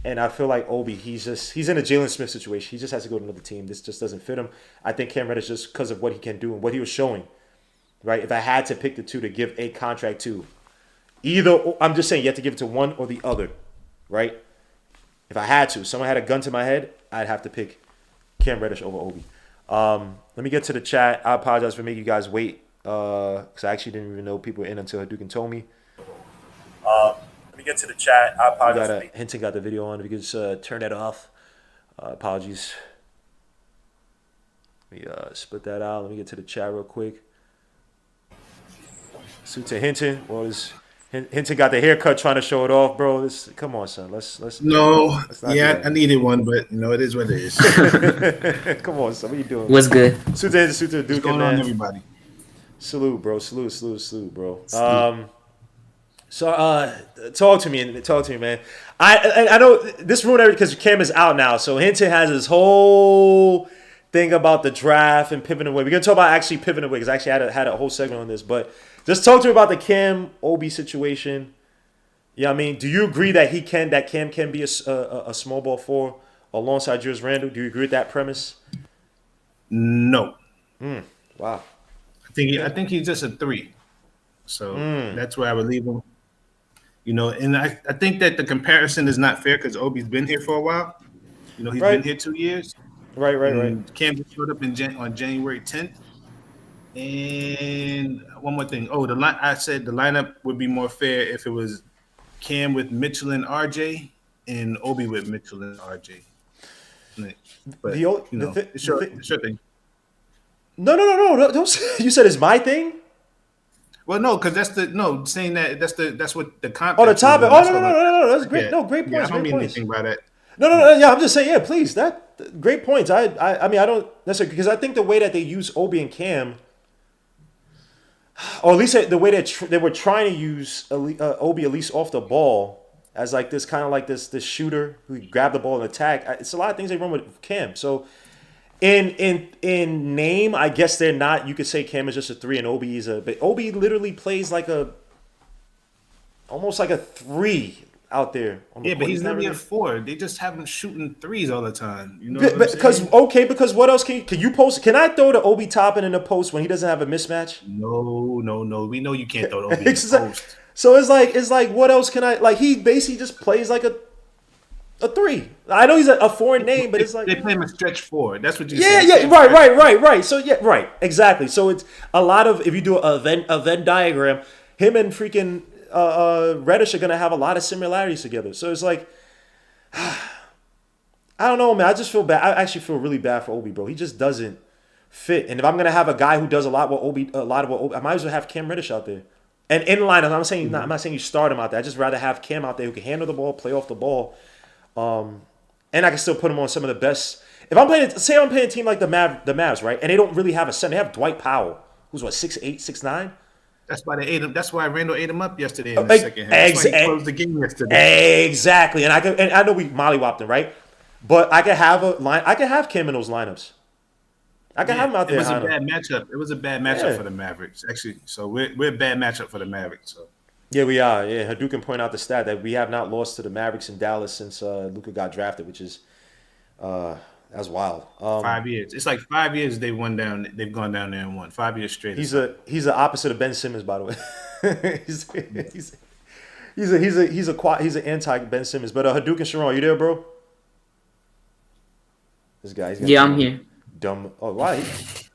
And I feel like Obi, he's in a Jalen Smith situation. He just has to go to another team. This just doesn't fit him. I think Cam Reddish, just because of what he can do and what he was showing, right? If I had to pick the two to give a contract to, I'm just saying you have to give it to one or the other, right? If I had to, someone had a gun to my head, I'd have to pick Cam Reddish over Obi. Let me get to the chat. I apologize for making you guys wait because I actually didn't even know people were in until Hadouken told me. Let me get to the chat. I apologize. Hinton got the video on. If you could just turn that off. Apologies. Let me split that out. Let me get to the chat real quick. Suit to Hinton. Hinton got the haircut trying to show it off, bro. Come on, son. Let's I needed one, but it is what it is. Come on, son. What you doing? What's good? Suit to Duke. What's going on, everybody? Salute, bro. Salute, bro. So talk to me, man. I know this ruined everything because Cam is out now. So Hinton has his whole thing about the draft and pivoting away. We're gonna talk about actually pivoting away because I actually had a whole segment on this, but. Just talk to me about the Cam Obi situation. Yeah, I mean, do you agree that Cam can be a small ball four alongside Julius Randle? Do you agree with that premise? No. Wow. I think he's just a three. So that's where I would leave him. And I think that the comparison is not fair because Obi's been here for a while. He's been here 2 years. Right. Cam just showed up on January 10th. And one more thing. I said the lineup would be more fair if it was Cam with Mitchell and RJ and Obi with Mitchell and RJ. But it's your thing. No. Don't. You said it's my thing. Well, no, because saying that's what the context. Oh, the topic. No. That's great. Yeah. No, great points. I don't mean anything by that. No. Yeah, I'm just saying. Yeah, please. That great points. I mean, I don't necessarily because I think the way that they use Obi and Cam. Or at least the way they were trying to use Obi at least off the ball as like this kind of like this shooter who grabbed the ball and attack. It's a lot of things they run with Cam. So in name, I guess they're not. You could say Cam is just a three and Obi is but Obi literally plays like almost like a three. out there on the Yeah, court. but he's not literally really... a 4. They just have him shooting threes all the time. You know what I'm because saying? because what else can you post? Can I throw the Obi Toppin in the post when he doesn't have a mismatch? No. We know you can't throw Obi in the post. So it's like what else can I like? He basically just plays like a 3. I know he's a foreign name, but it's like they play him a stretch 4. That's what you yeah, saying. right. So yeah, right, exactly. So it's a lot of if you do a Venn diagram, him and freaking Reddish are gonna have a lot of similarities together. So it's like I don't know, man. I just feel bad. I actually feel really bad for Obi, bro. He just doesn't fit. And if I'm gonna have a guy who does a lot of what Obi, I might as well have Cam Reddish out there. And in line, I'm not saying you start him out there. I just rather have Cam out there who can handle the ball, play off the ball, and I can still put him on some of the best. If I'm playing, say I'm playing a team like the Mavs, right? And they don't really have a center. They have Dwight Powell, who's what 6'8", 6'9". That's why they ate him. That's why Randall ate him up yesterday in the second half. That's why he closed the game yesterday. Exactly, and I know we mollywopped him, right? But I could have a line. I could have Cam in those lineups. I can have him out there. It was a bad matchup. It was a bad matchup for the Mavericks, actually. So we're a bad matchup for the Mavericks. So. Yeah, we are. Yeah, Hadou can point out the stat that we have not lost to the Mavericks in Dallas since Luka got drafted, which is that's wild. 5 years. It's like 5 years they've gone down there and won. 5 years straight. He's the opposite of Ben Simmons, by the way. he's an anti Ben Simmons. But Hadouken Sharon, you there, bro? This guy. Yeah, I'm here. Dumb. Oh, why?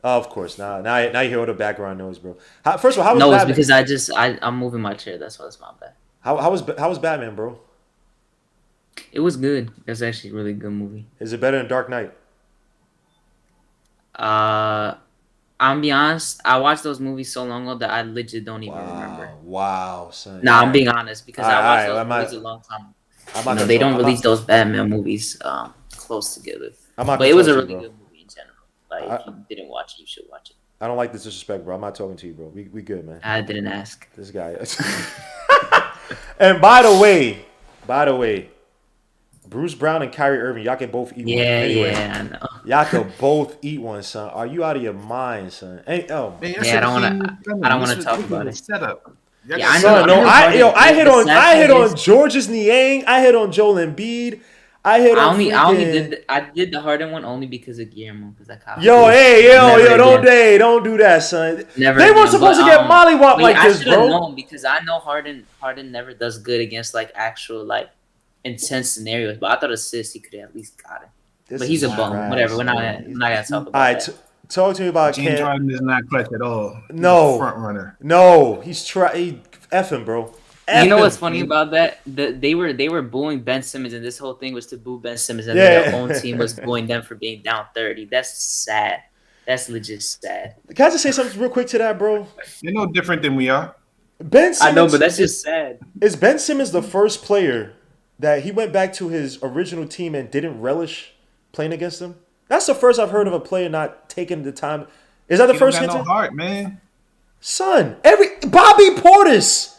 Oh, of course. Now you hear all the background noise, bro. First of all, how was No, Batman? it's because I'm moving my chair. That's why it's my bad. How was Batman, bro? It was good. It was actually a really good movie. Is it better than Dark Knight? I'm be honest. I watched those movies so long ago that I legit don't even remember. Wow, son. Nah, I'm being honest because I watched those movies a long time. They don't release those Batman movies close together. But it was a really good movie in general. Like if you didn't watch it, you should watch it. I don't like this disrespect, bro. I'm not talking to you, bro. We good, man. I didn't ask. This guy. And by the way, Bruce Brown and Kyrie Irving, y'all can both eat one. Anyway, Yeah, I know. Y'all can both eat one, son. Are you out of your mind, son? Man, I don't want to talk about it. Setup. Yeah, I know. I hit on Georges Niang. I hit on Joel Embiid. I did the Harden one only because of Guillermo. Because I caught don't do that, son. Never. They weren't supposed to get mollywopped like this, bro. I should have known because I know Harden never does good against like actual like intense scenarios. But I thought assists he could have at least got it. But he's a bum. Whatever. We're not gonna talk about that. Talk to me about James Harden is not clutch at all. No, front runner. No, he's effing, bro. You know what's funny about that? They were booing Ben Simmons, and this whole thing was to boo Ben Simmons, and their own team was booing them for being down 30. That's sad. That's legit sad. Can I just say something real quick to that, bro? They're no different than we are. Ben Simmons, I know, but that's just sad. Is Ben Simmons the first player that he went back to his original team and didn't relish playing against them? That's the first I've heard of a player not taking the time. Is that the first? He don't got no heart, man. Son, Bobby Portis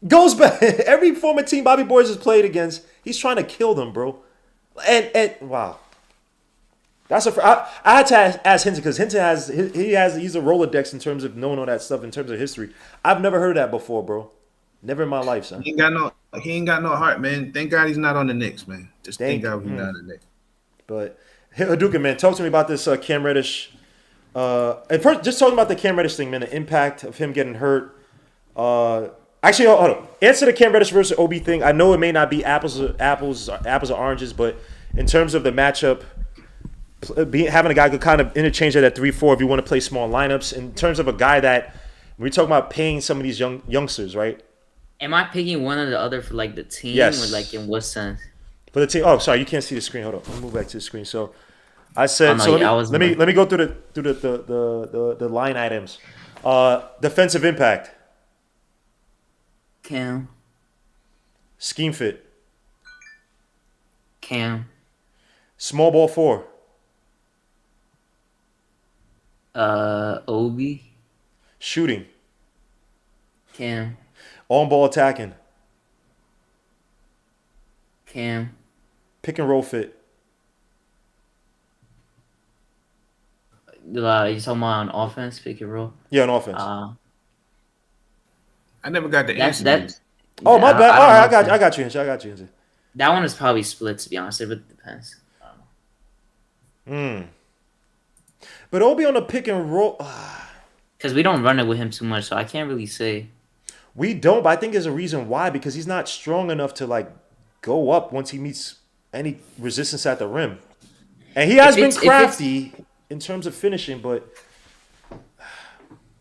goes back. Every former team Bobby Portis has played against, he's trying to kill them, bro. And wow, I had to ask Hinton because Hinton he's a Rolodex in terms of knowing all that stuff in terms of history. I've never heard of that before, bro. Never in my life, son. He ain't got no heart, man. Thank God he's not on the Knicks, man. Thank God he's not on the Knicks. But Hadouken, man, talk to me about this Cam Reddish. And first, just talking about the Cam Reddish thing, man. The impact of him getting hurt. Actually, hold on. Answer the Cam Reddish versus Obi thing. I know it may not be apples or oranges, but in terms of the matchup, having a guy who could kind of interchange that at 3-4 if you want to play small lineups. In terms of a guy that we're talking about paying some of these youngsters, right? Am I picking one or the other for like the team, yes, or like in what sense? For the team. Oh, sorry, you can't see the screen. Hold on, let me move back to the screen. So, I said. Let me go through the line items. Defensive impact. Cam. Scheme fit. Cam. Small ball 4. Obi. Shooting. Cam. On ball attacking. Cam. Pick and roll fit. You talking about on offense, pick and roll? Yeah, on offense. I never got the answer. Oh, my bad. All right, I got you, Hinch. That one is probably split, to be honest. It really depends. But Obi on the pick and roll. Because we don't run it with him too much, so I can't really say. We don't, but I think there's a reason why, because he's not strong enough to like go up once he meets any resistance at the rim. And he has been crafty in terms of finishing, but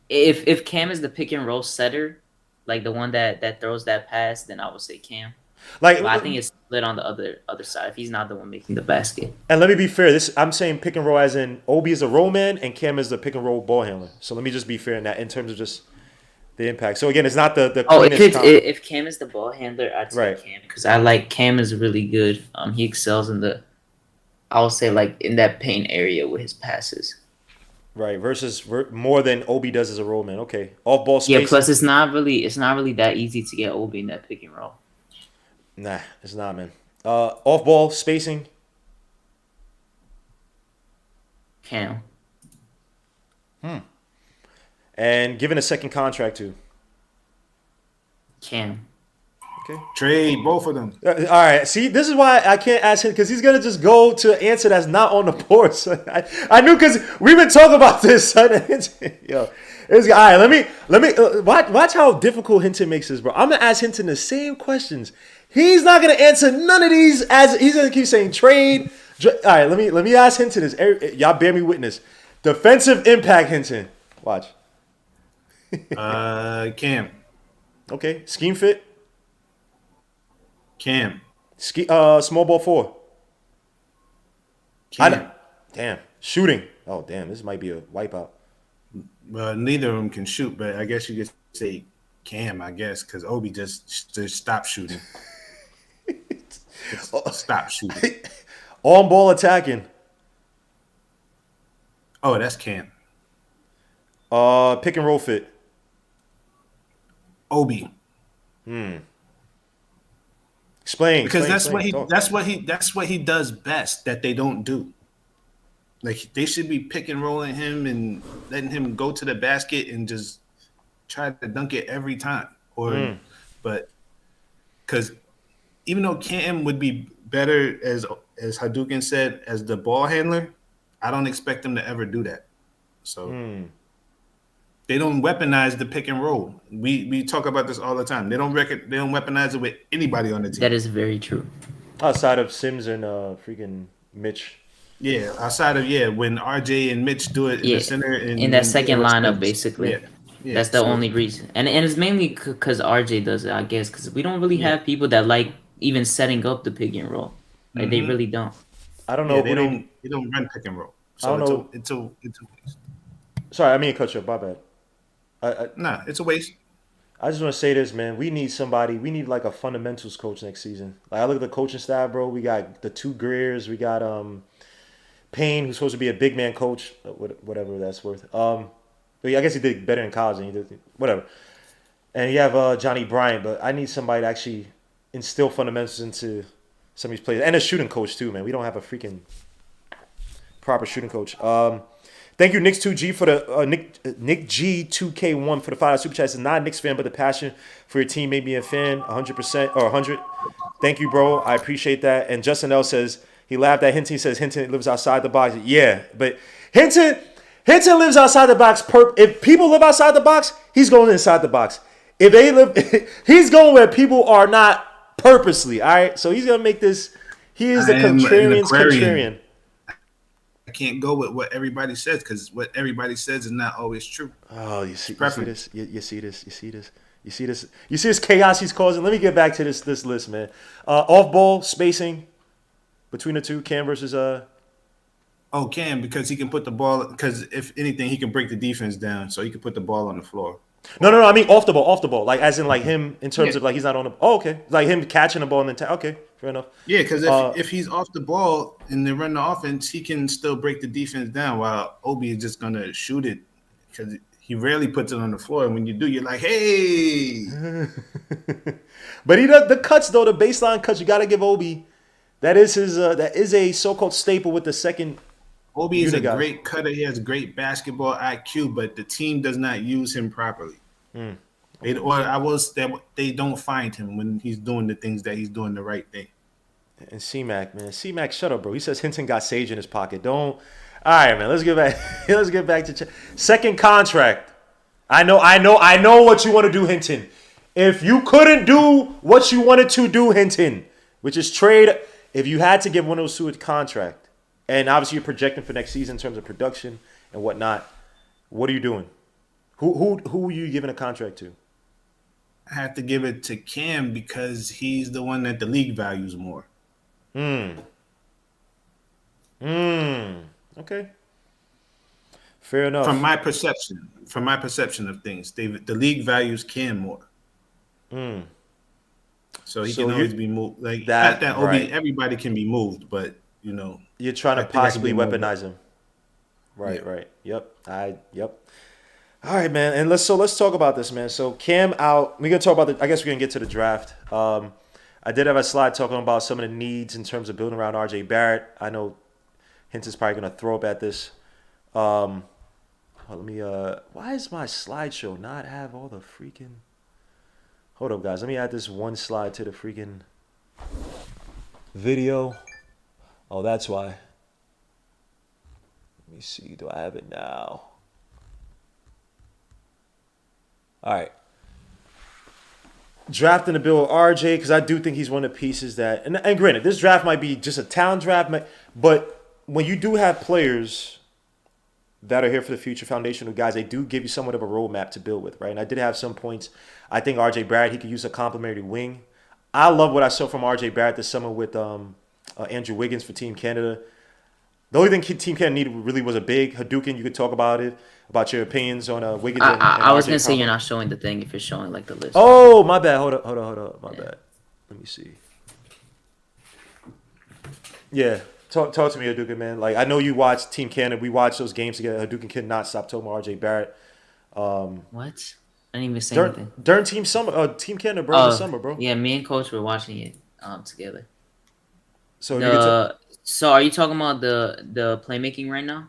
if Cam is the pick and roll setter, like the one that throws that pass, then I would say Cam. But I think it's split on the other side if he's not the one making the basket. And let me be fair. I'm saying pick and roll as in Obi is a roll man and Cam is the pick and roll ball handler. So let me just be fair in that in terms of just the impact. So again, it's not the if Cam is the ball handler, I'd say Cam because I like Cam is really good. He excels in I would say like in that paint area with his passes. Right, versus more than Obi does as a roll man. Okay, off ball space. Yeah, plus it's not really that easy to get Obi in that pick and roll. Nah, it's not, man. Off ball spacing. Cam. And given a second contract too. Cam. Okay. Trade both of them. All right. See, this is why I can't ask him because he's gonna just go to an answer that's not on the board. So I knew because we've been talking about this. Son. Yo, all right. Let me watch how difficult Hinton makes this, bro. I'm gonna ask Hinton the same questions. He's not gonna answer none of these. As he's gonna keep saying trade. All right. Let me ask Hinton this. Y'all bear me witness. Defensive impact, Hinton. Watch. Cam. Okay. Scheme fit. Cam. Small ball 4. Cam. Damn. Shooting. Oh, damn. This might be a wipeout. Well, neither of them can shoot, but I guess you could say Cam, I guess, because Obi just stopped shooting. Stop shooting. On ball attacking. Oh, that's Cam. Pick and roll fit. Obi. Explain. Because that's what he does best that they don't do. Like they should be pick and rolling him and letting him go to the basket and just try to dunk it every time. But because even though Cam would be better as Hadouken said as the ball handler, I don't expect him to ever do that. So they don't weaponize the pick and roll. We talk about this all the time. They don't weaponize it with anybody on the team. That is very true. Outside of Sims and freaking Mitch. Yeah, outside of when RJ and Mitch do it in the center in that second lineup, basically. Yeah, that's the only reason, and it's mainly because RJ does it, I guess, because we don't really have people that like even setting up the pick and roll. Like they really don't. I don't know. They don't run pick and roll. So I don't know. It's a waste. Sorry, I mean cut you. My bad. Nah, it's a waste. I just want to say this, man. We need somebody. We need like a fundamentals coach next season. Like I look at the coaching staff, bro. We got the 2 Greers. We got Payne, who's supposed to be a big man coach, whatever that's worth. But I guess he did better in college than he did whatever. And you have Johnny Bryant, but I need somebody to actually instill fundamentals into some of these players and a shooting coach too, man. We don't have a freaking proper shooting coach. Thank you, Knicks2G for the Nick G2K1 for the $5 super chat. It's not a Knicks fan, but the passion for your team made me a fan, 100% or 100. Thank you, bro. I appreciate that. And Justin L says he laughed at Hinton. He says Hinton lives outside the box. Yeah, but Hinton lives outside the box. If people live outside the box, he's going inside the box. If they live, he's going where people are not purposely. All right, so he's gonna make this. He is the contrarian's contrarian. I can't go with what everybody says because what everybody says is not always true. Oh, you see this? You see this chaos he's causing? Let me get back to this list, man. Off ball spacing between the two, Cam versus Cam, because he can put the ball. Because if anything, he can break the defense down, so he can put the ball on the floor. No. I mean off the ball, like as in like him in terms of like he's not on the. Oh, okay, like him catching the ball and then okay, fair enough. Yeah, because if he's off the ball and they run the offense, he can still break the defense down. While Obi is just gonna shoot it because he rarely puts it on the floor. And when you do, you're like, hey. But he does the cuts though, the baseline cuts. You got to give Obi. That is his. That is a so-called staple with the second. Obi is a great cutter. He has great basketball IQ, but the team does not use him properly. They don't find him when he's doing the things that he's doing the right thing. And C-Mac, man. C-Mac, shut up, bro. He says Hinton got Sage in his pocket. Don't. All right, man. Let's get back. Let's get back to second contract. I know what you want to do, Hinton. If you couldn't do what you wanted to do, Hinton, which is trade, if you had to give one of those two a contract, and obviously you're projecting for next season in terms of production and whatnot, what are you doing? Who are you giving a contract to? I have to give it to Cam because he's the one that the league values more. Okay. Fair enough. From my perception of things, the league values Cam more. So he can always be moved. Like that Obi, right. Everybody can be moved, but you're trying to possibly weaponize him. Right, yeah. Right. Yep. All right, man. And let's talk about this, man. So Cam out. We're gonna talk about I guess we're gonna get to the draft. I did have a slide talking about some of the needs in terms of building around RJ Barrett. I know Hinton's probably gonna throw up at this. Let me. Why is my slideshow not have all the freaking? Hold up, guys. Let me add this one slide to the freaking video. Oh, that's why. Let me see. Do I have it now? All right. Drafting to build RJ because I do think he's one of the pieces that, and granted, this draft might be just a talent draft, but when you do have players that are here for the future, foundational guys, they do give you somewhat of a roadmap to build with, right? And I did have some points. I think RJ Barrett, he could use a complimentary wing. I love what I saw from RJ Barrett this summer with Andrew Wiggins for Team Canada. The only thing Team Canada needed really was a big Hadouken. You could talk about it, about your opinions on Wiggins. I was going to say you're not showing the thing if you're showing like the list. Oh, my bad. Hold up. My bad. Let me see. Yeah. Talk to me, Hadouken, man. Like, I know you watch Team Canada. We watched those games together. Hadouken could not stop talking about RJ Barrett. What? I didn't even say anything. During Team Canada, bro, this summer, bro. Yeah, me and Coach were watching it together. So So are you talking about the playmaking right now?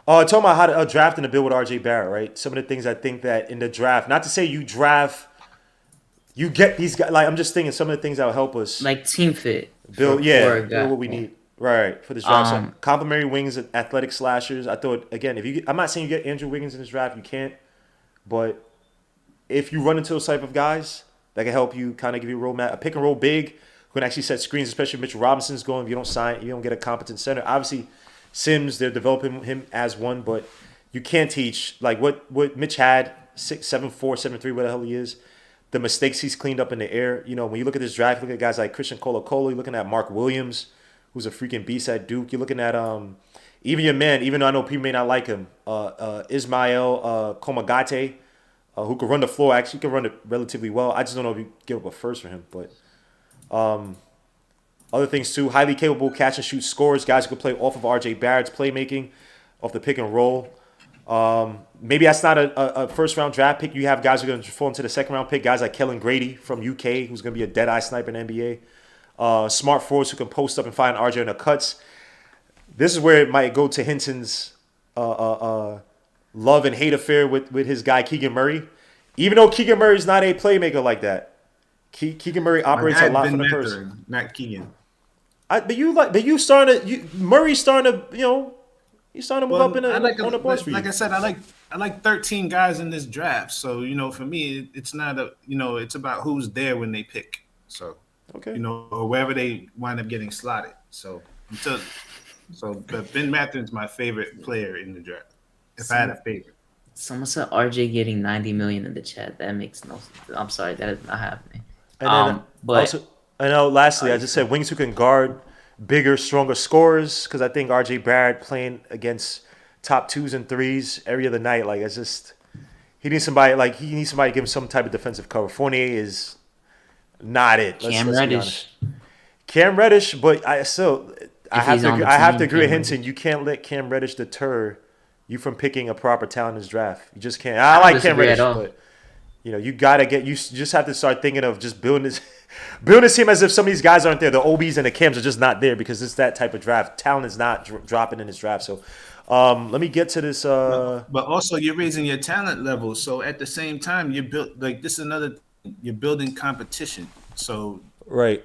Talking about how to draft and to build with RJ Barrett, right? Some of the things I think that in the draft, not to say you draft, you get these guys. Like, I'm just thinking some of the things that will help us. Like team fit. Build what we need. Right, for this draft. So complimentary wings, athletic slashers. I thought, again, I'm not saying you get Andrew Wiggins in this draft. You can't. But if you run into those type of guys that can help you kind of give you a roadmap, a pick and roll big, who can actually set screens, especially if Mitchell Robinson's going. If you don't get a competent center. Obviously, Sims, they're developing him as one, but you can't teach like what Mitch had, 6'7", 4', 7'3", whatever the hell he is. The mistakes he's cleaned up in the air. When you look at this draft, you look at guys like Christian Colo-Colo, you're looking at Mark Williams, who's a freaking beast at Duke. You're looking at even your man, even though I know people may not like him, Ismael Komagate, who could run the floor. Actually, can run it relatively well. I just don't know if you give up a first for him, but other things too, highly capable catch and shoot scorers, guys who could play off of RJ Barrett's playmaking, off the pick and roll. Maybe that's not a first round draft pick. You have guys who are going to fall into the second round pick, guys like Kellen Grady from UK, who's going to be a dead eye sniper in the NBA. Smart forwards who can post up and find RJ in the cuts. This is where it might go to Hinton's love and hate affair with his guy Keegan Murray. Even though Keegan Murray is not a playmaker like that, Keegan Murray operates a lot from the person. Not Keegan. Murray's starting to, he's starting to move up on the bus for you. Like I said, I like 13 guys in this draft. So, for me, it's not it's about who's there when they pick. So, okay. Or wherever they wind up getting slotted. So, but Ben Mathurin's my favorite player in the draft. If I had a favorite. Someone said RJ getting 90 million in the chat. That makes no sense. I'm sorry, that is not happening. And then also, I know. Lastly, I just said wings who can guard bigger, stronger scorers because I think RJ Barrett playing against top 2s and 3s every other night. Like, it's just he needs somebody to give him some type of defensive cover. Fournier is not it. Cam Reddish, but I have to agree with Hinton. You can't let Cam Reddish deter you from picking a proper talent in this draft. You just can't. I like Cam Reddish, but you just have to start thinking of just building this team as if some of these guys aren't there. The Obis and the Cams are just not there because it's that type of draft. Talent is not dropping in this draft. So Let me get to this. But also, you're raising your talent level. So at the same time, you build like this is another. You're building competition. So right.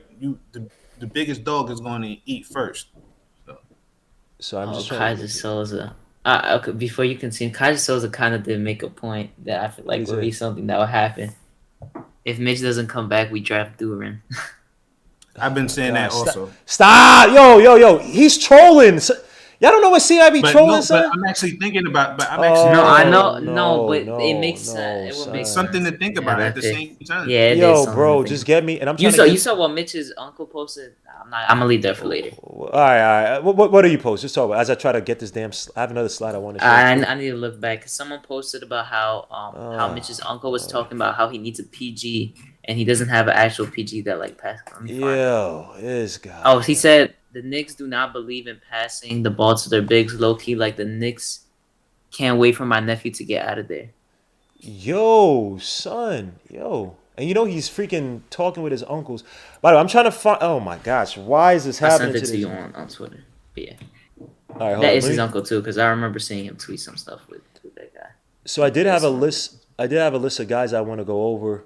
The biggest dog is going to eat first. So I'm just trying Kaiser Soza. Okay, before you continue, Kaiser Soza kind of did make a point that I feel like would be something that would happen. If Mitch doesn't come back, we draft Duran. I've been saying that also. Stop! Yo! He's trolling. Y'all don't know what scene I be trolling, son? But I'm actually thinking about. But I'm actually. But it makes sense. It would make something to think about at the same time. Yeah, yo, bro, just get me. And I'm trying you saw what Mitch's uncle posted. I'm gonna leave that for later. All right. What do you post? Just talk about as I try to get this damn. I have another slide I want to show. I need to look back. Someone posted about how Mitch's uncle was talking about how he needs a PG and he doesn't have an actual PG that like pass. Yo, this guy. Oh, he said the Knicks do not believe in passing the ball to their bigs low key. Like the Knicks can't wait for my nephew to get out of there. Yo, son, yo. And you know he's freaking talking with his uncles. By the way, I'm trying to find. Oh my gosh, why is this happening? I sent it to you on Twitter. But yeah, all right, that is his uncle too, because I remember seeing him tweet some stuff with that guy. So I did have a list. I did have a list of guys I want to go over.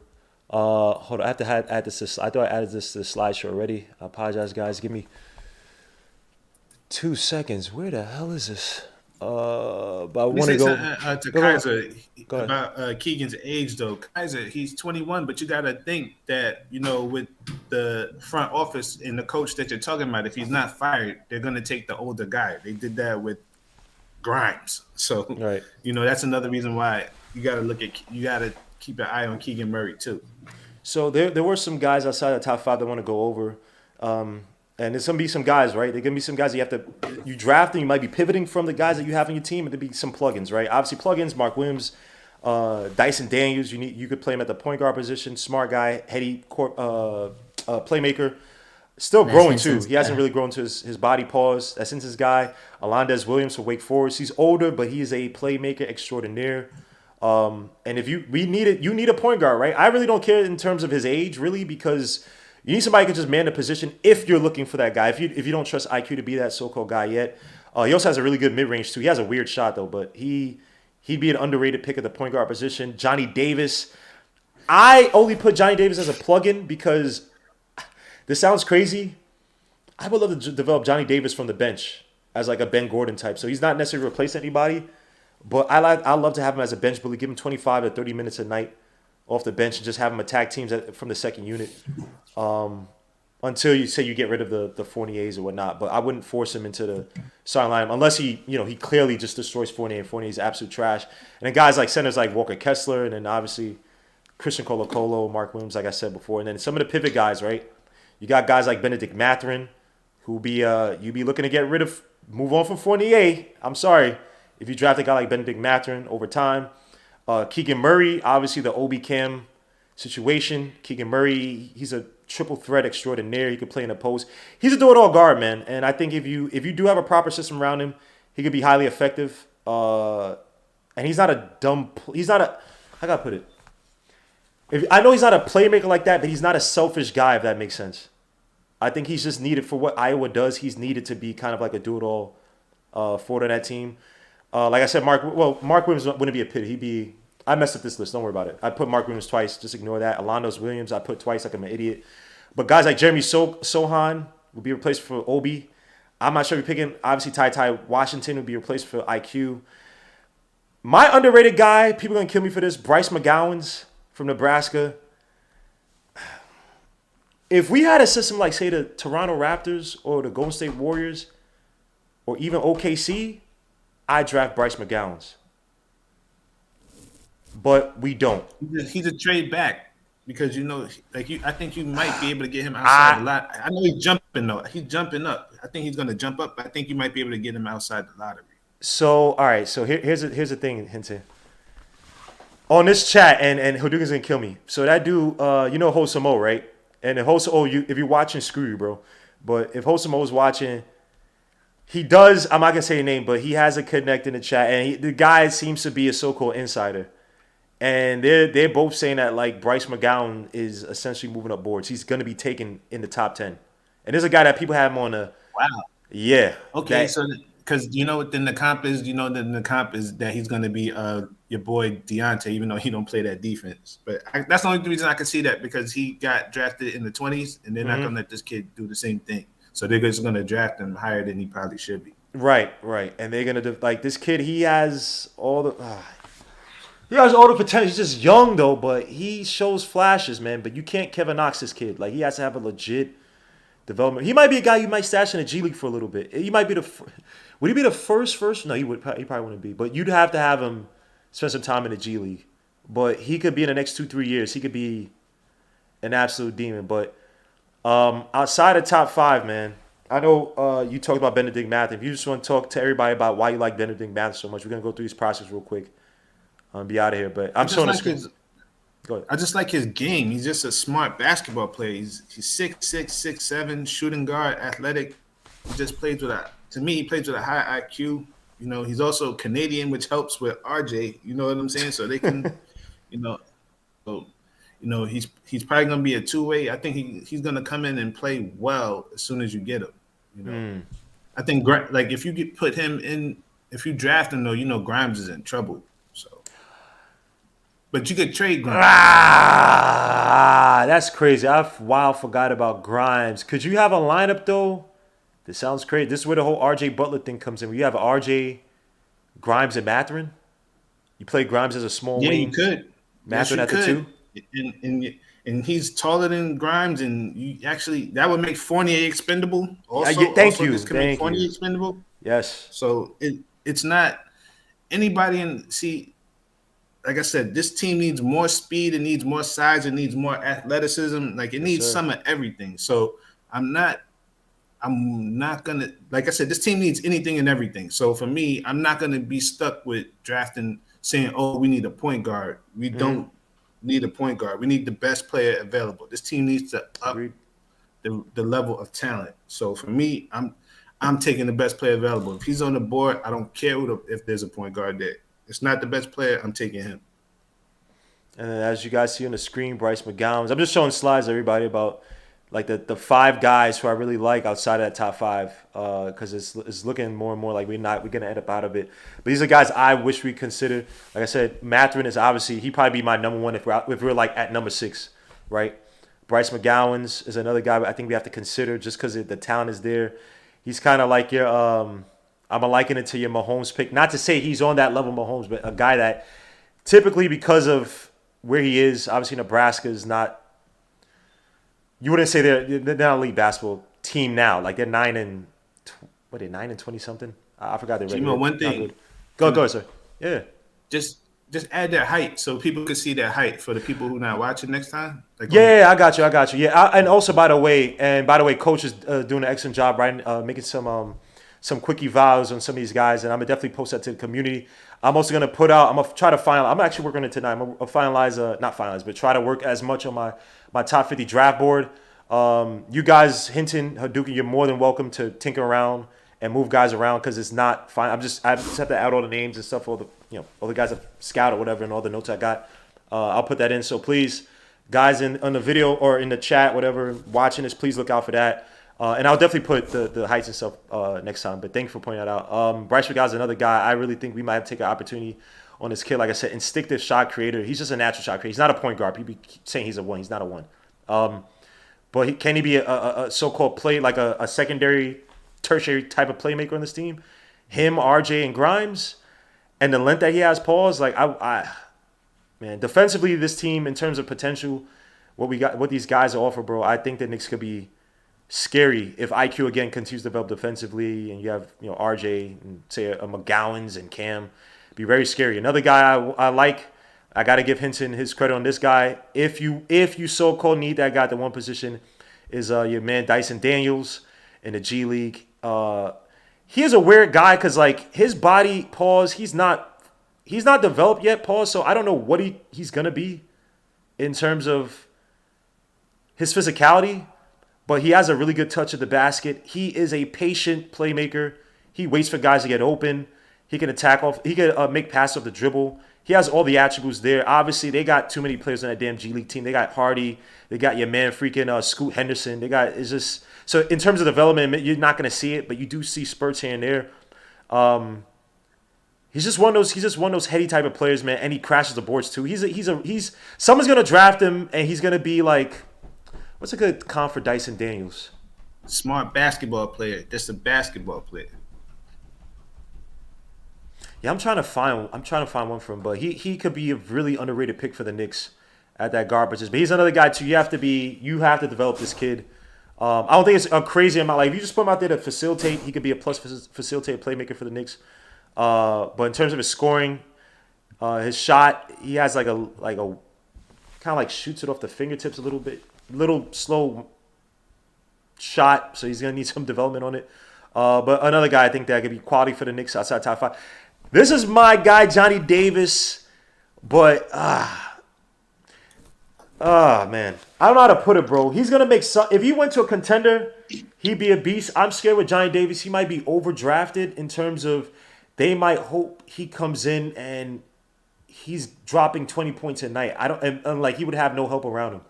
Hold on, I have to add this. I thought I added this to the slideshow already. I apologize, guys. Give me 2 seconds. Where the hell is this? But I want to go to Kaiser about Keegan's age though. Kaiser, he's 21, but you got to think that with the front office and the coach that you're talking about, if he's not fired, they're going to take the older guy. They did that with Grimes, so right. That's another reason why you got to keep an eye on Keegan Murray too. So there were some guys outside the top 5 that want to go over. And there's going to be some guys, right? There's going to be some guys you draft and you might be pivoting from the guys that you have on your team, and there'll be some plugins, right? Obviously, plugins, Mark Williams, Dyson Daniels, you could play him at the point guard position. Smart guy, heady playmaker. Still growing, too. He hasn't really grown to his body pause. That's since his guy. Alondes Williams for Wake Forest. He's older, but he is a playmaker extraordinaire. And if you need a point guard, right? I really don't care in terms of his age, really, because you need somebody who can just man the position if you're looking for that guy. If you don't trust IQ to be that so-called guy yet. He also has a really good mid-range, too. He has a weird shot, though, but he'd be an underrated pick at the point guard position. Johnny Davis. I only put Johnny Davis as a plug-in because this sounds crazy. I would love to develop Johnny Davis from the bench as like a Ben Gordon type. So he's not necessarily replace anybody, but I love to have him as a bench bully. Give him 25 to 30 minutes a night off the bench and just have him attack teams from the second unit until you say you get rid of the Fourniers or whatnot. But I wouldn't force him into the starting lineup unless he clearly just destroys Fournier, and Fournier is absolute trash. And then guys like centers like Walker Kessler, and then obviously Christian Colo-Colo, Mark Williams, like I said before. And then some of the pivot guys, right? You got guys like Benedict Mathurin, who you'd be looking to move on from Fournier. I'm sorry if you draft a guy like Benedict Mathurin over time. Keegan Murray, obviously the Obi Cam situation. Keegan Murray, he's a triple threat extraordinaire. He could play in the post. He's a do-it-all guard, man. And I think if you do have a proper system around him, he could be highly effective. And he's not a how can I put it? I know he's not a playmaker like that, but he's not a selfish guy, if that makes sense. I think he's just needed for what Iowa does. He's needed to be kind of like a do-it-all forward on that team. Like I said, Mark Williams wouldn't be a pit. I messed up this list. Don't worry about it. I put Mark Williams twice. Just ignore that. Alondos Williams, I put twice like I'm an idiot. But guys like Jeremy Sohan would be replaced for Obi. I'm not sure if you're picking. Obviously, Ty Washington would be replaced for IQ. My underrated guy, people are going to kill me for this, Bryce McGowens from Nebraska. If we had a system like, say, the Toronto Raptors or the Golden State Warriors or even OKC, I'd draft Bryce McGowens. But we don't. He's a trade back because I think you might be able to get him outside the lot. I know he's jumping though. He's jumping up. I think he's going to jump up. I think you might be able to get him outside the lottery. So all right. So here's the thing, Hinton. On this chat, and Hadouken's gonna kill me. So that dude, Hosamo, right? And if if you're watching, screw you, bro. But if Hosamo is watching, he does. I'm not gonna say a name, but he has a connect in the chat, and the guy seems to be a so-called insider. And they're both saying that like Bryce McGowan is essentially moving up boards. He's gonna be taken in the top 10. And there's a guy that people have him on the wow. Yeah. Okay, because you know what then the comp is. You know then the comp is that he's going to be your boy Deontay, even though he don't play that defense. But that's the only reason I can see that, because he got drafted in the 20s, and they're not going to let this kid do the same thing. So they're just going to draft him higher than he probably should be. Right. And they're going to like this kid. He has all the potential. He's just young though, but he shows flashes, man. But you can't Kevin Knox this kid. Like he has to have a legit development. He might be a guy you might stash in the G League for a little bit. He might be would he be the first? No, he probably wouldn't be. But you'd have to have him spend some time in the G League. But he could be in the next 2-3 years. He could be an absolute demon. But outside of top 5, man, I know you talked about Benedict Mathurin. If you just want to talk to everybody about why you like Benedict Mathurin so much, we're gonna go through these process real quick. Be out of here. But I'm showing the screen. Go ahead. I just like his game. He's just a smart basketball player. He's 6'6", 6'7", shooting guard, athletic. He just plays with he plays with a high IQ. You know, he's also Canadian, which helps with RJ. You know what I'm saying? So they can, he's probably gonna be a two-way. I think he's gonna come in and play well as soon as you get him. You know, I think like if you put him in, if you draft him though, Grimes is in trouble. So, but you could trade Grimes. That's crazy. I forgot about Grimes. Could you have a lineup though? This sounds crazy. This is where the whole RJ Butler thing comes in. Where you have RJ, Grimes, and Mathurin. You play Grimes as a small wing. Yeah, you could. Mathurin at the 2. And he's taller than Grimes, and you actually that would make Fournier expendable. Also, thank you. Make Fournier expendable. Yes. So it's not anybody like I said, this team needs more speed, it needs more size, it needs more athleticism. Like it needs some of everything. So I'm not gonna, like I said, this team needs anything and everything. So for me, I'm not gonna be stuck with drafting saying, oh, we need a point guard. We don't need a point guard. We need the best player available. This team needs to up the level of talent. So for me, I'm taking the best player available. If he's on the board, I don't care if there's a point guard there. It's not the best player, I'm taking him. And then as you guys see on the screen, Bryce McGowan. I'm just showing slides, everybody, about like the 5 guys who I really like outside of that top 5, because it's looking more and more like we're gonna end up out of it. But these are guys I wish we considered. Like I said, Mathurin is obviously he'd probably be my number 1 if we're like at number 6, right? Bryce McGowan's is another guy I think we have to consider just because the talent is there. He's kind of like your I'm liking it to your Mahomes pick. Not to say he's on that level of Mahomes, but a guy that typically because of where he is, obviously Nebraska is not. You wouldn't say they're not a elite basketball team now. Like they're 9 and 20 something. I forgot their record. One thing. Go ahead, sir. Yeah. Just add their height so people can see their height for the people who are not watching next time. Like, yeah, I got you. Yeah, and also by the way, Coach is doing an excellent job, making some quick evals on some of these guys, and I'm gonna definitely post that to the community. I'm also gonna put out. I'm gonna try to finalize. I'm actually working on it tonight. I'm gonna finalize, not finalize, but try to work as much on my top 50 draft board. You guys, Hinton, Hadouken, you're more than welcome to tinker around and move guys around because it's not fine. I just have to add all the names and stuff, all the guys I've scouted or whatever, and all the notes I got. I'll put that in. So please, guys, on the video or in the chat, whatever, watching this, please look out for that. And I'll definitely put the heights and stuff next time. But thank you for pointing that out. Bryce McGowan's another guy. I really think we might have to take an opportunity on this kid. Like I said, instinctive shot creator. He's just a natural shot creator. He's not a point guard. People keep saying he's a 1. He's not a 1. But can he be a so-called play, like a secondary, tertiary type of playmaker on this team? Him, RJ, and Grimes, and the length that he has, Paul's like man, defensively, this team in terms of potential, what these guys offer, bro. I think the Knicks could be scary if IQ again continues to develop defensively, and you have RJ and say a McGowan's and Cam, be very scary. Another guy I like. I got to give Hinton his credit on this guy. If you so-called need that guy at the 1 position, is your man Dyson Daniels in the G League. He is a weird guy because like his body, pause, he's not developed yet, pause. So I don't know what he's gonna be in terms of his physicality, but he has a really good touch at the basket. He is a patient playmaker. He waits for guys to get open. He can attack off. He can make passes off the dribble. He has all the attributes there. Obviously, they got too many players on that damn G League team. They got Hardy. They got your man freaking Scoot Henderson. So in terms of development, you're not going to see it, but you do see spurts here and there. He's just one of those. He's just one of those heady type of players, man. And he crashes the boards too. Someone's gonna draft him, and he's gonna be like, what's a good comp for Dyson Daniels? Smart basketball player. Just a basketball player. Yeah, I'm trying to find one for him, but he could be a really underrated pick for the Knicks at that guard position. But he's another guy too. You have to develop this kid. I don't think it's a crazy amount. Like if you just put him out there to facilitate, he could be a plus facilitate playmaker for the Knicks. But in terms of his scoring, his shot, he has like a kind of like shoots it off the fingertips a little slow shot. So he's gonna need some development on it. But another guy I think that could be quality for the Knicks outside top 5. This is my guy Johnny Davis, but man, I don't know how to put it, bro. He's gonna make some. If he went to a contender, he'd be a beast. I'm scared with Johnny Davis. He might be overdrafted in terms of they might hope he comes in and he's dropping 20 points a night. And like he would have no help around him.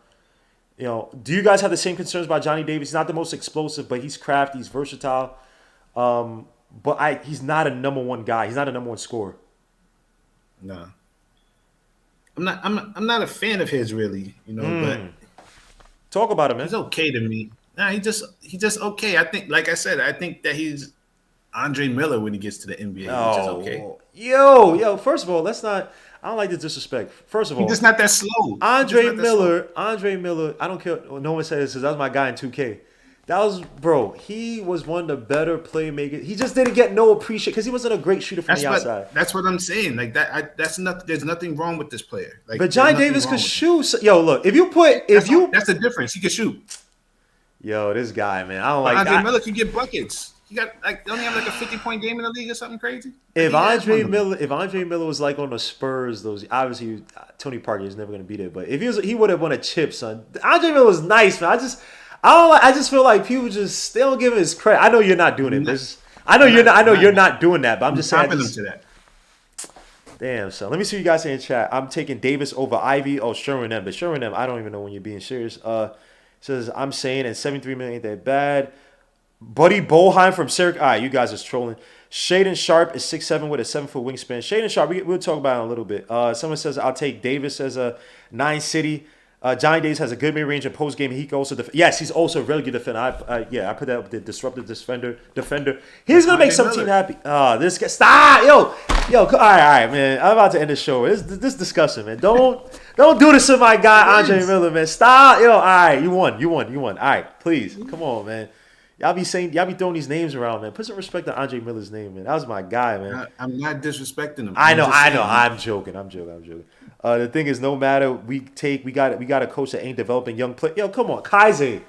You know, do you guys have the same concerns about Johnny Davis? He's not the most explosive, but he's crafty, he's versatile. But he's not a number one guy. He's not a number one scorer. No. I'm not a fan of his really, but talk about him, man. He's okay to me. Nah, he just okay. I think that he's Andre Miller when he gets to the NBA, which is okay. Yo, first of all, I don't like the disrespect. First of all, he's just not that slow. Andre Miller, I don't care. No one says this. That was my guy in 2K. He was one of the better playmakers. He just didn't get no appreciation because he wasn't a great shooter from the outside. That's what I'm saying. Like that. That's nothing. There's nothing wrong with this player. Like, but Johnny Davis could shoot. Yo, look, that's the difference. He can shoot. Yo, this guy, man, I don't like. Andre Miller can get buckets. He got don't he have like a 50-point game in the league or something crazy? If Andre Miller was like on the Spurs, those obviously Tony Parker is never going to be there. But if he would have won a chip, son. Andre Miller was nice, man. I just feel like people they don't give him his credit. I know you're not doing it. I know you're not doing that, but I'm just saying. Them to that. Damn, son. Let me see what you guys say in chat. I'm taking Davis over Ivy. Oh, Sherwin M. But Sherwin M, I don't even know when you're being serious. Says I'm saying and 73 million ain't that bad. Buddy Boheim from Syracuse. All right, you guys are trolling. Shaden Sharp is 6'7" with a 7-foot wingspan. Shaden Sharp, we'll talk about it in a little bit. Someone says I'll take Davis as a 9 city. Johnny Davis has a good mid-range and post-game. He can also yes, he's also a really good defender. I put that with the disruptive defender. He's going to make some team happy. This guy, stop! Yo, all right, man. I'm about to end the show. This is disgusting, man. Don't do this to my guy, Andre Miller, man. Stop. Yo, all right, you won. All right, please. Come on, man. Y'all be throwing these names around, man. Put some respect on Andre Miller's name, man. That was my guy, man. I'm not disrespecting him. I know. I'm joking. The thing is, no matter we got a coach that ain't developing young play. Yo, come on, Kaiser,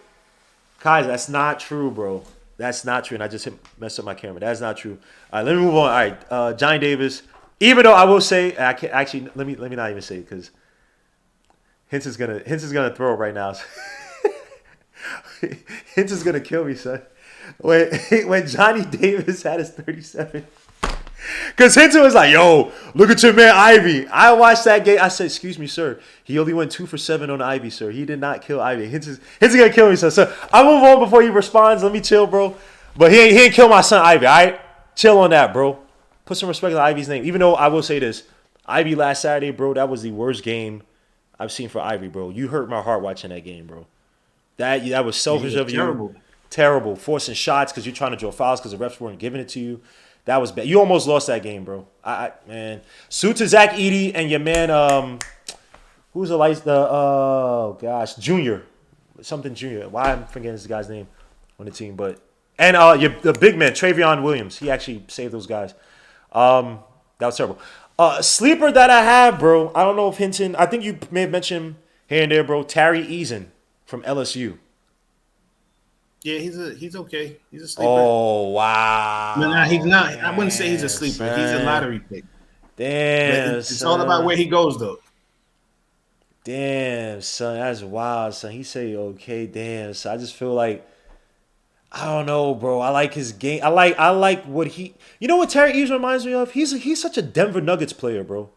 that's not true, bro. That's not true. And I just messed up my camera. That's not true. All right, let me move on. All right, Johnny Davis. Even though I will say, I can't actually. Let me not even say it because Hintz is gonna throw it right now. Hintz is gonna kill me, son. When Johnny Davis had his 37. Because Hinton was like, yo, look at your man Ivy. I watched that game. I said, excuse me, sir. He only went 2 for 7 on Ivy, sir. He did not kill Ivy. Hinton's going to kill me, son. So I'll move on before he responds. Let me chill, bro. But he ain't kill my son Ivy, all right? Chill on that, bro. Put some respect on Ivy's name. Even though I will say this. Ivy last Saturday, bro, that was the worst game I've seen for Ivy, bro. You hurt my heart watching that game, bro. That was selfish of you. Terrible. Forcing shots because you're trying to draw fouls because the refs weren't giving it to you. That was bad. You almost lost that game, bro. Man. Suit to Zach Edey and your man, who's Junior. Something Junior. Why I'm forgetting this guy's name on the team. And the big man, Travion Williams. He actually saved those guys. That was terrible. Sleeper that I have, bro. I don't know if Hinton, I think you may have mentioned him here and there, bro. Tari Eason from LSU. Yeah, he's okay. He's a sleeper. Oh, wow. No, he's not. I wouldn't say he's a sleeper. Man. He's a lottery pick. Damn, it's all about where he goes, though. Damn, son. That's wild, son. He say, okay, damn. So I just feel like, I don't know, bro. I like his game. I like what he... You know what Tari Eason reminds me of? He's such a Denver Nuggets player, bro.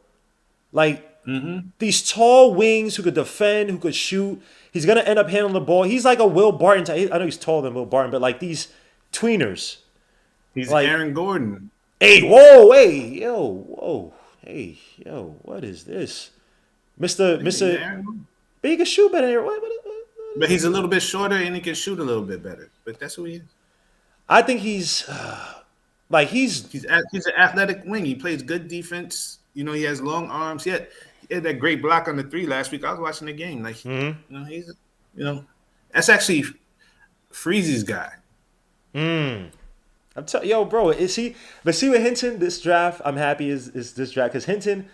Like, these tall wings who could defend, who could shoot. He's going to end up handling the ball. He's like a Will Barton type. I know he's taller than Will Barton, but like these tweeners. He's like Aaron Gordon. Hey, whoa, hey, yo, whoa, hey, yo, what is this, Mister? But he can shoot better. But he's a little bit shorter and he can shoot a little bit better. But that's who he is. I think he's he's an athletic wing. He plays good defense. You know, he has long arms. He had that great block on the 3 last week. I was watching the game. Like, you know, that's actually Freezy's guy. I'm telling yo, bro, is he? But see with Hinton, this draft, I'm happy is this draft because Hinton,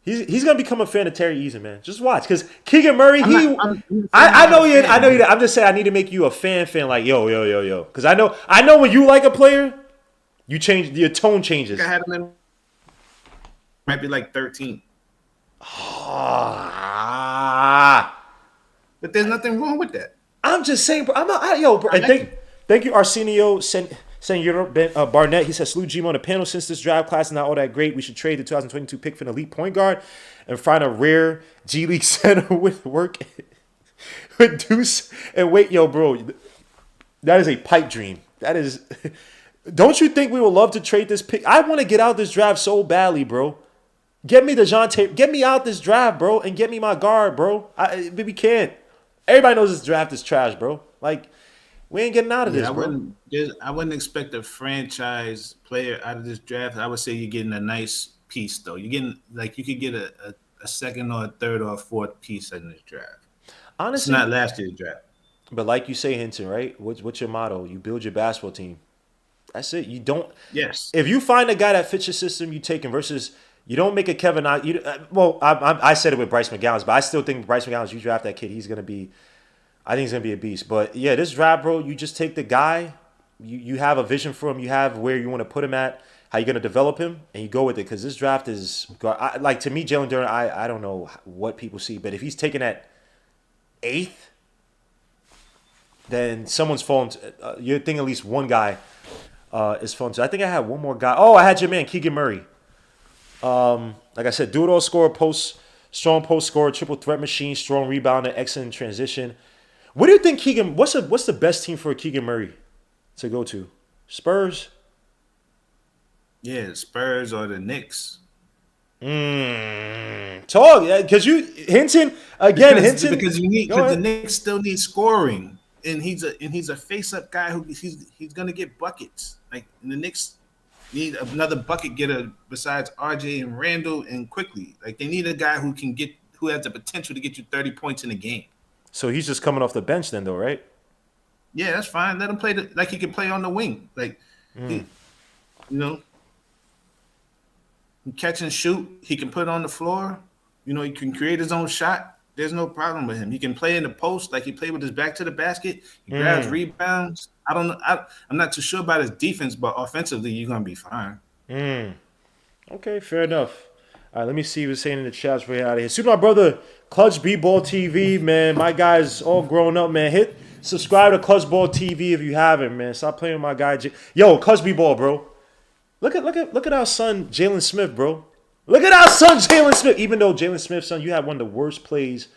he's gonna become a fan of Terry Eason, man. Just watch because Keegan Murray, I know you. I'm just saying I need to make you a fan like yo, because I know when you like a player, you change your tone changes. I had him in might be like 13. But there's nothing wrong with that. I'm just saying, bro. Bro. And thank you, Arsenio Senor Barnett. He says, salute Gmo on the panel. Since this draft class is not all that great, we should trade the 2022 pick for an elite point guard and find a rare G League center with work with Deuce. And wait, yo, bro, that is a pipe dream. That is. Don't you think we would love to trade this pick? I want to get out this draft so badly, bro. Get me DeJounte. Get me out this draft, bro, and get me my guard, bro. We can't. Everybody knows this draft is trash, bro. Like, we ain't getting out of this, bro. I wouldn't expect a franchise player out of this draft. I would say you're getting a nice piece, though. You're getting, like, you could get a second or a third or a fourth piece in this draft. Honestly, it's not last year's draft. But like you say, Hinton, right? What's your motto? You build your basketball team. That's it. You don't. Yes. If you find a guy that fits your system, you take him versus you don't make a Kevin. I said it with Bryce McGowan, but I still think Bryce McGowan, you draft that kid, he's going to be – I think he's going to be a beast. But, yeah, this draft, bro, you just take the guy. You have a vision for him. You have where you want to put him at, how you're going to develop him, and you go with it because this draft is – like, to me, Jalen Duren, I don't know what people see. But if he's taken at 8th, then someone's fallen – you're thinking at least one guy is fallen to. I think I had one more guy. Oh, I had your man, Keegan Murray. Like I said, do-it-all scorer, strong post scorer, triple threat machine, strong rebounder, excellent transition. What do you think Keegan? What's the best team for Keegan Murray to go to? Spurs? Yeah, Spurs or the Knicks. Talk, because Hinton again. Because the Knicks still need scoring, and he's a face-up guy who he's gonna get buckets. Like the Knicks need another bucket getter besides RJ and Randall and Quickley. Like they need a guy who has the potential to get you 30 points in a game. So he's just coming off the bench then, though, right? Yeah, that's fine. Let him play like he can play on the wing. Like he catch and shoot. He can put it on the floor. He can create his own shot. There's no problem with him. He can play in the post like he played with his back to the basket. He grabs rebounds. I don't know. I'm not too sure about his defense, but offensively, you're gonna be fine. Okay, fair enough. All right, let me see what's saying in the chat before we get out of here. Super, my brother, Clutch B-Ball TV, man. My guy's all grown up, man. Hit subscribe to Clutch Ball TV if you haven't, man. Stop playing with my guy. Yo, Clutch B-Ball, bro. Look at our son, Jalen Smith, bro. Look at our son, Jalen Smith. Even though Jalen Smith, son, you had one of the worst plays.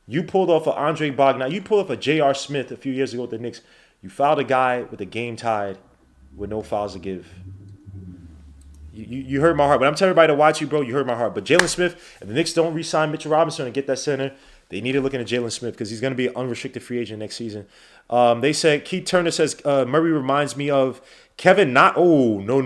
You pulled off of Andre Bogdan. You pulled off of J.R. Smith a few years ago with the Knicks. You fouled a guy with the game tied with no fouls to give. You hurt my heart. But I'm telling everybody to watch you, bro. You hurt my heart. But Jalen Smith, if the Knicks don't re-sign Mitchell Robinson and get that center, they need to look into Jalen Smith because he's going to be an unrestricted free agent next season. They said, Keith Turner says, Murray reminds me of Kevin Knox. Oh, no.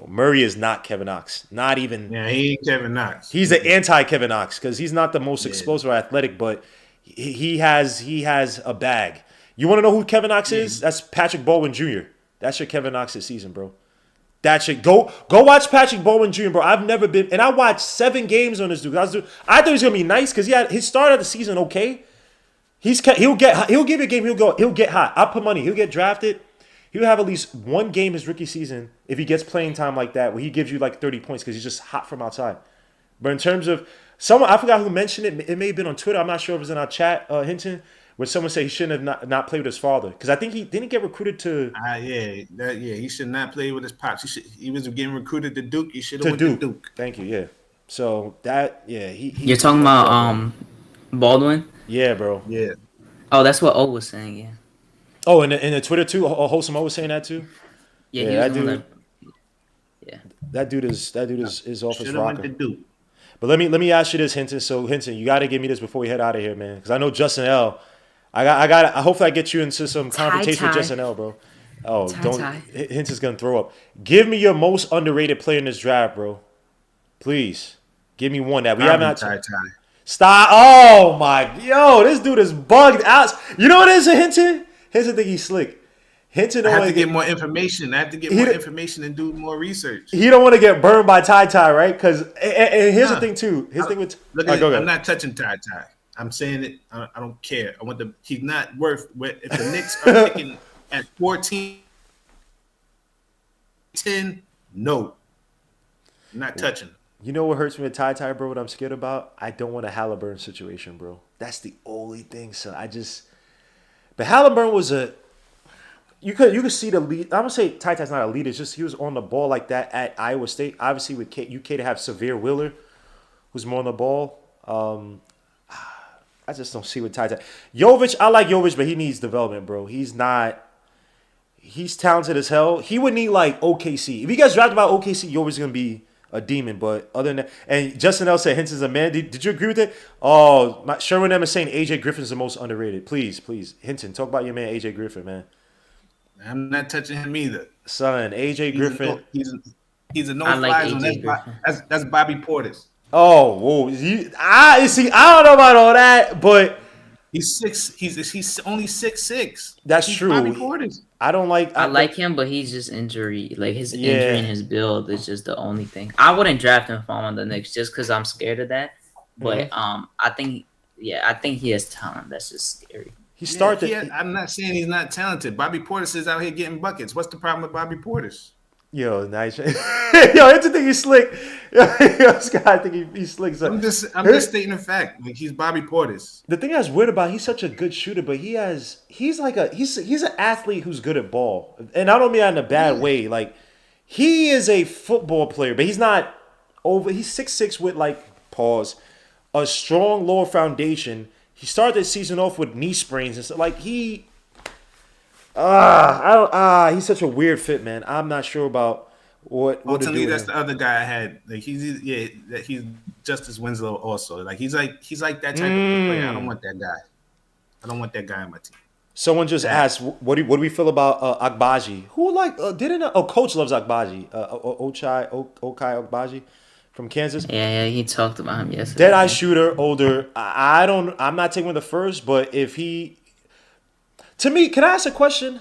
Murray is not Kevin Knox. Not even. Yeah, he ain't Kevin Knox. He's the anti-Kevin Knox because he's not the most explosive or athletic, but he has a bag. You want to know who Kevin Knox is? That's Patrick Baldwin Jr. That's your Kevin Knox this season, bro. That shit. Go watch Patrick Baldwin Jr., bro. I've never been, and I watched 7 games on this dude. I thought he was gonna be nice because his start of the season okay. He'll give you a game. He'll get hot. I'll put money. He'll get drafted. He'll have at least one game his rookie season if he gets playing time like that where he gives you like 30 points because he's just hot from outside. But in terms of someone, I forgot who mentioned it. It may have been on Twitter. I'm not sure if it was in our chat, Hinton, where someone said he shouldn't have not played with his father because I think he didn't get recruited to. He should not play with his pops. He was getting recruited to Duke. He should have went to Duke. Thank you. Yeah. So You're talking about Baldwin. Yeah, bro. Yeah. Oh, that's what O was saying. Yeah. Oh, and in the Twitter too, Wholesome O was saying that too. Yeah, that dude. Yeah. That dude is off his rocker. Went to Duke. But let me ask you this, Hinton. So Hinton, you got to give me this before we head out of here, man, because I know Justin L. Hopefully I get you into some confrontation with Justin L, bro. Oh, Hinton's gonna throw up. Give me your most underrated player in this draft, bro. Please, give me one that we haven't. Stop! Oh my, this dude is bugged out. You know what it is, Hinton? Hinton think he's slick. Hinton I have to get more information. I have to get more information and do more research. He don't want to get burned by Ty, right? Because and here's the thing too. His thing with I'm not touching Ty. I'm saying it. I don't care. He's not worth. If the Knicks are picking at 14, 10, no, I'm not touching. You know what hurts me with Ty, bro? What I'm scared about? I don't want a Halliburton situation, bro. That's the only thing, son. But Halliburton was you could see the lead. I'm gonna say Ty's not a leader. It's just he was on the ball like that at Iowa State. Obviously, with UK to have Severe Wheeler, who's more on the ball. I just don't see what Ty. Jovic, I like Jovic, but he needs development, bro. He's talented as hell. He would need like OKC. If you guys drafted about OKC, Jovic is gonna be a demon. But other than that, and Justin L said Hinton's a man. Did you agree with it? Oh, Sherwin M is saying AJ Griffin's the most underrated. Please, Hinton, talk about your man AJ Griffin, man. I'm not touching him either. Son, AJ Griffin. He's a no-fly zone. That's Bobby Portis. Oh, whoa! See, I don't know about all that, but he's only 6'6". That's true. Bobby Portis. I don't like. I like him, but he's just injury. Like his injury and his build is just the only thing. I wouldn't draft him if I'm on the Knicks just because I'm scared of that. But I think he has talent. That's just scary. I'm not saying he's not talented. Bobby Portis is out here getting buckets. What's the problem with Bobby Portis? Yo, nice. Yo, it's a thing he's slick. This guy think he's slick. So. I'm just stating a fact. Like he's Bobby Portis. The thing that's weird about he's such a good shooter, but he's an athlete who's good at ball, and I don't mean that in a bad way. Like he is a football player, but he's not over. He's 6'6" with a strong lower foundation. He started the season off with knee sprains and stuff. Like he's such a weird fit, man. I'm not sure about what to do. That's the other guy I had. Like he's Justice Winslow also. Like he's like that type of player. I don't want that guy. I don't want that guy on my team. Someone just asked, what do we feel about Agbaji? Who Coach loves Agbaji. Okai Agbaji from Kansas. Yeah, he talked about him yesterday. Dead-eye shooter, older. I'm not taking him the first, but if he... To me, can I ask a question?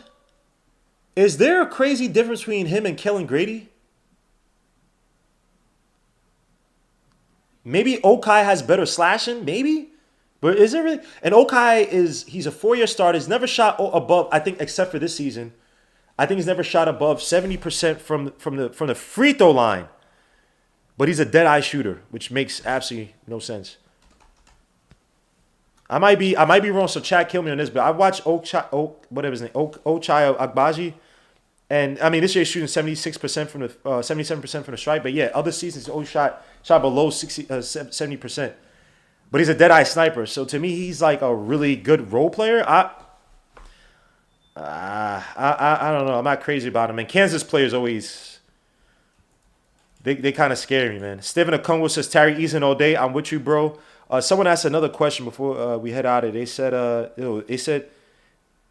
Is there a crazy difference between him and Kellen Grady? Maybe Okai has better slashing, maybe? But is there really... And Okai he's a 4-year starter. He's never shot above, I think, except for this season. I think he's never shot above 70% from the free throw line. But he's a dead-eye shooter, which makes absolutely no sense. I might be wrong, so chat kill me on this, but I watched Ochai Agbaji, and I mean this year he's shooting 76% from the 77% from the stripe. But yeah, other seasons he always shot below 70%. But he's a dead-eye sniper, so to me he's like a really good role player. I don't know. I'm not crazy about him. And Kansas players always. They kind of scare me, man. Steven Okongwu says, Tari Eason all day. I'm with you, bro. Someone asked another question before we head out of it. They said,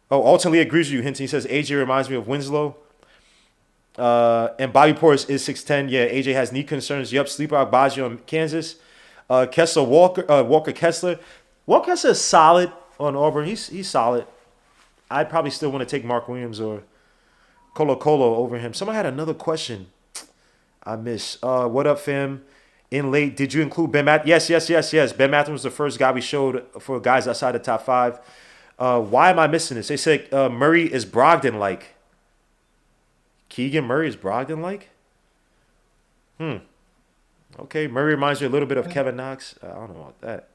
Alton Lee agrees with you, Hinton. He says, AJ reminds me of Winslow. And Bobby Portis is 6'10". Yeah, AJ has knee concerns. Yup, sleeper Agbaji on Kansas. Walker Kessler. Walker Kessler is solid on Auburn. He's solid. I'd probably still want to take Mark Williams or Colo over him. Someone had another question. I miss. What up, fam? In late, did you include Ben Matthews? Yes. Ben Matthews was the first guy we showed for guys outside the top 5. Why am I missing this? They said Murray is Brogdon-like. Keegan Murray is Brogdon-like? Okay, Murray reminds me a little bit of Kevin Knox. I don't know about that.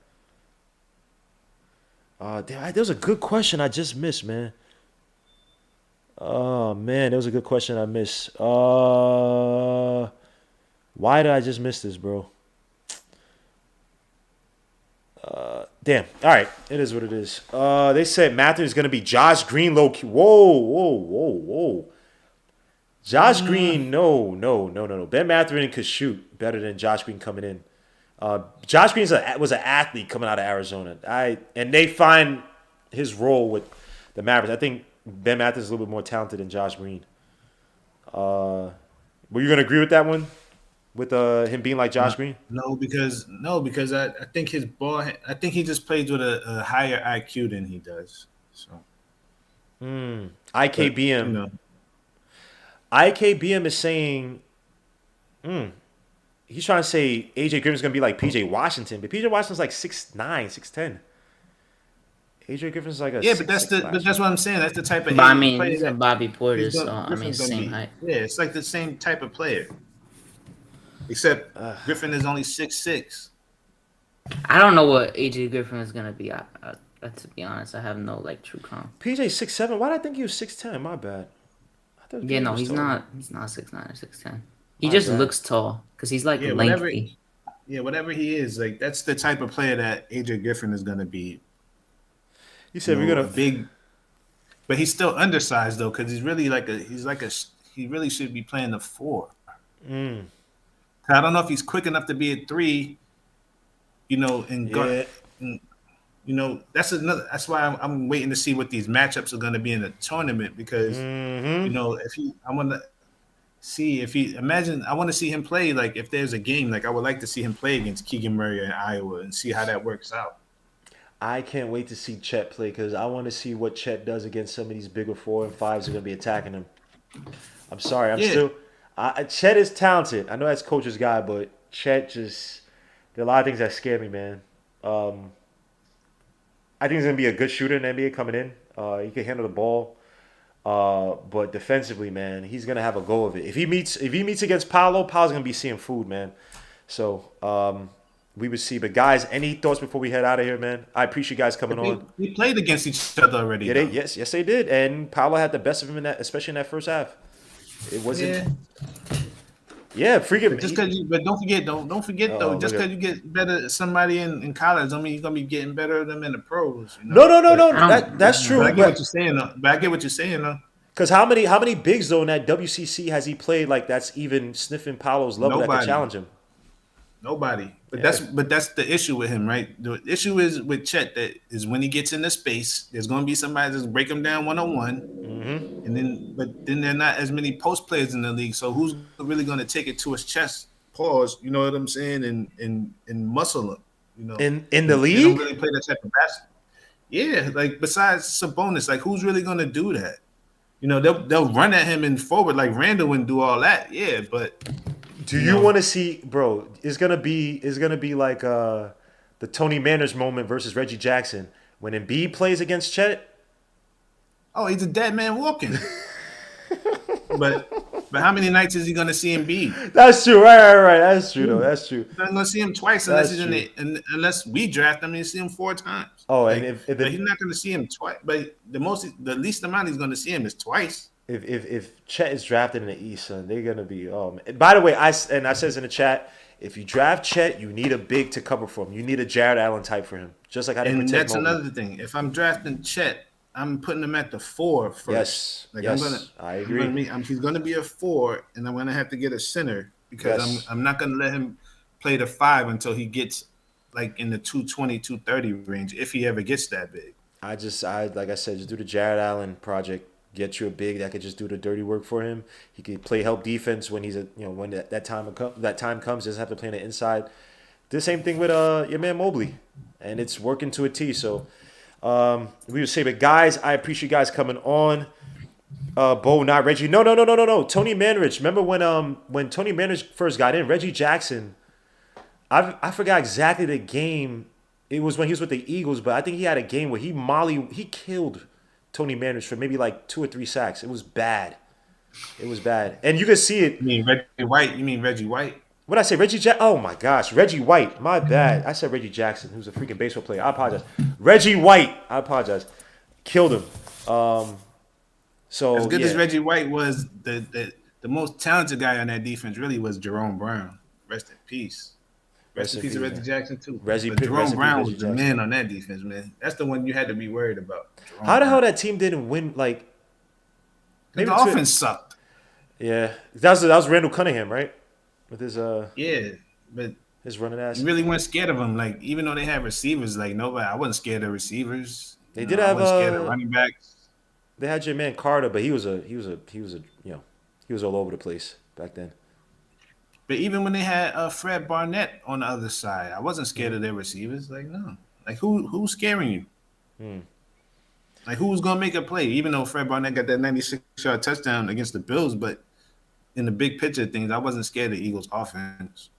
There was a good question I just missed, man. Oh, man, that was a good question I missed. Why did I just miss this, bro? Damn. All right. It is what it is. They said Matthews is going to be Josh Green low-key. Whoa. Josh Green, no. Ben Mathurin could shoot better than Josh Green coming in. Josh Green was an athlete coming out of Arizona. And they find his role with the Mavericks. I think Ben Mathurin is a little bit more talented than Josh Green. Were you gonna agree with that one? With him being like Josh Green? No, because I think his ball. I think he just plays with a higher IQ than he does. So. IKBM. You know. IKBM is saying, he's trying to say AJ Griffin's gonna be like PJ Washington, but PJ Washington's like 6'9", 6'10". AJ Griffin's like a but that's what I'm saying. That's the type of. But I mean, he's a Bobby Porter, so I mean, same height. Yeah, it's like the same type of player, except Griffin is only 6'6". I don't know what AJ Griffin is gonna be. To be honest, I have no like true comp. PJ 6'7". Why did I think he was 6'10"? My bad. Yeah, no, he's not 6'9" or 6'10". He just looks tall because he's like lengthy. Whatever he is, like that's the type of player that AJ Griffin is gonna be. You said we're gonna big, but he's still undersized though, because he's really he really should be playing the 4. I don't know if he's quick enough to be a 3. That's why I'm waiting to see what these matchups are going to be in the tournament, because I want to see I want to see him play. Like if there's a game, like I would like to see him play against Keegan Murray in Iowa and see how that works out. I can't wait to see Chet play, because I want to see what Chet does against some of these bigger 4 and 5s who are going to be attacking him. I'm sorry. Chet is talented. I know that's coach's guy, but Chet there are a lot of things that scare me, man. I think he's going to be a good shooter in the NBA coming in. He can handle the ball. But defensively, man, he's going to have a go of it. If he meets against Paolo's going to be seeing food, man. So, we would see. But guys, any thoughts before we head out of here, man? I appreciate you guys coming on. We played against each other already. Yeah, yes, they did. And Paolo had the best of him in that, especially in that first half. It wasn't. Yeah, freaking. But don't forget though. Just because you get better at somebody in college, I mean you're gonna be getting better at them in the pros. No. That's true. But I get what you're saying though. Because how many bigs though in that WCC has he played like that's even sniffing Paolo's level that could challenge him? Nobody. But that's the issue with him, right? The issue is with Chet that is when he gets into space, there's going to be somebody that's break him down 1-on-1, and then there are not as many post players in the league. So who's really going to take it to his chest? Pause. You know what I'm saying? And muscle him. You know, in the league, they don't really play that type of basketball. Yeah, like besides Sabonis, like who's really going to do that? You know, they'll run at him in forward like Randall wouldn't do all that. Yeah, but. Do you want to see, bro? It's gonna be like the Tony Manners moment versus Reggie Jackson when Embiid plays against Chet. Oh, he's a dead man walking. but how many nights is he gonna see Embiid? That's true, right. That's true though. That's true. You're not gonna see him twice unless unless we draft him and see him 4 times. Oh, like, and but he's not gonna see him twice. But the least amount he's gonna see him is twice. If Chet is drafted in the East, son, they're gonna be. Oh man. By the way, I said this in the chat. If you draft Chet, you need a big to cover for him. You need a Jared Allen type for him, just like I didn't. And that's another thing. If I'm drafting Chet, I'm putting him at the 4 first. I agree. He's gonna be a 4, and I'm gonna have to get a center because I'm not gonna let him play the 5 until he gets like in the 220, 230 range if he ever gets that big. Like I said, just do the Jared Allen project. Get you a big that could just do the dirty work for him. He could play help defense when when that time comes. Doesn't have to play on the inside. The same thing with your man Mobley, and it's working to a T. So we would say, but guys, I appreciate you guys coming on. Bo, not Reggie. No. Tony Manrich. Remember when Tony Manrich first got in? Reggie Jackson. I forgot exactly the game. It was when he was with the Eagles, but I think he had a game where he killed Tony Manrich for maybe like 2 or 3 sacks. It was bad. And you can see it. You mean Reggie White? What did I say? Reggie Jackson? Oh my gosh. Reggie White. My bad. I said Reggie Jackson, who's a freaking baseball player. I apologize. Reggie White. I apologize. Killed him. So as good as Reggie White was, the most talented guy on that defense really was Jerome Brown. Rest in peace. Rest in peace of Reggie Jackson too. Jerome Brown was the man on that defense, man. That's the one you had to be worried about. How the hell that team didn't win? Like, maybe the offense sucked. Yeah, that was Randall Cunningham, right? With his Yeah, but his running ass. you really weren't scared of him. Like even though they had receivers, like nobody, I wasn't scared of receivers. They did I have wasn't scared of running backs. They had your man Carter, but he was he was all over the place back then. But even when they had Fred Barnett on the other side, I wasn't scared of their receivers. Like no, like who's scaring you? Like who's gonna make a play? Even though Fred Barnett got that 96-yard touchdown against the Bills, but in the big picture of things, I wasn't scared of the Eagles' offense.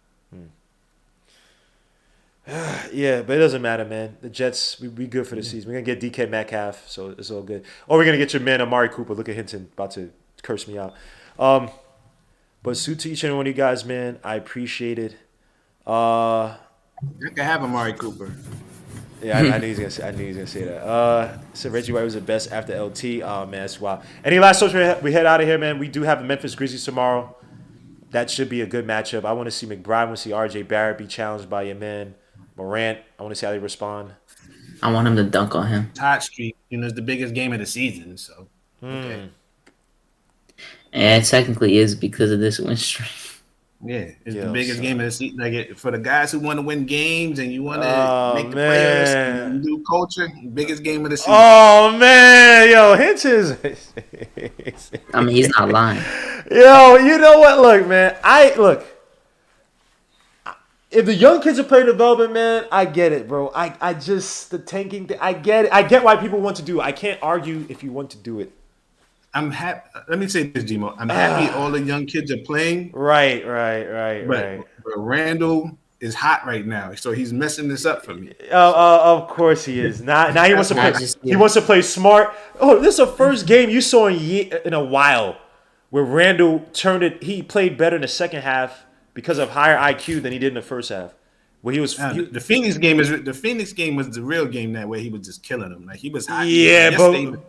Yeah, but it doesn't matter, man. The Jets, we good for the season. We're gonna get DK Metcalf, so it's all good. Or we're gonna get your man Amari Cooper. Look at Hinton about to curse me out. But salute to each and one of you guys, man. I appreciate it. I can have Amari Cooper. Yeah, I knew he was gonna say that. So Reggie White was the best after LT. Oh man, that's wild. Any last thoughts? We head out of here, man. We do have the Memphis Grizzlies tomorrow. That should be a good matchup. I want to see McBride. I want to see RJ Barrett be challenged by your man Morant. I want to see how they respond. I want him to dunk on him. Hot streak, it's the biggest game of the season. So, okay. And it technically is because of this win streak. Yeah, it's the biggest game of the season. Like for the guys who want to win games and you want to make the players and do culture, biggest game of the season. Oh man, yo, Hinch's. I mean, he's not lying. Yo, you know what? Look, man. If the young kids are playing development, man, I get it, bro. I just the tanking thing. I get it. I get why people want to do it. I can't argue if you want to do it. I'm happy. Let me say this, Gmo. I'm happy all the young kids are playing. Right. But Randall is hot right now, so he's messing this up for me. Of course he is. Now he wants to play. He wants to play smart. Oh, this is the first game you saw in a while where Randall turned it. He played better in the second half because of higher IQ than he did in the first half. Where he was the Phoenix game was the real game that way. He was just killing them. Like he was hot. Yeah, but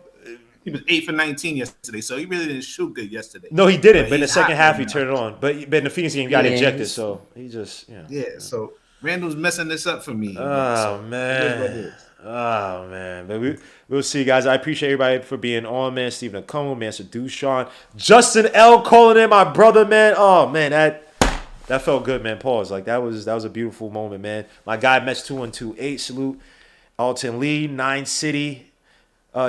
he was 8 for 19 yesterday, so he really didn't shoot good yesterday. No, he didn't. But in the second half, he turned it on. But in the Phoenix game, he got ejected, so he just So Randall's messing this up for me. Man. But we'll see, guys. I appreciate everybody for being on, man. Stephen Acomo, man, Dushan, Justin L calling in my brother, man. Oh man, that felt good, man. Pause. Like that was a beautiful moment, man. My guy Mets 2128 salute. Alton Lee 9 City.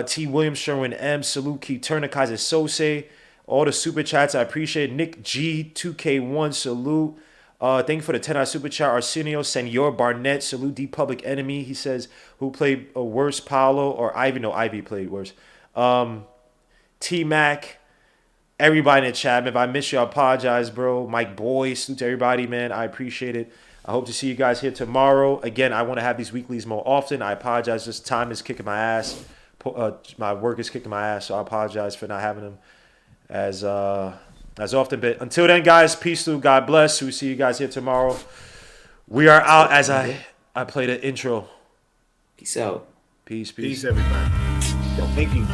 T. Williams, Sherwin M. Salute. Keith Turner, Kaiser Sose. All the super chats, I appreciate it. Nick G 2K1 salute. Thank you for the $10 super chat. Arsenio, Senor Barnett, salute. D Public Enemy, he says, who played worse, Paolo or Ivy? No, Ivy played worse. T Mac, everybody in the chat, man. If I miss you, I apologize, bro. Mike Boy, salute to everybody, man. I appreciate it. I hope to see you guys here tomorrow. Again, I want to have these weeklies more often. I apologize. This time is kicking my ass. My work is kicking my ass, so I apologize for not having them as often. But until then, guys, peace through. God bless. We'll see you guys here tomorrow. We are out as I play the intro. Peace out. Peace. Peace, everybody. Thank you.